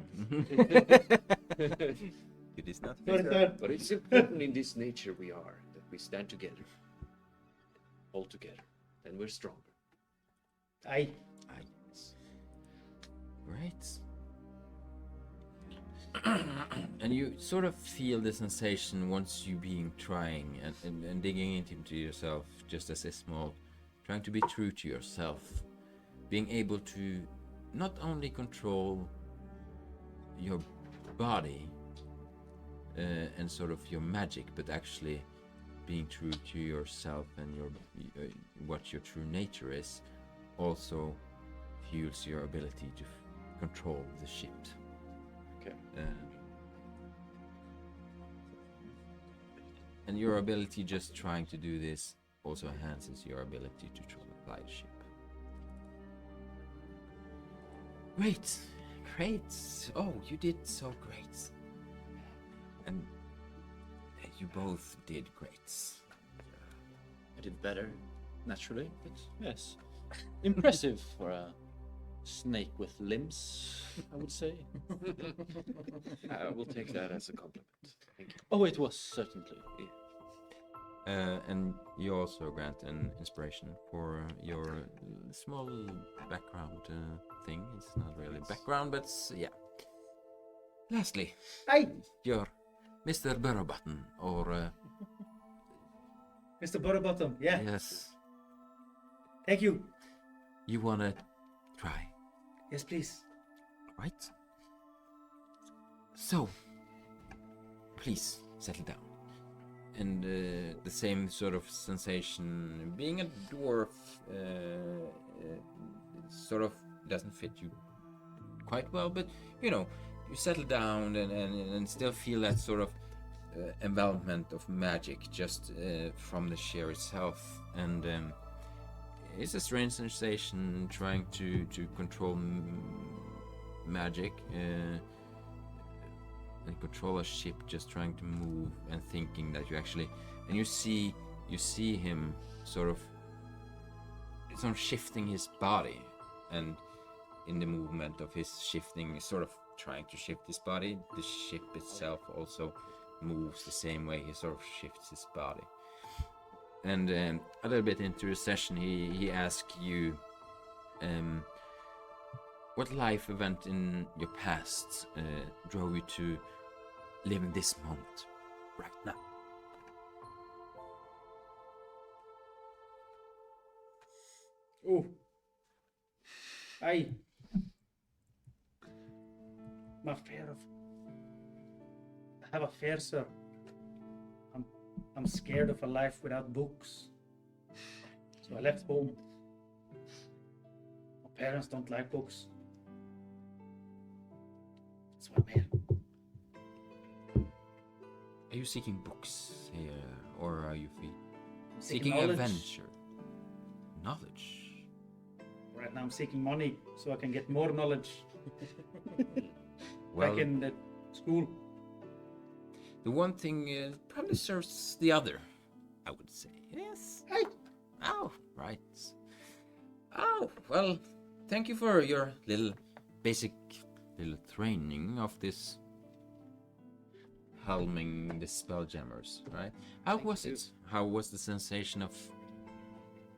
It is not Your turn. But it's important in this nature we are that we stand together, all together, and we're stronger. Aye. Great. And you sort of feel the sensation once you being trying and digging into yourself, just as Ismail, trying to be true to yourself, being able to not only control your body and sort of your magic, but actually being true to yourself and your what your true nature is, also fuels your ability to control the ship. Okay. And your ability just trying to do this also enhances your ability to fly the ship. Great. Oh, you did so great. And you both did great. I did better, naturally, but yes. Impressive for a snake with limbs, I would say. I will take that as a compliment. Thank you. Oh, it was certainly. And you also grant an inspiration for your small background thing. It's not really background, but yeah. Lastly, Aye. your Mr. Burrowbutton, or Mr. Butterbottom. Yeah. yes, Thank you. you wanna try, Yes, please. right? So, please settle down. And the same sort of sensation, being a dwarf, sort of doesn't fit you quite well, but you know, you settle down and still feel that sort of envelopment of magic just from the chair itself. And it's a strange sensation trying to control magic and control a ship, just trying to move and thinking that you actually, and you see him sort of shifting his body, and in the movement of his shifting, sort of trying to shift his body, the ship itself also moves the same way he sort of shifts his body. And a little bit into the session, he asks you what life event in your past drove you to live in this moment right now. Oh. Aye. My fear of. I have a fear, sir. I'm scared of a life without books. So I left home. My parents don't like books. That's why I'm here. Are you seeking books here, or are you I'm seeking knowledge. adventure? Knowledge. Right now I'm seeking money so I can get more knowledge. Well, Back in the school. The one thing probably serves the other, I would say. Yes. Hey. Oh, right. Oh, well, thank you for your basic little training of this helming the Spelljammers, right? How Thank was you. it? How was the sensation of...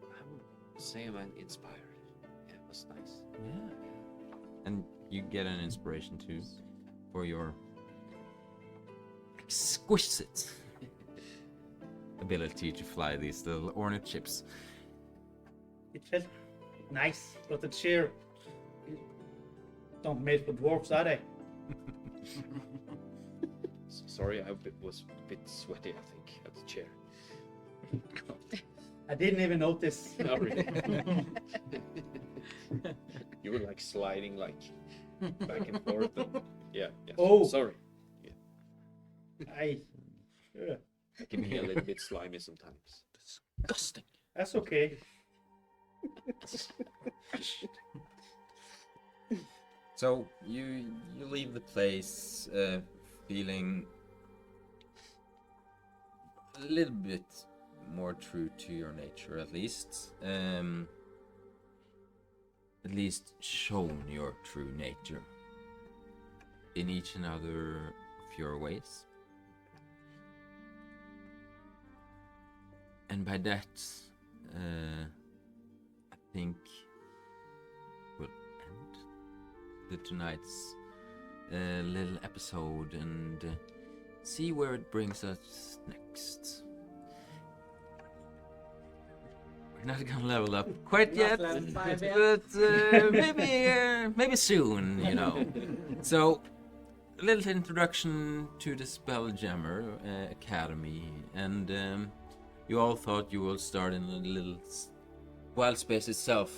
I would say I'm inspired. Yeah, it was nice. Yeah. And you get an inspiration too for your exquisite ability to fly these little ornate ships. It felt nice, but the chair don't made for dwarves, are they? Sorry, was a bit sweaty, I think, at the chair. I didn't even notice. Not really. You were like sliding like back and forth. And, yeah. Oh. Sorry. I. Yeah, I can be a little bit slimy sometimes. Disgusting. that's okay. So you leave the place feeling a little bit more true to your nature, at least. At least shown your true nature in each and other of your ways. And by that, I think we'll end tonight's little episode and see where it brings us next. We're not gonna level up quite yet, level 5 yet. but maybe soon, you know. So, a little introduction to the Spelljammer Academy, and you all thought you will start in a little wild space itself,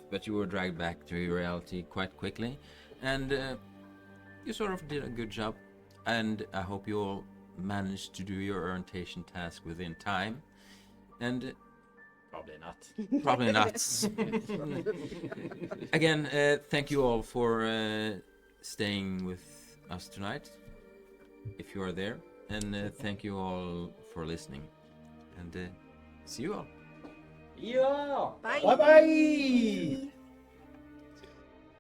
but you were dragged back to reality quite quickly, and you sort of did a good job, and I hope you all managed to do your orientation task within time, and Probably not. probably not. Again, thank you all for staying with us tonight, if you are there, and thank you all for listening, and see you all. Yeah. Bye. Bye bye.